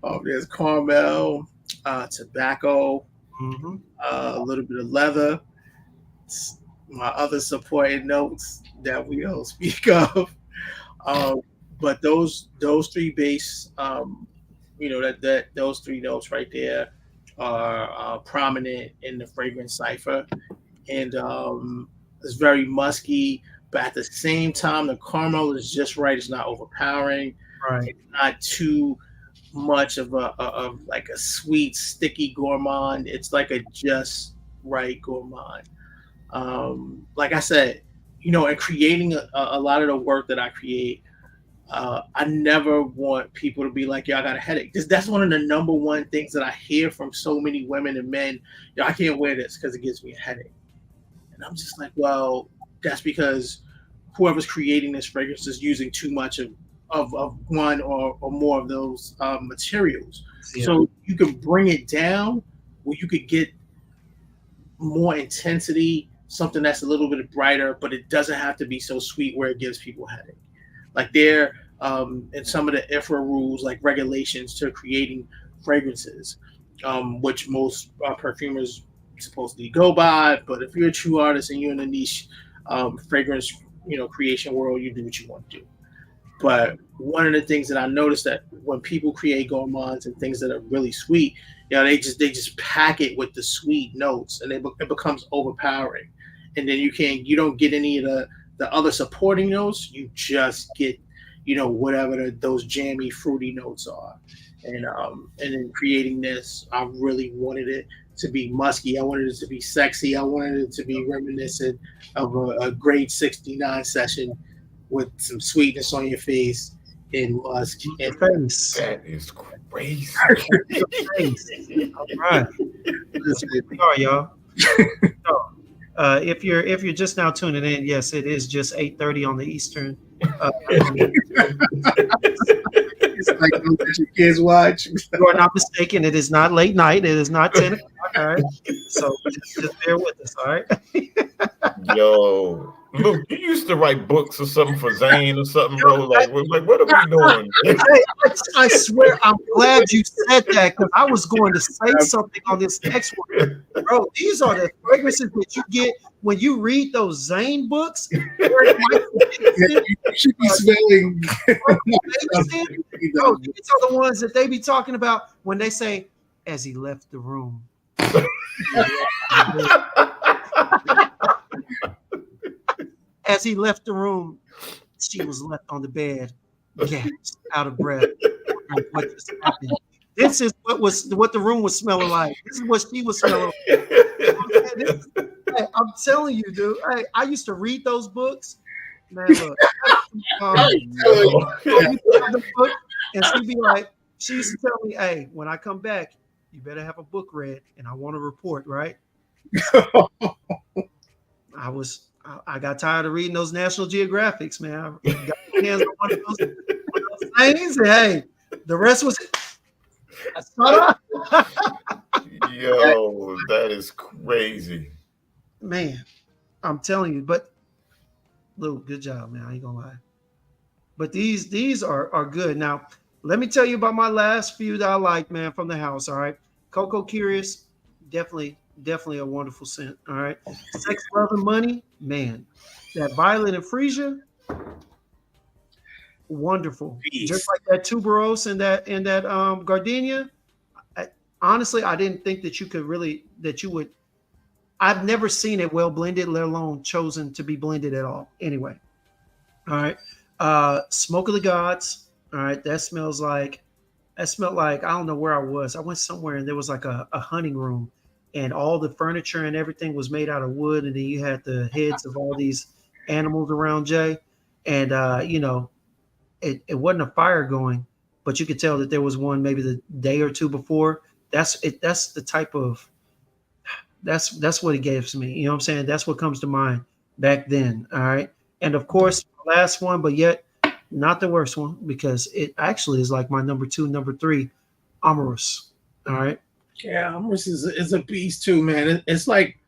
one? There's caramel, tobacco, Mm-hmm. a little bit of leather. My other supporting notes that we don't speak of. Um, but those three base, that those three notes right there are prominent in the fragrance cipher, and it's very musky. But at the same time, the caramel is just right. It's not overpowering. Right. It's not too much of of like a sweet, sticky gourmand. It's like a just right gourmand. Like I said, in creating a lot of the work that I create, I never want people to be like, "Yo, I got a headache." That's one of the number one things that I hear from so many women and men. "Yo, I can't wear this because it gives me a headache." And I'm just like, well, that's because whoever's creating this fragrance is using too much of one or more of those materials. Yeah. So you can bring it down where you could get more intensity, something that's a little bit brighter, but it doesn't have to be so sweet where it gives people headache. Like there, in some of the IFRA rules, like regulations to creating fragrances, which most perfumers supposedly go by. But if you're a true artist and you're in a niche fragrance, creation world, you do what you want to do. But one of the things that I noticed that when people create gourmands and things that are really sweet, they just pack it with the sweet notes, and it becomes overpowering. And then you don't get any of the other supporting notes. You just get whatever those jammy, fruity notes are. And in creating this, I really wanted it to be musky. I wanted it to be sexy. I wanted it to be reminiscent of a grade 69 session with some sweetness on your face and musk. And Face. That is crazy. Face. All right. We are, y'all. So, if you're just now tuning in, yes, it is just 8:30 on the Eastern. It's like don't let your kids watch. You are not mistaken. It is not late night. It is not 10 o'clock. All right. So just bear with us. All right. Yo, Luke, you used to write books or something for Zane or something, bro. Like what are we doing? I swear, I'm glad you said that because I was going to say something on this next one. Bro, these are the fragrances that you get when you read those Zane books. You should be smelling. Bro, these are the ones that they be talking about when they say, as he left the room. As he left the room, she was left on the bed, gasped, out of breath. What just happened? This is what the room was smelling like. This is what she was smelling like. Hey, I'm telling you, dude. Hey, I used to read those books. Man, look. And she'd be like, she used to tell me, hey, when I come back, you better have a book read, and I want to report, right? I got tired of reading those National Geographics, man. I got my hands on one of those things, and hey, the rest was Yo, that is crazy. Man, I'm telling you, but Luke, good job, man. I ain't gonna lie. But these are good. Now, let me tell you about my last few that I like, man, from the house. All right. Cocoa Curious, definitely a wonderful scent. All right. Sex, Love, and Money, man. That Violet and Freesia, wonderful. Peace. Just like that Tuberose and that Gardenia. Honestly, I didn't think that you would. I've never seen it well blended, let alone chosen to be blended at all. Anyway, all right. Smoke of the Gods. All right, that smelled like I don't know where I was. I went somewhere and there was like a hunting room, and all the furniture and everything was made out of wood, and then you had the heads of all these animals around Jay, and it wasn't a fire going, but you could tell that there was one maybe the day or two before. That's the type of that's what it gives me. You know what I'm saying? That's what comes to mind back then. All right. And of course, last one, but yet not the worst one, because it actually is like my number 2, number 3, Amorous. All right. Yeah, Amorous is a beast too, man. It's like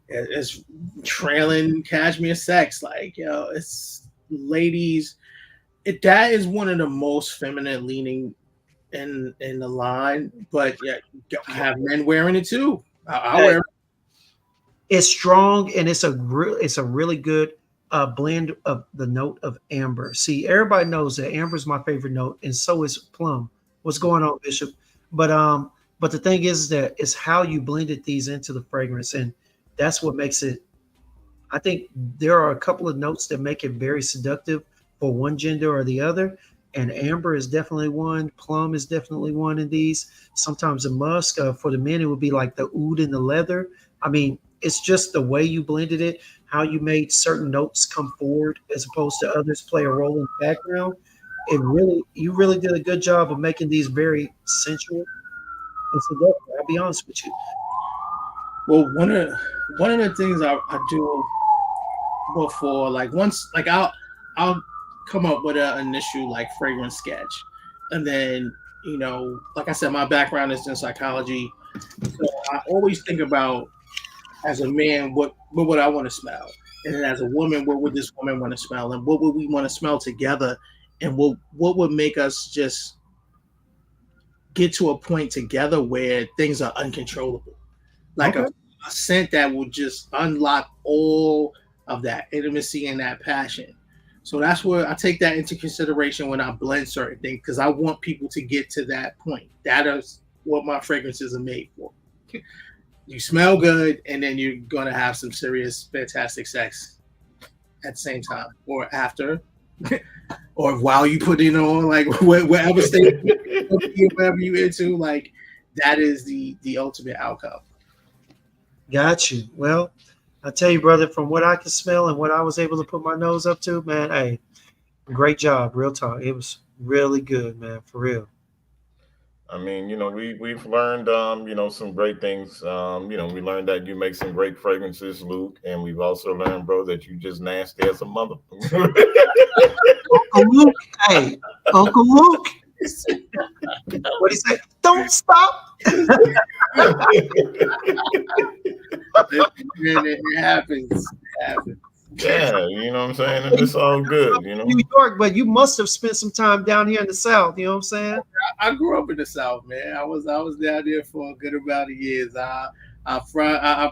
it's trailing cashmere sex. Like, it's ladies. That is one of the most feminine leaning in the line, but yeah, I have men wearing it too. I wear it. It's strong, and it's a really good blend of the note of amber. See, everybody knows that amber is my favorite note, and so is plum. What's going on, Bishop? But the thing is that it's how you blended these into the fragrance, and that's what makes it. I think there are a couple of notes that make it very seductive for one gender or the other, and amber is definitely one. Plum is definitely one in these. Sometimes the musk for the men, it would be like the oud and the leather. I mean, it's just the way you blended it, how you made certain notes come forward as opposed to others play a role in the background. You really did a good job of making these very sensual and seductive. I'll be honest with you. Well, one of the things I do before, like once, like I'll come up with an initial like fragrance sketch, and then like I said, my background is in psychology, so I always think about, as a man, what would I want to smell, and then as a woman, what would this woman want to smell, and what would we want to smell together, and what would make us just get to a point together where things are uncontrollable, like a scent that will just unlock all of that intimacy and that passion. So that's where I take that into consideration when I blend certain things, because I want people to get to that point. That is what my fragrances are made for. You smell good, and then you're going to have some serious, fantastic sex at the same time or after, or while you put it on, like whatever state, whatever you into, like that is the ultimate outcome. Got you. Well, I tell you, brother, from what I can smell and what I was able to put my nose up to, man, hey, great job. Real talk. It was really good, man, for real. I mean, we've learned, some great things. We learned that you make some great fragrances, Luke, and we've also learned, bro, that you just nasty as a mother. Uncle Luke, hey, Uncle Luke. What he say? Don't stop. It happens. It happens. Yeah, you know what I'm saying? And it's all good, New York, but you must have spent some time down here in the South. You know what I'm saying? I grew up in the South, man. I was down there for a good amount of years. I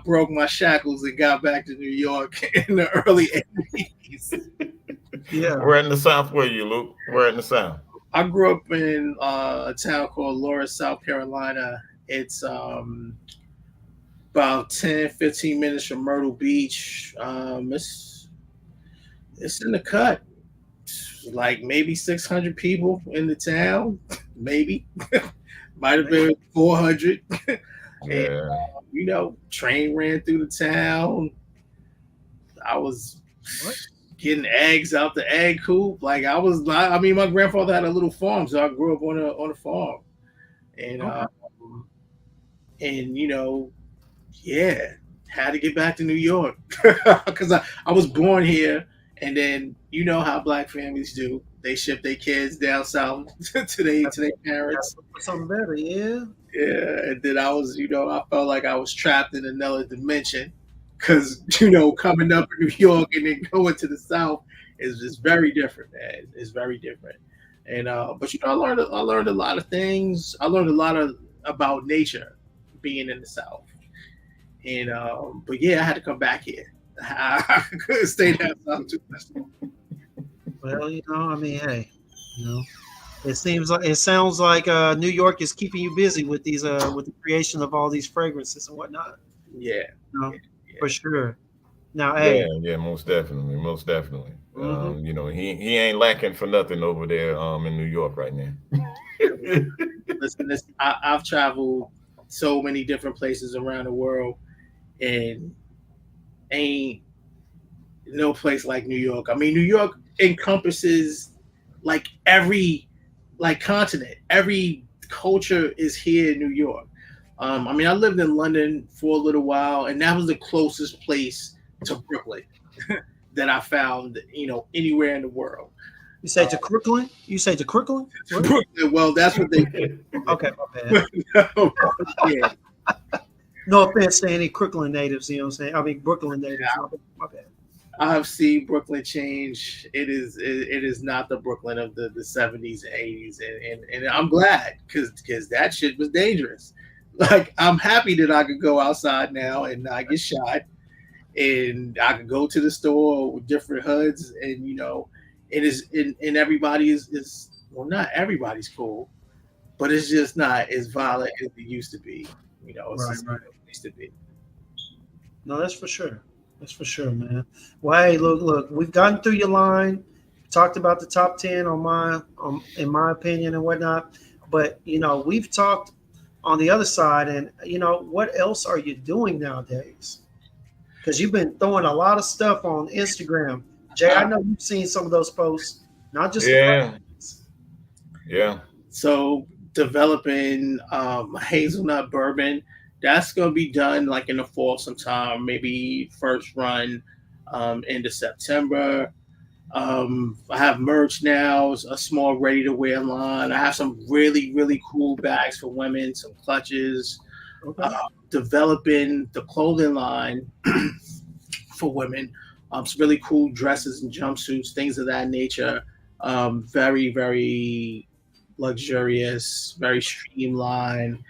broke my shackles and got back to New York in the early 80s. Yeah. Where in the South were you, Luke? Where in the South? I grew up in a town called Lawrence, South Carolina. It's about 10, 15 minutes from Myrtle Beach. It's in the cut. Like maybe 600 people in the town. Maybe. Might have been 400. Yeah. And, train ran through the town. I was getting eggs out the egg coop. Like my grandfather had a little farm, so I grew up on a farm. And yeah, had to get back to New York because I was born here, and then you know how black families do. They ship their kids down south to their parents. Something better, yeah. Yeah, and then I felt like I was trapped in another dimension because coming up in New York and then going to the South is just very different, man. It's very different. And but I learned a lot of things. I learned a lot about nature being in the South. And but yeah, I had to come back here. I couldn't stay down south too much. Well, I mean, hey, it sounds like New York is keeping you busy with these with the creation of all these fragrances and whatnot. Yeah, Yeah. For sure. Now, hey, yeah, most definitely, most definitely. Mhm. He ain't lacking for nothing over there in New York right now. listen, I've traveled so many different places around the world, and ain't no place like New York. I mean, New York encompasses like every continent, every culture is here in New York. I mean, I lived in London for a little while, and that was the closest place to Brooklyn that I found, anywhere in the world. You say to Crooklyn? You say to Crooklyn? Brooklyn, well, that's what they. Okay, my bad. Yeah. No offense to any Crooklyn natives, you know what I'm saying? I mean, Brooklyn natives. My bad. I've seen Brooklyn change. It is not the Brooklyn of the 70s and 80s, and I'm glad because that shit was dangerous. Like, I'm happy that I could go outside now and not get shot, and I could go to the store with different hoods, and it is and everybody is well, not everybody's cool, but it's just not as violent as it used to be. It's Right. it used to be. No, that's for sure. That's for sure, man. Well, hey, look, we've gotten through your line, talked about the top 10 in my opinion and whatnot. But we've talked on the other side, and what else are you doing nowadays? Because you've been throwing a lot of stuff on Instagram. Jay, I know you've seen some of those posts, not just Yeah. So developing hazelnut bourbon, that's going to be done like in the fall sometime, maybe first run into September. I have merch now, a small ready to wear line. I have some really, really cool bags for women, some clutches. Okay. Developing the clothing line for women, some really cool dresses and jumpsuits, things of that nature. Very, very luxurious, very streamlined,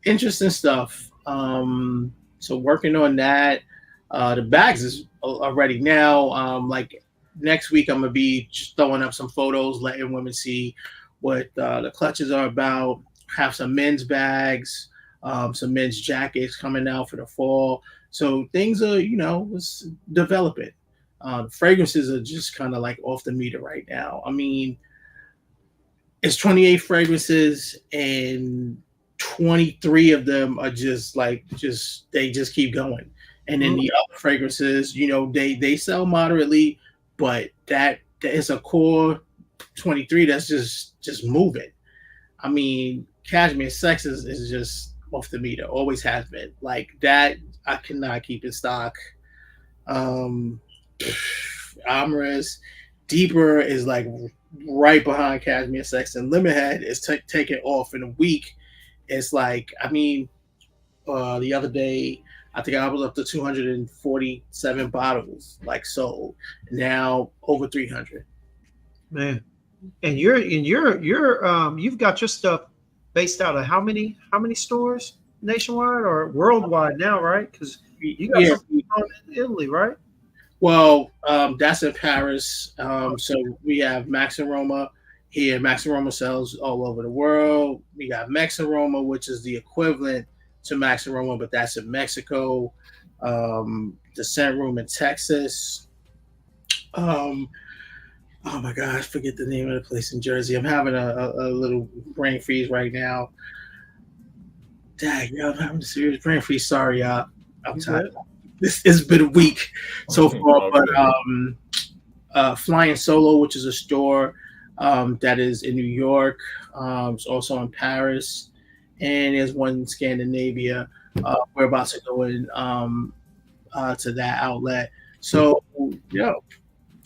interesting stuff. So working on that. The bags is already now. Like next week, I'm gonna be just throwing up some photos, letting women see what the clutches are about. Have some men's bags, some men's jackets coming out for the fall. So things are, it's developing. Fragrances are just kind of like off the meter right now. I mean, it's 28 fragrances and 23 of them are just like they just keep going. And then the other fragrances, they sell moderately, but that is a core 23 that's just moving. I mean, Cashmere Sex is just off the meter, always has been. Like that I cannot keep in stock. Amorous Deeper is like right behind Cashmere Sex, and Lemonhead is taking off in a week. It's like, I mean, the other day, I think I was up to 247 bottles like sold. Now over 300. Man, and you've got your stuff based out of how many stores nationwide or worldwide now, right? Because you got something on in Italy, right? Well, that's in Paris. So we have Max Aroma here. Max Aroma sells all over the world. We got Max Aroma, which is the equivalent to Max Aroma, but that's in Mexico. The Scent Room in Texas. Oh my gosh, forget the name of the place in Jersey. I'm having a little brain freeze right now. Dang, I'm having a serious brain freeze. Sorry, y'all. I'm tired. This has been a week so far, but Flying Solo, which is a store that is in New York, it's also in Paris, and there's one in Scandinavia. We're about to go in to that outlet. So,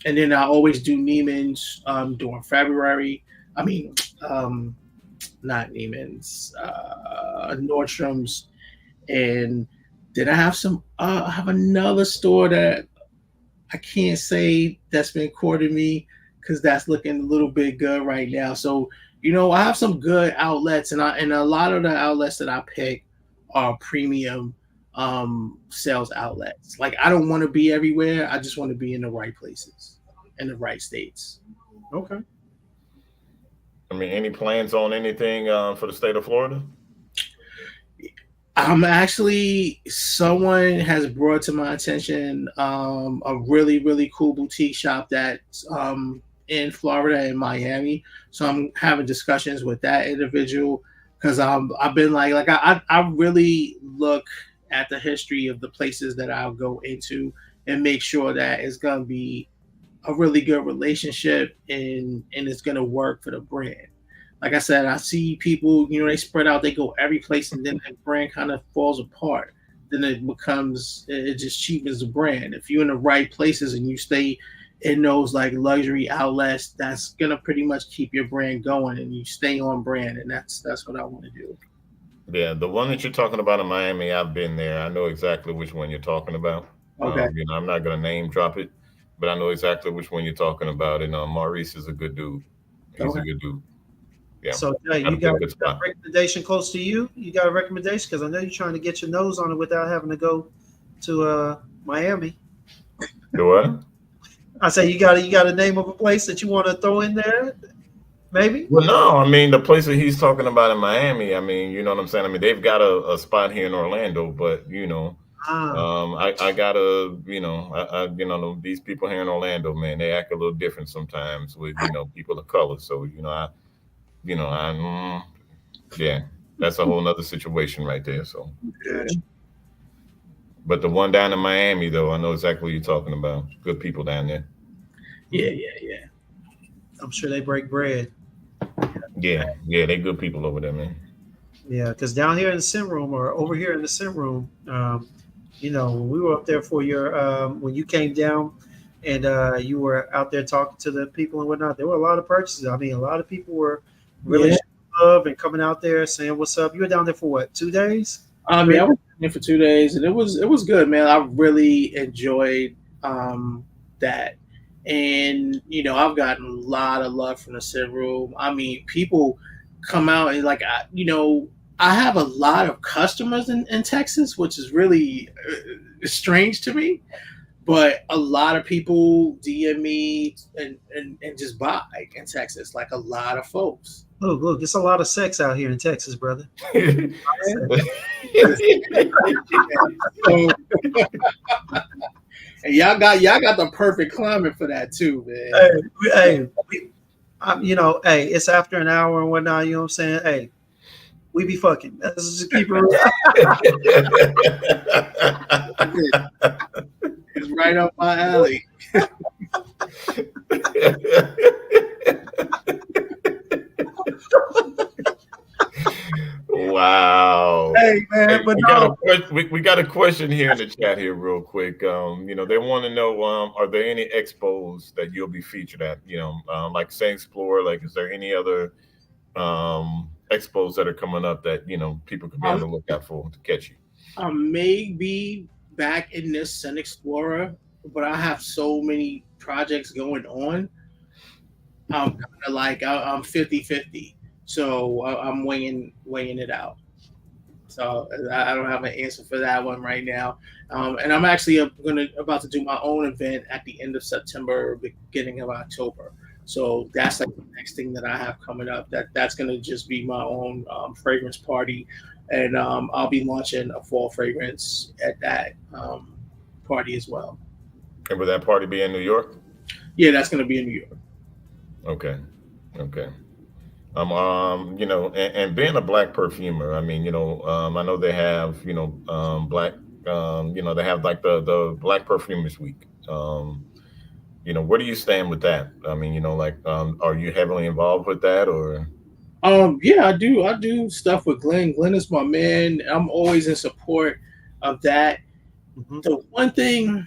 and then I always do Neiman's during February. I mean, not Neiman's, Nordstrom's, and then I have another store that I can't say that's been courting me because that's looking a little bit good right now. So, I have some good outlets, and a lot of the outlets that I pick are premium sales outlets. Like, I don't want to be everywhere. I just want to be in the right places, in the right states. Okay. I mean, any plans on anything for the state of Florida? Actually, someone has brought to my attention a really, really cool boutique shop that's in Florida and Miami. So I'm having discussions with that individual because I've been I really look at the history of the places that I'll go into and make sure that it's going to be a really good relationship and it's going to work for the brand. Like I said, I see people, they spread out, they go every place, and then the brand kind of falls apart. Then it just cheapens the brand. If you're in the right places and you stay in those like luxury outlets, that's gonna pretty much keep your brand going, and you stay on brand, and that's what I want to do. Yeah, the one that you're talking about in Miami, I've been there. I know exactly which one you're talking about. Okay. I'm not gonna name drop it, but I know exactly which one you're talking about. And Maurice is a good dude. He's a good dude. Yeah. So you got a recommendation close to you? You got a recommendation? Because I know you're trying to get your nose on it without having to go to Miami. Do what? I say you got a name of a place that you want to throw in there, maybe? Well, no. I mean, the place that he's talking about in Miami. I mean, you know what I'm saying. I mean, they've got a spot here in Orlando, but I gotta, these people here in Orlando, man, they act a little different sometimes with people of color. So that's a whole nother situation right there. So, but the one down in Miami, though, I know exactly what you're talking about. Good people down there. Yeah. I'm sure they break bread. Yeah, they good people over there, man. Yeah, because down here in the Scent Room or over here in the Scent Room, when we were up there for your when you came down and you were out there talking to the people and whatnot, there were a lot of purchases. I mean, a lot of people were really showing love and coming out there saying what's up. You were down there for what, 2 days? I was down there for 2 days, and it was good, man. I really enjoyed that. And I've gotten a lot of love from the Scent Room. I mean, people come out and I have a lot of customers in Texas, which is really strange to me. But a lot of people DM me and just buy in Texas, like a lot of folks. Look, there's a lot of sex out here in Texas, brother. And y'all got the perfect climate for that too, man. You know, hey, it's after an hour and whatnot. You know what I'm saying? Hey, we be fucking. Let's just keep it real. It's right up my alley. Wow. Hey man, Hey, but we got no, we got a question here in the chat here real quick. You know, they want to know, are there any expos that you'll be featured at? You know, like Say Explore, like is there any other expos that are coming up that, you know, people could be on Um, the lookout for to catch you? I may be back in this Sun Explorer, but I have so many projects going on. I'm kind of like I'm 50-50. So I'm weighing it out. So I don't have an answer for that one right now. And I'm actually about to do my own event at the end of September, beginning of October. So that's like the next thing that I have coming up. That's gonna just be my own fragrance party, and I'll be launching a fall fragrance at that party as well. And will that party be in New York? Yeah, that's gonna be in New York. Okay. Okay. You know, and being a black perfumer, I mean, you know, I know they have, you know, black, you know, they have like the Black Perfumers Week. You know, where do you stand with that? I mean, you know, like, are you heavily involved with that, or? Yeah, I do. I do stuff with Glenn. Glenn is my man. I'm always in support of that. mhm. The one thing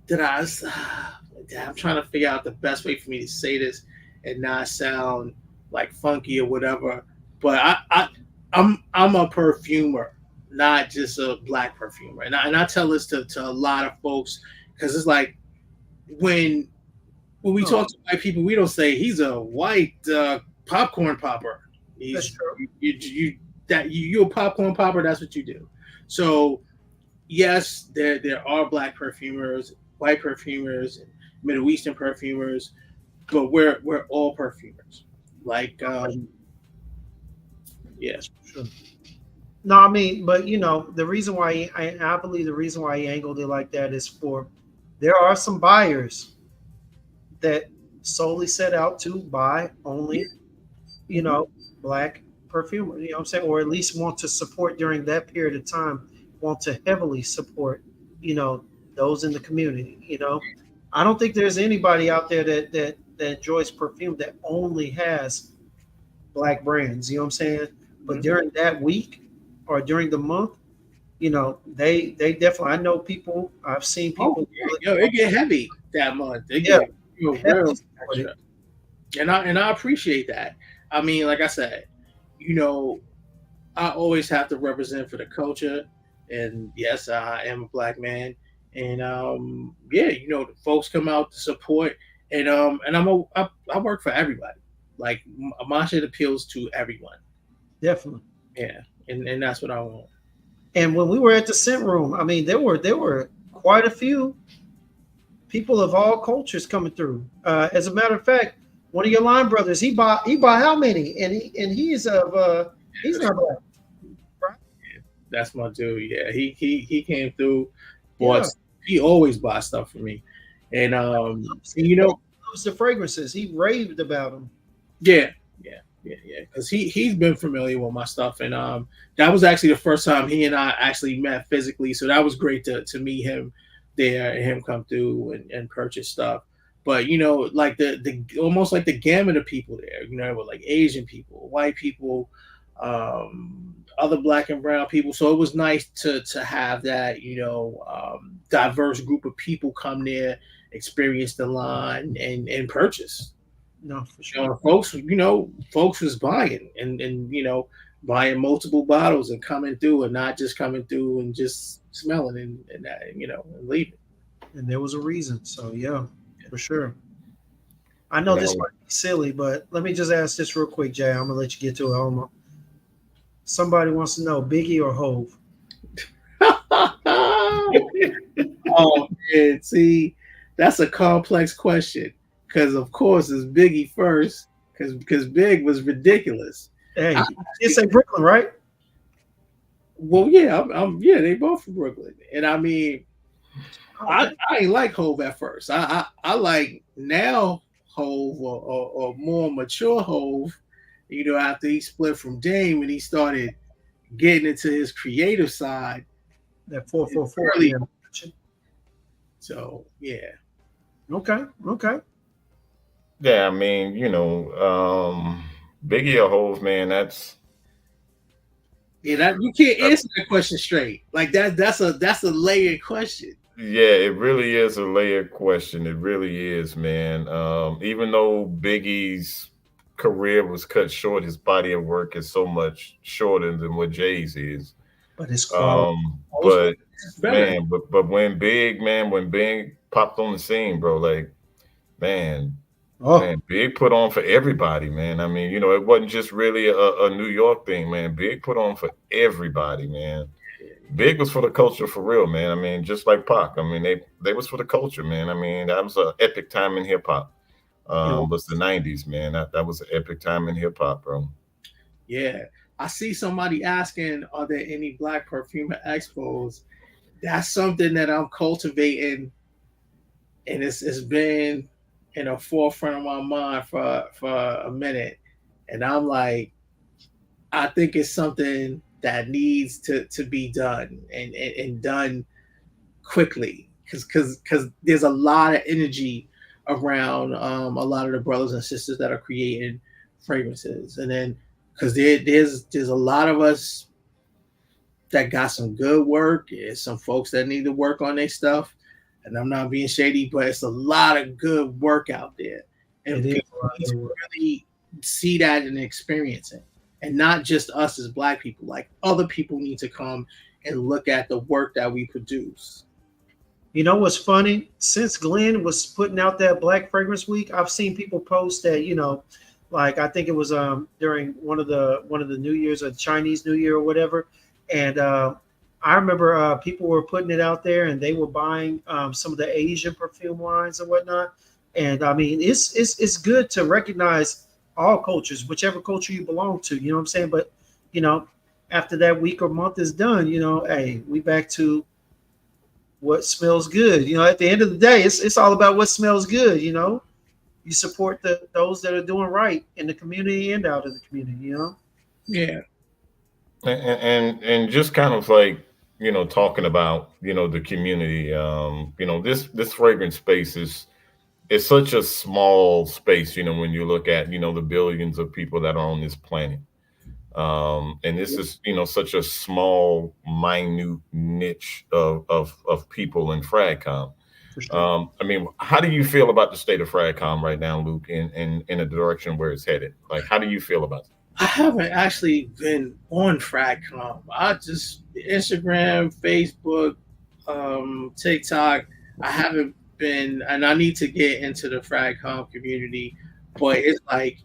that I'm trying to figure out the best way for me to say this and not sound like funky or whatever. But I'm a perfumer, not just a black perfumer. And I tell this to a lot of folks because it's like when when we Oh, talk to white people, we don't say he's a white popcorn popper. that's He's true. you a popcorn popper. That's what you do. So yes, there are black perfumers, white perfumers, Middle Eastern perfumers, but we're all perfumers. Like yeah, Sure. No, I mean, but you know, the reason why I believe the reason why he angled it like that is for there are some buyers that solely set out to buy only, you hmm know, black perfume, you know what I'm saying? Or at least want to support during that period of time, want to heavily support, you know, those in the community, you know. I don't think there's anybody out there that enjoys perfume that only has black brands, you know what I'm saying? But hmm during that week or during the month, you know, they definitely I know people, I've seen oh people yeah, yo, it get heavy that month. It yeah, get heavily real support it. extra, and I appreciate that. I mean, like I said, you know, I always have to represent for the culture. And yes, I am a black man. And yeah, you know, the folks come out to support, and I work for everybody. Like my shit appeals to everyone. Definitely. Yeah, and that's what I want. And when we were at the scent room, I mean, there were quite a few people of all cultures coming through. As a matter of fact, one of your line brothers, he bought how many? And he's not black, right? That's my dude. Yeah, he came through, bought. Yeah, He always buys stuff for me, and loves and, it. you He know, loves the fragrances. He raved about them. yeah, yeah. Because he's been familiar with my stuff, and that was actually the first time he and I actually met physically. So that was great to meet him there and him come through and purchase stuff. But you know, like the almost like the gamut of people there. You know, with like Asian people, white people, other black and brown people. So it was nice to have that diverse group of people come there, experience the line, and purchase. No, for You sure. know, folks was buying and buying multiple bottles and coming through and not just coming through and just smelling and that, and leaving. And there was a reason. So yeah, for sure. I know this No. might be silly, but let me just ask this real quick, Jay. I'm gonna let you get to it. Somebody wants to know Biggie or Hove. Oh man, see, that's a complex question because of course it's Biggie first because Big was ridiculous. Hey, I, you did say Brooklyn, right? well, yeah, yeah, they both from Brooklyn, and I mean, I, Okay. I ain't like Hove at first. I like now Hove or more mature Hove. After he split from Dame and he started getting into his creative side. That 444. Early. Yeah. So yeah. Okay. Okay. Yeah, I mean, Biggie or Hove, man, Yeah, that you can't answer that question straight. Like that's a layered question. yeah, it really is a layered question. It really is, man. Even though Biggie's career was cut short, his body of work is so much shorter than what Jay's is. But his quality. But It's better. man, but when Big popped on the scene, bro, like man, Oh, man, Big put on for everybody, man. I mean, it wasn't just really a New York thing, man. Big put on for everybody, man. Big was for the culture for real, man. I mean, just like Pac. I mean, they was for the culture, man. I mean, that was an epic time in hip hop. it Was the '90s, man. That was an epic time in hip hop, bro. Yeah. I see somebody asking, are there any black perfumer expos? That's something that I'm cultivating, and it's been in the forefront of my mind for a minute. And I'm like, I think it's something that needs to be done and done quickly because there's a lot of energy around a lot of the brothers and sisters that are creating fragrances, and then because there's a lot of us that got some good work. There's some folks that need to work on their stuff, and I'm not being shady, but it's a lot of good work out there, and is. people need to really see that and experience it, and not just us as black people. Like other people need to come and look at the work that we produce. You know what's funny? Since Glenn was putting out that Black Fragrance Week, I've seen people post that, like I think it was during one of the New Year's or Chinese New Year or whatever, and I remember people were putting it out there and they were buying some of the Asian perfume lines and whatnot. And I mean, it's good to recognize all cultures, whichever culture you belong to. You know what I'm saying? But you know, after that week or month is done, hey, we back to what smells good. At the end of the day, it's all about what smells good. You support those that are doing right in the community and out of the community. Yeah. And just kind of like talking about the community. This fragrance space is such a small space. When you look at the billions of people that are on this planet. And this is such a small, minute niche of people in Fragcom. For sure. I mean, how do you feel about the state of Fragcom right now, Luke, in the direction where it's headed? Like, how do you feel about it? I haven't actually been on Fragcom. I just Instagram, Facebook, TikTok. I haven't been, and I need to get into the Fragcom community. But it's like,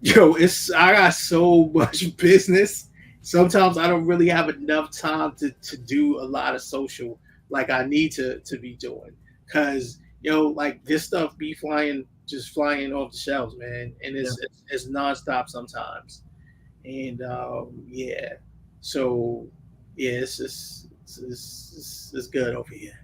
I got so much business. Sometimes I don't really have enough time to do a lot of social like I need to be doing. Cause like this stuff be flying off the shelves, man. And it's nonstop sometimes. And yeah. So yeah, it's good over here.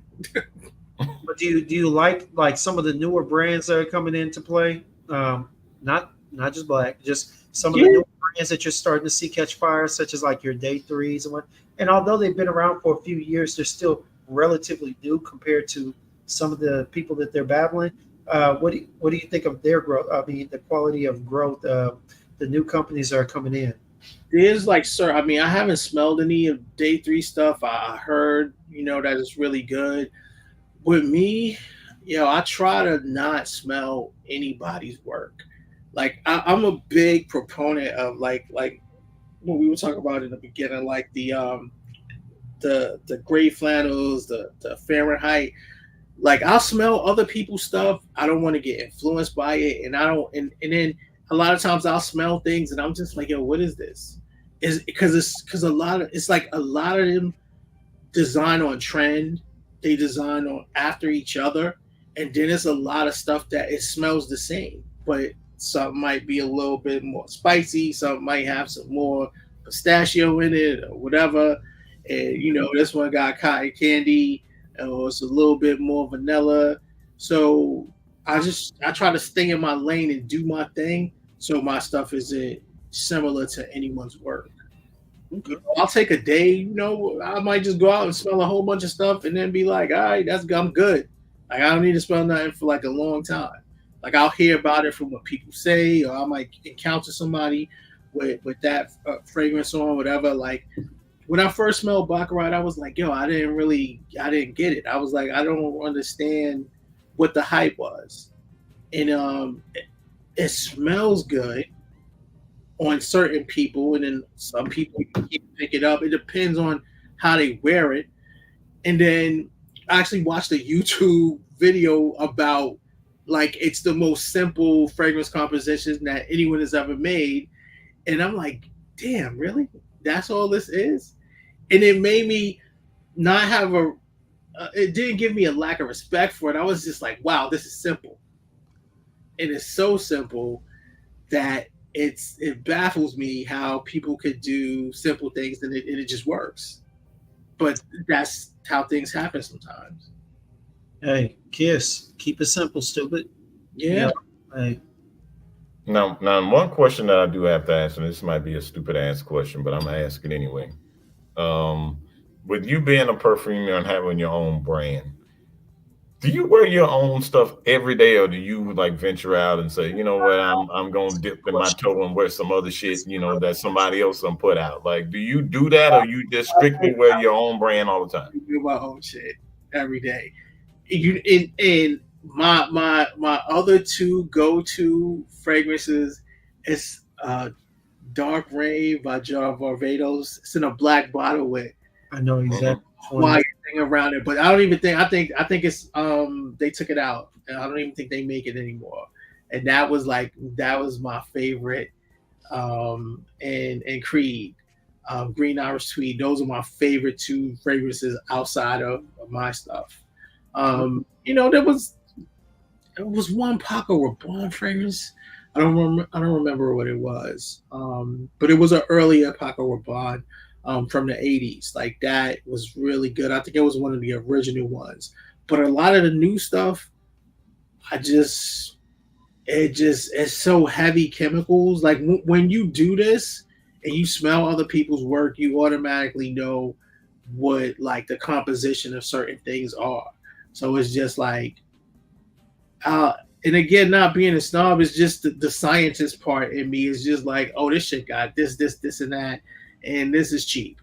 But do you like some of the newer brands that are coming into play? Not just black, just some of the Yeah. newer brands that you're starting to see catch fire, such as like your day threes and what. And although they've been around for a few years, they're still relatively new compared to some of the people that they're battling. What do you think of their growth? I mean, the quality of growth, the new companies that are coming in. There's like, sir, I mean, I haven't smelled any of day three stuff. I heard, that it's really good. With me, I try to not smell anybody's work. Like I'm a big proponent of like what we were talking about in the beginning, like the gray flannels, the Fahrenheit. Like I'll smell other people's stuff. I don't want to get influenced by it, and I don't. And then a lot of times I'll smell things, and I'm just like, yo, what is this? Is because it's like a lot of them design on trend. They design on after each other, and then it's a lot of stuff that it smells the same, but some might be a little bit more spicy. Some might have some more pistachio in it or whatever. And this one got cotton candy. It's a little bit more vanilla. So I try to stay in my lane and do my thing, so my stuff isn't similar to anyone's work. Okay. I'll take a day. I might just go out and smell a whole bunch of stuff, and then be like, all right, I'm good. Like I don't need to smell nothing for like a long time. Like I'll hear about it from what people say, or I might encounter somebody with that fragrance on, whatever. Like when I first smelled Baccarat, I was like, yo, I didn't get it. I was like, I don't understand what the hype was. And it smells good on certain people, and then some people can't pick it up. It depends on how they wear it. And then I actually watched a YouTube video about like it's the most simple fragrance composition that anyone has ever made. And I'm like, damn, really? That's all this is? And it made me not have it didn't give me a lack of respect for it. I was just like, wow, this is simple. And it's so simple that it baffles me how people could do simple things and it just works. But that's how things happen sometimes. Hey, Kiss, keep it simple, stupid. Yeah. Hey. Now, one question that I do have to ask, and this might be a stupid ass question, but I'm gonna ask it anyway. Um, with you being a perfumer and having your own brand, do you wear your own stuff every day, or do you like venture out and say, you know what, I'm gonna dip in my toe and wear some other shit, that somebody else done put out? Like, do you do that, or you just strictly wear your own brand all the time? I do my own shit every day. And my other two go-to fragrances is Dark Rain by John Varvatos. It's in a black bottle with I know exactly. wire thing around it, but I don't even think I think it's they took it out. And I don't even think they make it anymore. And that was my favorite. And Creed, Green Irish Tweed. Those are my favorite two fragrances outside of my stuff. There was one Paco Rabanne fragrance. I don't remember what it was. But it was an earlier Paco Rabanne from the 80s. Like that was really good. I think it was one of the original ones. But a lot of the new stuff, it's so heavy chemicals. Like when you do this and you smell other people's work, you automatically know what like the composition of certain things are. So it's just like, and again, not being a snob, is just the scientist part in me is just like, oh, this shit got this, and that, and this is cheap.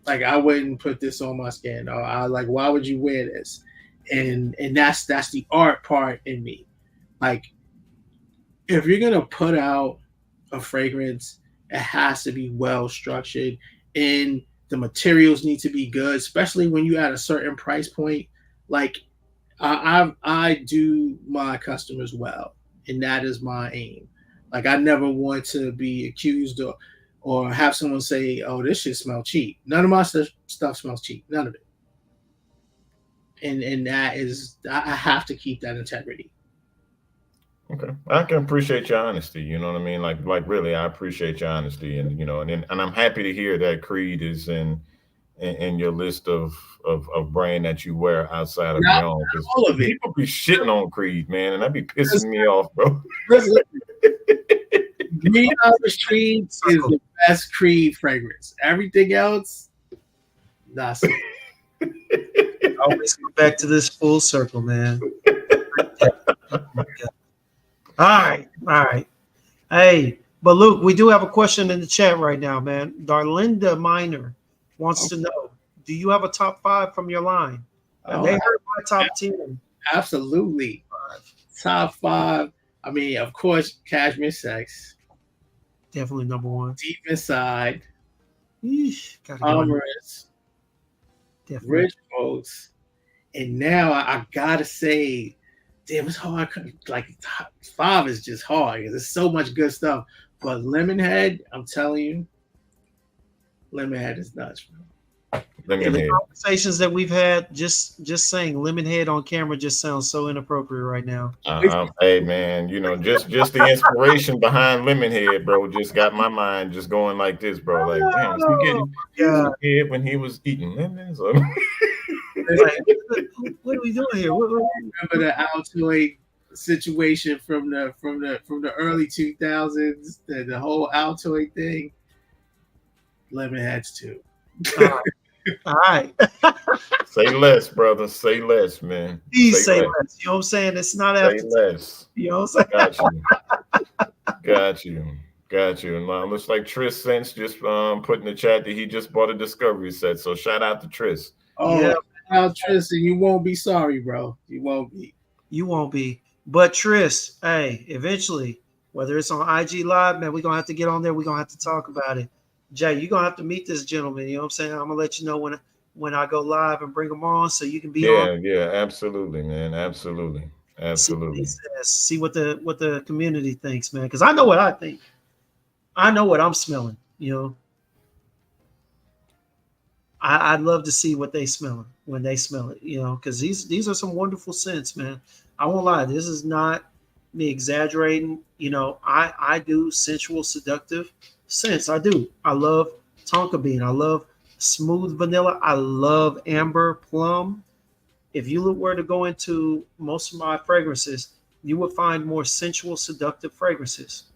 Like I wouldn't put this on my skin. Or I like, why would you wear this? And that's the art part in me. Like if you're gonna put out a fragrance, it has to be well structured, and the materials need to be good, especially when you at a certain price point. Like I do my customers well, and that is my aim. Like I never want to be accused or have someone say, "Oh, this shit smells cheap." None of my stuff smells cheap. None of it. And that is, I have to keep that integrity. Okay, I can appreciate your honesty. You know what I mean? Like really, I appreciate your honesty, and and I'm happy to hear that Creed is in your list of brand that you wear outside of Not your own. Because all of it. people be shitting on Creed, man, and that be pissing me off, bro. Green Irish Creed is the best Creed fragrance. Everything else, that's Always come back to this full circle, man. All right. Hey, but Luke, we do have a question in the chat right now, man. Darlinda Minor wants to know: do you have a top 5 from your line? They heard my top 10. Absolutely. Top 5. I mean, of course, Cashmere Sex. Definitely number 1. Deep Inside. Eesh, Amorous. Rich Folks. And now I gotta say, damn, it's hard. Like top 5 is just hard because there's so much good stuff. But Lemonhead, I'm telling you, Lemonhead is nuts, bro. Lemon the head. conversations that we've had, just saying lemon head on camera just sounds so inappropriate right now. Hey man, just the inspiration behind Lemonhead, bro, just got my mind just going like this, bro. Like, damn, was he Oh getting my his God. head when he was eating lemons? Or... Like, what are we doing here? Remember the Altoid situation from the early 2000s, the whole Altoid thing. Lemonheads too. All right. Say less, brother. Say less, man. Please say less. less. You know what I'm saying? It's not Say after. less. You know what I'm saying? Got you. Got you. Got you. And looks like Tris Sense just put in the chat that he just bought a Discovery set. So shout out to Tris. Oh, Yeah. now Tristan, you won't be sorry, bro. You won't be. You won't be. But Tris, hey, eventually, whether it's on IG Live, man, we're gonna have to get on there. We're gonna have to talk about it. Jay, you're gonna have to meet this gentleman. You know what I'm saying? I'm gonna let you know when I go live and bring him on so you can be on. Yeah, absolutely, man. Absolutely. See what he Absolutely. says. See what the community thinks, man. Because I know what I think. I know what I'm smelling. You know, I'd love to see what they smelling when they smell it. You know, because these are some wonderful scents, man. I won't lie. This is not me exaggerating. You know, I do sensual, seductive scents. I do. I love tonka bean. I love smooth vanilla. I love amber plum. If you were to go into most of my fragrances, you would find more sensual, seductive fragrances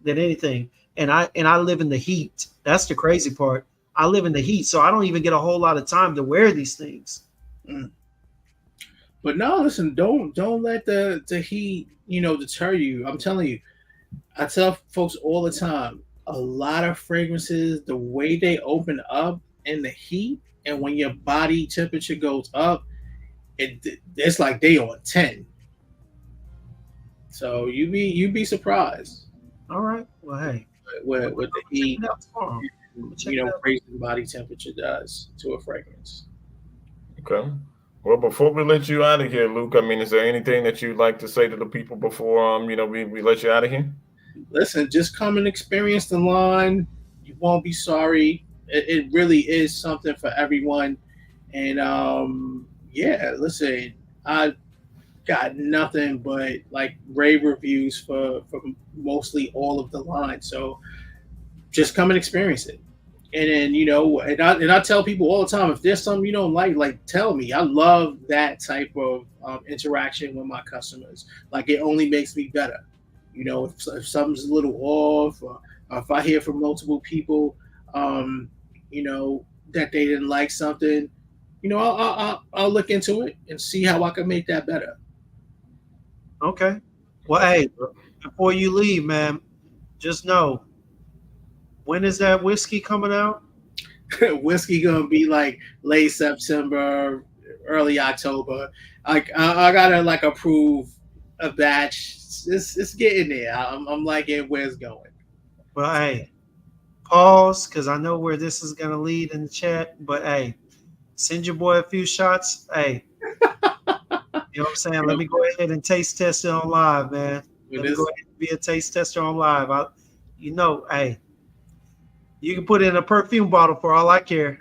than anything. And I live in the heat. That's the crazy part. I live in the heat, so I don't even get a whole lot of time to wear these things. Mm. But no, listen, don't let the heat, deter you. I'm telling you, I tell folks all the time, a lot of fragrances, the way they open up in the heat, and when your body temperature goes up, it's like they on 10. So you be surprised All right. Well, hey, with the heat, check it out. raising body temperature does to a fragrance. Okay. Well, before we let you out of here, Luke, I mean, is there anything that you'd like to say to the people before we let you out of here? Listen, just come and experience the line. You won't be sorry. It really is something for everyone. And yeah, listen, I got nothing but like rave reviews for mostly all of the line. So just come and experience it. And then and I tell people all the time, if there's something you don't like tell me. I love that type of interaction with my customers. Like it only makes me better. If something's a little off, or if I hear from multiple people, that they didn't like something, I'll look into it and see how I can make that better. Okay. Well, hey, before you leave, man, just know, when is that whiskey coming out? Whiskey gonna be like late September, early October. I gotta like approve a batch. It's getting there. I'm liking where it's going. Well, hey, pause, because I know where this is gonna lead in the chat. But hey, send your boy a few shots. Hey, you know what I'm saying? Let me go ahead and taste test it on live, man. Let me go ahead and be a taste tester on live. Hey, you can put it in a perfume bottle for all I care.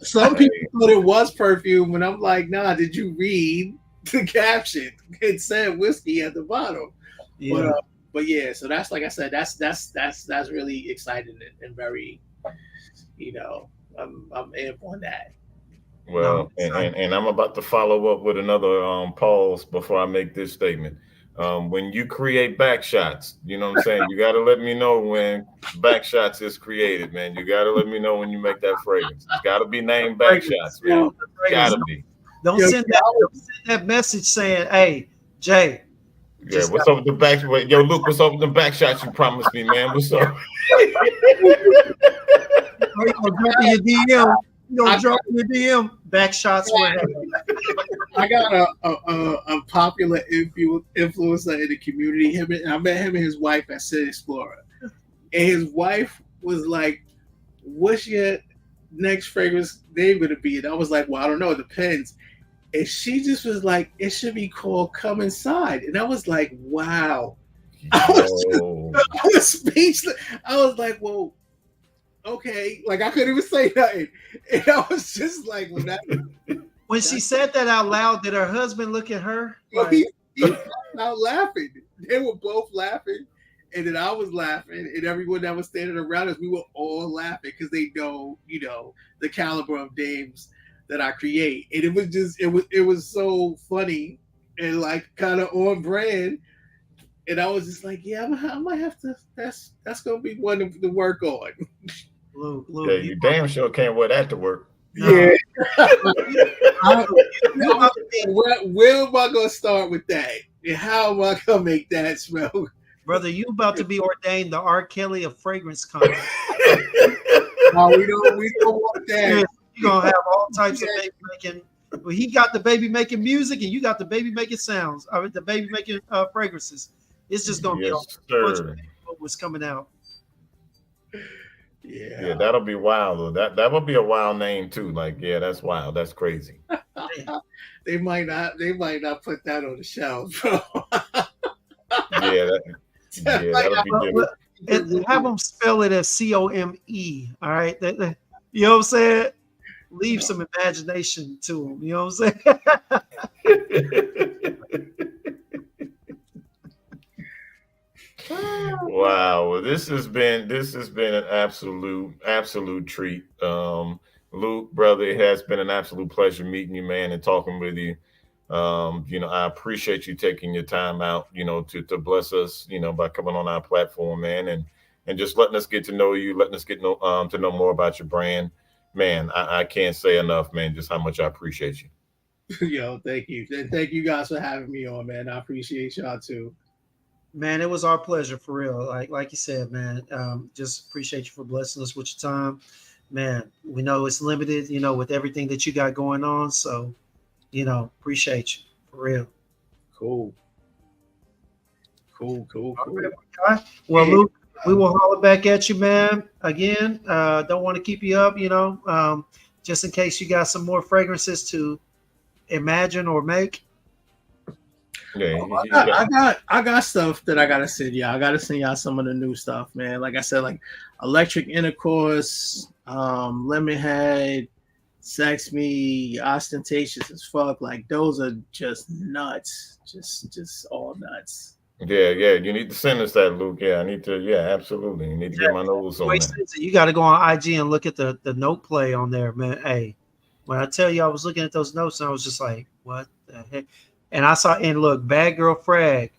Some people thought it was perfume, and I'm like, nah. Did you read the caption? It said whiskey at the bottom. Yeah. But yeah, so that's like I said, that's really exciting and very, I'm amped on that. Well, and I'm about to follow up with another pause before I make this statement. When you create back shots, you know what I'm saying? You got to let me know when back shots is created, man. You got to let me know when you make that fragrance. It's got to be named back shots, man. Got to be. Don't send that message saying, "Hey, Jay." Yeah, what's up with the back? Yo, Luke, what's up with the back shots you promised me, man? What's up? You gonna drop in your DM? You gonna drop in your DM? Back shots. I got a popular influencer in the community. I met him and his wife at City Explorer, and his wife was like, "What's your next fragrance name gonna be?" And I was like, "Well, I don't know. It depends." And she just was like, "It should be called Come Inside." And I was like, "Wow." I was speechless. I was like, "Well, okay, like I couldn't even say nothing, and I was just like, when When she said that out loud, did her husband look at her yo, like, he was out laughing. They were both laughing, and then I was laughing, and everyone that was standing around us, we were all laughing because they know, the caliber of names that I create, and it was just, it was so funny and like kind of on brand. And I was just like, yeah, I might have to. That's gonna be one to work on. Yeah, Luke, you damn sure can't wear that to work. nah, Yeah, Luke, I, you I was about to be, like, where am I gonna start with that? And how am I gonna make that smell? brother, you about to be ordained the R. Kelly of fragrance company. No, we don't want that. Seriously, you're gonna have all types of baby making. Well, he got the baby making music, and you got the baby making sounds. I mean, the baby making fragrances. It's just gonna be a Yes, bunch of sir. what's coming out. Yeah, Yeah, that'll be wild though. That would be a wild name too. Like, yeah, that's wild. That's crazy. Man, they might not put that on the shelf, bro. Yeah, yeah, Like, that'll be well, different. have them spell it as Come. All right, you know what I'm saying? Leave some imagination to them. You know what I'm saying? Wow, well, this has been an absolute treat. Luke, brother, it has been an absolute pleasure meeting you, man, and talking with you. I appreciate you taking your time out, to bless us, by coming on our platform, man, and just letting us get to know you, letting us get to know more about your brand. Man, I can't say enough, man, just how much I appreciate you. Yo, thank you, and thank you guys for having me on, man. I appreciate y'all too. Man, it was our pleasure for real. Like you said, man. Just appreciate you for blessing us with your time. Man, we know it's limited, with everything that you got going on. So, appreciate you for real. Cool, cool, All cool. right, my guy. Well, Yeah, Luke, we will holler back at you, man. Again, don't want to keep you up, just in case you got some more fragrances to imagine or make. Yeah, I got, I got, I got stuff that I gotta send y'all. I gotta send y'all some of the new stuff, man. Like I said, like electric intercourse, lemonhead, sex me, ostentatious as fuck. Like those are just nuts, just all nuts. yeah. You need to send us that, Luke. Yeah, I need to. Yeah, absolutely. You need to get my nose on that. You got to go on IG and look at the note play on there, man. Hey, when I tell you I was looking at those notes and I was just like, what the heck? And I saw, and look, Bad Girl Frag,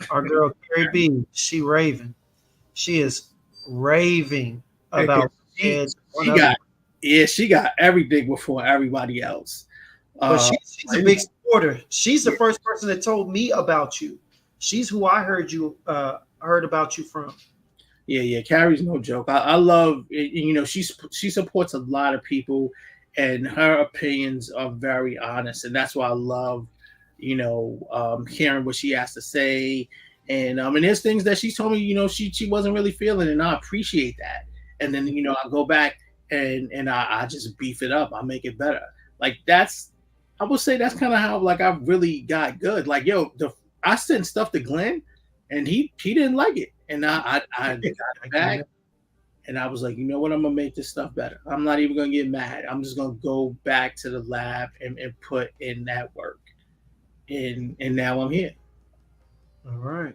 our girl Carrie B, she raving. She is raving Because about she, Ed. One she other, got, yeah, she got everything before everybody else. but Uh, she's a big supporter. She's the first person that told me about you. She's who I heard about you from. yeah. Carrie's no joke. I love, she supports a lot of people, and her opinions are very honest, and that's why I love, hearing what she has to say, and there's things that she told me, she wasn't really feeling, and I appreciate that. And then I go back and I just beef it up. I make it better. Like that's, I would say that's kind of how like I really got good. Like I sent stuff to Glenn, and he didn't like it, and I got I get back it. and I was like, you know what, I'm gonna make this stuff better. I'm not even gonna get mad. I'm just gonna go back to the lab and put in that work. And now I'm here. All right.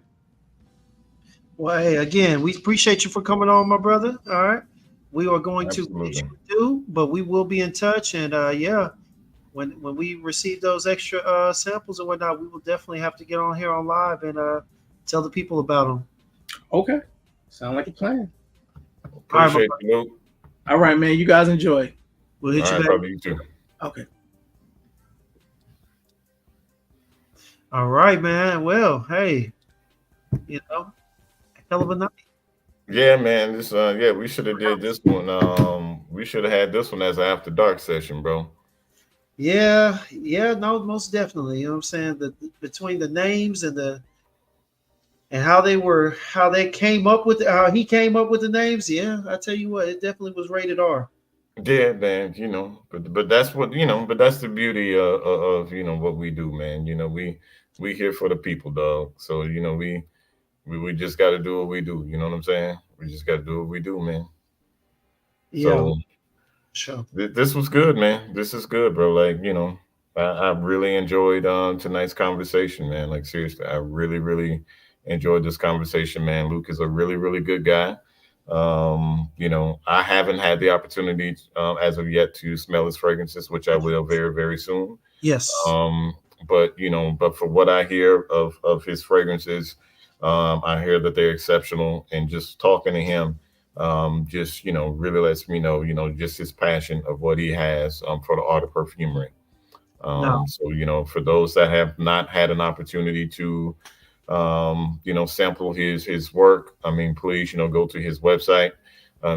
Well, hey, again, we appreciate you for coming on, my brother. All right. We are going to Absolutely. do, but we will be in touch. And yeah, when we receive those extra samples and whatnot, we will definitely have to get on here on live and tell the people about them. Okay. Sound like a plan. All right, my Appreciate brother. you, Luke. All right, man. You guys enjoy. We'll All hit you right, back. brother. You too. Okay. All right, man. Well, hey, hell of a night. Yeah, man. Yeah, we should have did this one. We should have had this one as an after dark session, bro. Yeah, no, most definitely. You know what I'm saying? Between the names and how they came up with how he came up with the names. Yeah, I tell you what, it definitely was rated R. Yeah, man. But that's what but that's the beauty of what we do, man. We here for the people, dog. So we just got to do what we do. You know what I'm saying? We just got to do what we do, man. Yeah, So sure. this was good, man. This is good, bro. Like, I really enjoyed tonight's conversation, man. Like seriously, I really, really enjoyed this conversation, man. Luke is a really, really good guy. I haven't had the opportunity as of yet to smell his fragrances, which I will very, very soon. Yes. Um, but for what I hear of his fragrances, I hear that they're exceptional. And just talking to him, just really lets me know, just his passion of what he has for the art of perfumery. No, So for those that have not had an opportunity to, sample his work, I mean, please, go to his website.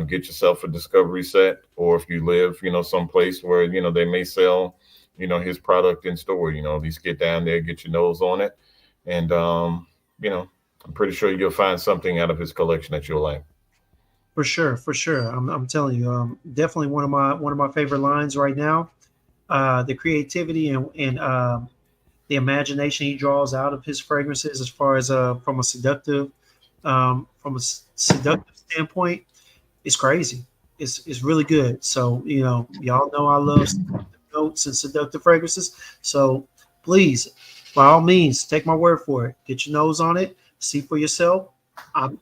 Get yourself a discovery set, or if you live, someplace where they may sell, his product in store. At least get down there, get your nose on it, and you know, I'm pretty sure you'll find something out of his collection that you'll like. for sure, for sure. I'm telling you, definitely one of my favorite lines right now. The creativity and the imagination he draws out of his fragrances, as far as from a seductive standpoint, is crazy. It's really good. So y'all know I love seductive notes and seductive fragrances. So please, by all means, take my word for it. Get your nose on it. See for yourself. I'm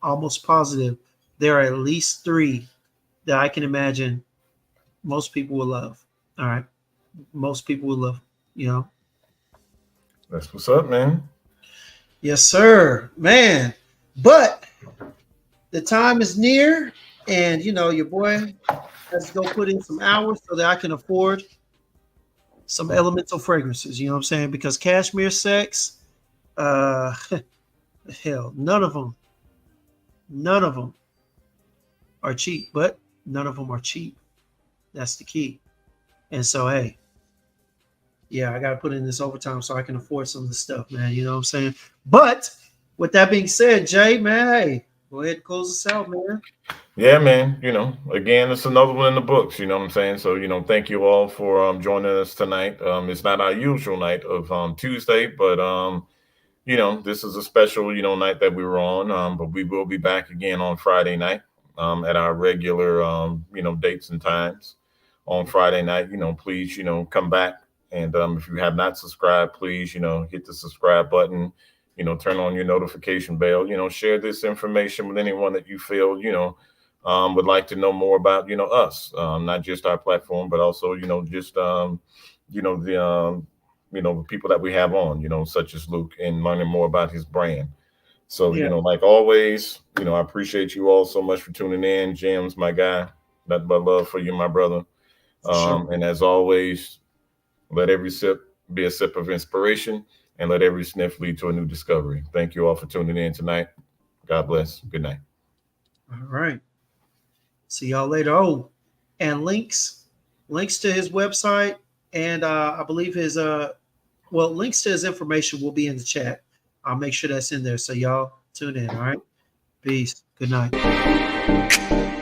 almost positive there are at least three that I can imagine most people will love. All right, most people will love. You know. That's what's up, man. Yes, sir, man. But the time is near, and your boy has to go put in some hours so that I can afford some elemental fragrances. You know what I'm saying? Because cashmere sex, uh, hell, none of them are cheap. But none of them are cheap. That's the key. And so, hey, yeah, I got to put in this overtime so I can afford some of the stuff, man. You know what I'm saying? But with that being said, Jay, man, hey, go ahead and close us out, man. Yeah, man. Again, it's another one in the books. You know what I'm saying? So, thank you all for joining us tonight. It's not our usual night of Tuesday, but this is a special, night that we were on. But we will be back again on Friday night at our regular, dates and times on Friday night. Please, come back. And if you have not subscribed, please, hit the subscribe button, turn on your notification bell, share this information with anyone that you feel, would like to know more about, us, not just our platform, but also, just, the, the people that we have on, such as Luke, and learning more about his brand. So, Yeah, like always, I appreciate you all so much for tuning in. Jim's my guy. Nothing but love for you, my brother. for sure. And as always, let every sip be a sip of inspiration, and let every sniff lead to a new discovery. Thank you all for tuning in tonight. God bless. Good night. All right. See y'all later. Oh, and links to his website, and I believe links to his information will be in the chat. I'll make sure that's in there. So y'all tune in. All right. Peace. Good night.